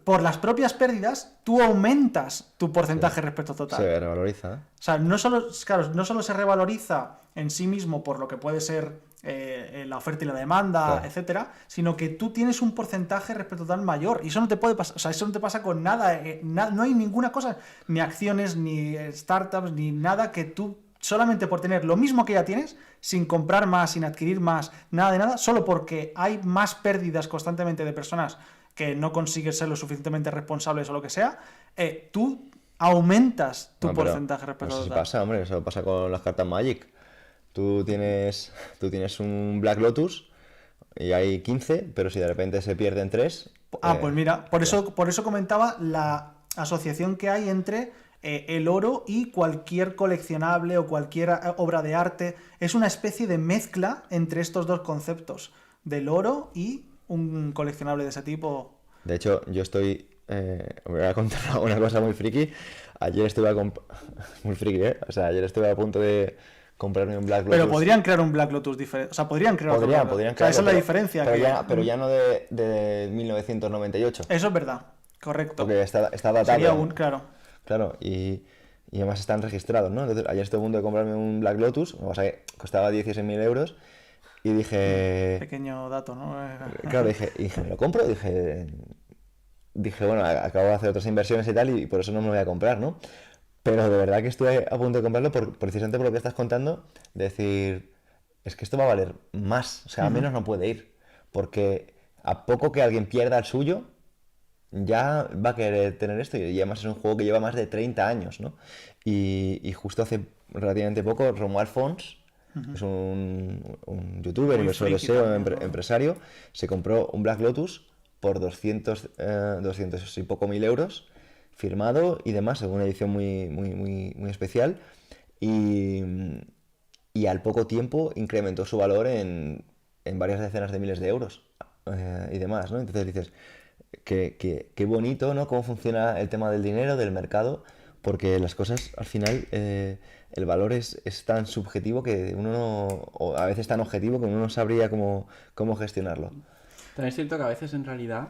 por las propias pérdidas, tú aumentas tu porcentaje respecto al total. Se revaloriza. O sea, no solo se revaloriza en sí mismo por lo que puede ser la oferta y la demanda, etcétera, sino que tú tienes un porcentaje respecto al total mayor. Y eso no te puede pasar, o sea, eso no te pasa con nada. No hay ninguna cosa, ni acciones, ni startups, ni nada que tú, solamente por tener lo mismo que ya tienes, sin comprar más, sin adquirir más, nada de nada, solo porque hay más pérdidas constantemente de personas que no consigues ser lo suficientemente responsables o lo que sea, tú aumentas tu porcentaje respecto a eso total. pasa, hombre, eso pasa con las cartas Magic. Tú tienes un Black Lotus y hay 15, pero si de repente se pierden 3... Pues mira, por eso comentaba la asociación que hay entre el oro y cualquier coleccionable o cualquier obra de arte. Es una especie de mezcla entre estos dos conceptos, del oro y un coleccionable de ese tipo. De hecho, yo voy a contar una cosa muy friki. Ayer estuve muy friki, ¿eh? O sea, ayer estuve a punto de comprarme un Black Lotus. Pero podrían crear un Black Lotus diferente. O sea, podrían crear otro Black Lotus. Podrían O sea, esa es la diferencia. Pero ya no de 1998. Eso es verdad, correcto. Porque está datado. Sería claro. Claro, y además están registrados, ¿no? Entonces, ayer estuve a punto de comprarme un Black Lotus. Lo que pasa es que costaba 16.000 euros. Y dije... Pequeño dato, ¿no? Claro, dije, ¿me lo compro? Dije, bueno, acabo de hacer otras inversiones y tal, y por eso no me lo voy a comprar, ¿no? Pero de verdad que estuve a punto de comprarlo precisamente por lo que estás contando, de decir, es que esto va a valer más, o sea, a menos no puede ir, porque a poco que alguien pierda el suyo, ya va a querer tener esto, y además es un juego que lleva más de 30 años, ¿no? Y justo hace relativamente poco, Romuald Fons, es un youtuber, inversor de SEO, empresario, se compró un Black Lotus por 200 y poco mil euros, firmado y demás, en una edición muy especial. Y, y al poco tiempo incrementó su valor en varias decenas de miles de euros y demás, ¿no? Entonces dices, qué bonito, ¿no? Cómo funciona el tema del dinero, del mercado, porque las cosas al final, el valor es tan subjetivo que uno no, o a veces tan objetivo que uno no sabría cómo gestionarlo. También es cierto que a veces en realidad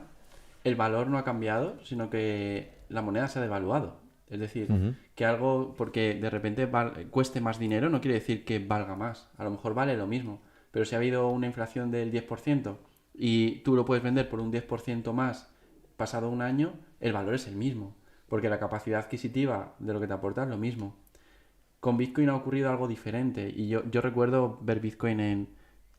el valor no ha cambiado, sino que la moneda se ha devaluado. Es decir, que algo, porque de repente cueste más dinero, no quiere decir que valga más. A lo mejor vale lo mismo. Pero si ha habido una inflación del 10% y tú lo puedes vender por un 10% más pasado un año, el valor es el mismo. Porque la capacidad adquisitiva de lo que te aporta es lo mismo. Con Bitcoin ha ocurrido algo diferente. Y yo recuerdo ver Bitcoin en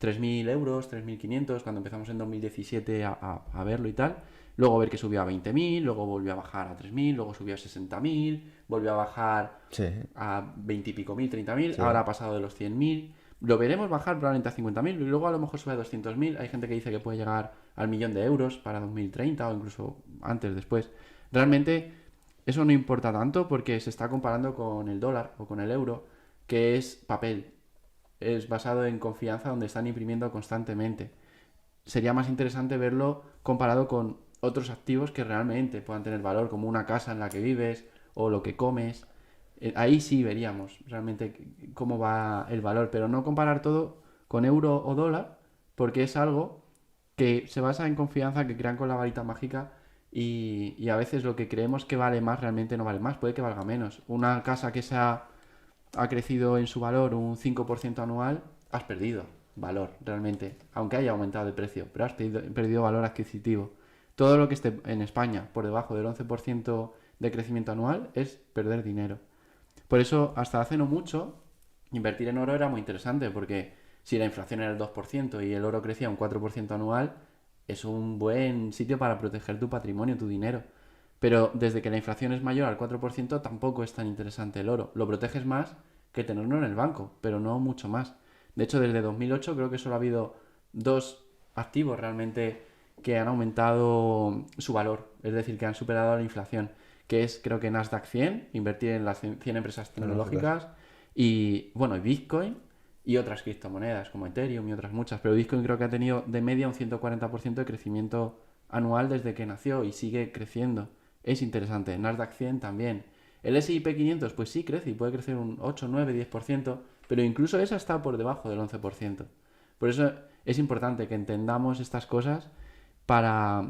3.000 euros, 3.500, cuando empezamos en 2017 a verlo y tal. Luego ver que subió a 20.000, luego volvió a bajar a 3.000, luego subió a 60.000, volvió a bajar Sí, a 20 y pico mil, 30.000, sí. ahora ha pasado de los 100.000. Lo veremos bajar probablemente a 50.000 y luego a lo mejor sube a 200.000. Hay gente que dice que puede llegar al 1.000.000 euros para 2030 o incluso antes, después. Realmente eso no importa tanto porque se está comparando con el dólar o con el euro, que es papel. Es basado en confianza donde están imprimiendo constantemente. Sería más interesante verlo comparado con otros activos que realmente puedan tener valor, como una casa en la que vives o lo que comes. Ahí sí veríamos realmente cómo va el valor, pero no comparar todo con euro o dólar, porque es algo que se basa en confianza, que crean con la varita mágica y a veces lo que creemos que vale más realmente no vale más, puede que valga menos. Una casa que ha crecido en su valor un 5% anual, has perdido valor realmente, aunque haya aumentado de precio, pero has perdido valor adquisitivo. Todo lo que esté en España por debajo del 11% de crecimiento anual es perder dinero. Por eso, hasta hace no mucho, invertir en oro era muy interesante, porque si la inflación era el 2% y el oro crecía un 4% anual, es un buen sitio para proteger tu patrimonio, tu dinero. Pero desde que la inflación es mayor al 4%, tampoco es tan interesante el oro. Lo proteges más que tenerlo en el banco, pero no mucho más. De hecho, desde 2008 creo que solo ha habido dos activos realmente que han aumentado su valor, es decir, que han superado la inflación, que es creo que Nasdaq 100, invertir en las 100 empresas tecnológicas, y bueno, y Bitcoin y otras criptomonedas como Ethereum y otras muchas, pero Bitcoin creo que ha tenido de media un 140% de crecimiento anual desde que nació y sigue creciendo. Es interesante. Nasdaq 100 también. El S&P 500 pues sí crece y puede crecer un 8, 9, 10%, pero incluso esa está por debajo del 11%. Por eso es importante que entendamos estas cosas para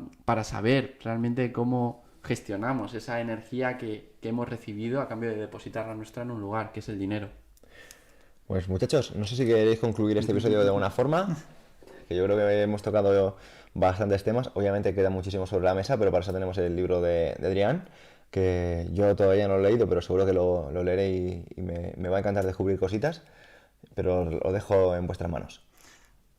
saber realmente cómo gestionamos esa energía que hemos recibido a cambio de depositarla nuestra en un lugar, que es el dinero. Pues muchachos, no sé si queréis concluir este episodio de alguna forma, que yo creo que hemos tocado bastantes temas. Obviamente queda muchísimo sobre la mesa, pero para eso tenemos el libro de Adrián, que yo todavía no lo he leído, pero seguro que lo leeré y me va a encantar descubrir cositas, pero lo dejo en vuestras manos.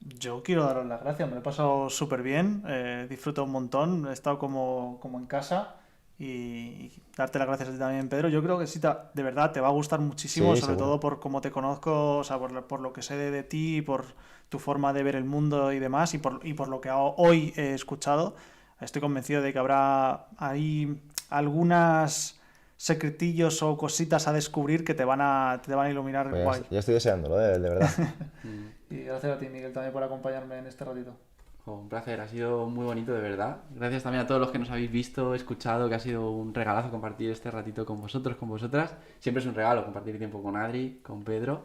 Yo quiero daros las gracias, me lo he pasado súper bien, disfruto un montón, he estado como en casa y darte las gracias a ti también, Pedro. Yo creo que sí, de verdad te va a gustar muchísimo, Sí, sobre seguro. todo por cómo te conozco, o sea, por lo que sé de ti, por tu forma de ver el mundo y demás, y por lo que hoy he escuchado. Estoy convencido de que habrá ahí algunas secretillos o cositas a descubrir que te van a iluminar Pues guay. ya estoy deseándolo, de verdad. Mm. Y gracias a ti, Miguel, también por acompañarme en este ratito. Un placer, ha sido muy bonito de verdad. Gracias también a todos los que nos habéis visto, escuchado, que ha sido un regalazo compartir este ratito con vosotros, con vosotras. Siempre es un regalo compartir tiempo con Adri, con Pedro.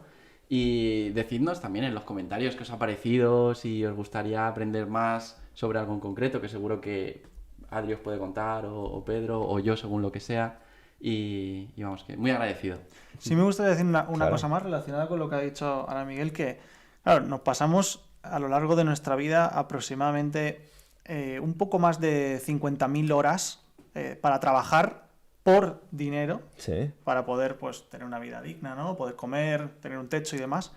Y decidnos también en los comentarios qué os ha parecido, si os gustaría aprender más sobre algo en concreto, que seguro que Adri os puede contar, o Pedro, o yo, según lo que sea. Y vamos, que muy agradecido. Sí me gustaría decir una Claro. cosa más relacionada con lo que ha dicho ahora Miguel, que claro, nos pasamos a lo largo de nuestra vida aproximadamente un poco más de 50.000 horas para trabajar por dinero, Sí. para poder pues tener una vida digna, ¿no? Poder comer, tener un techo y demás.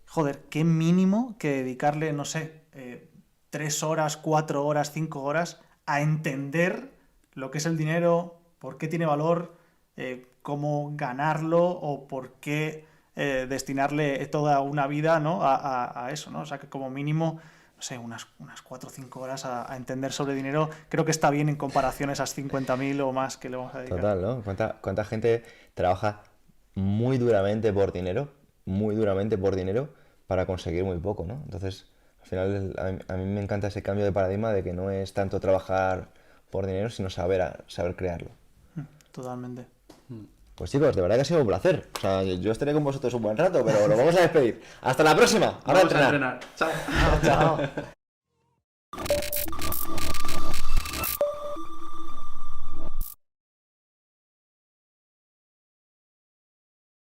Joder, qué mínimo que dedicarle, no sé, 3 horas, 4 horas, 5 horas a entender lo que es el dinero, por qué tiene valor, cómo ganarlo o por qué destinarle toda una vida, ¿no? a eso, ¿no? O sea que como mínimo no sé, unas 4 o 5 horas a entender sobre dinero, creo que está bien en comparación a esas 50.000 o más que le vamos a dedicar. Total, ¿no? ¿Cuánta gente trabaja muy duramente por dinero, para conseguir muy poco, ¿no? Entonces, al final, a mí me encanta ese cambio de paradigma de que no es tanto trabajar por dinero, sino saber crearlo. Totalmente. Pues chicos, de verdad que ha sido un placer. O sea, yo estaré con vosotros un buen rato, pero lo vamos a despedir. ¡Hasta la próxima! Ahora a Vamos a entrenar. entrenar. Chao. Chao.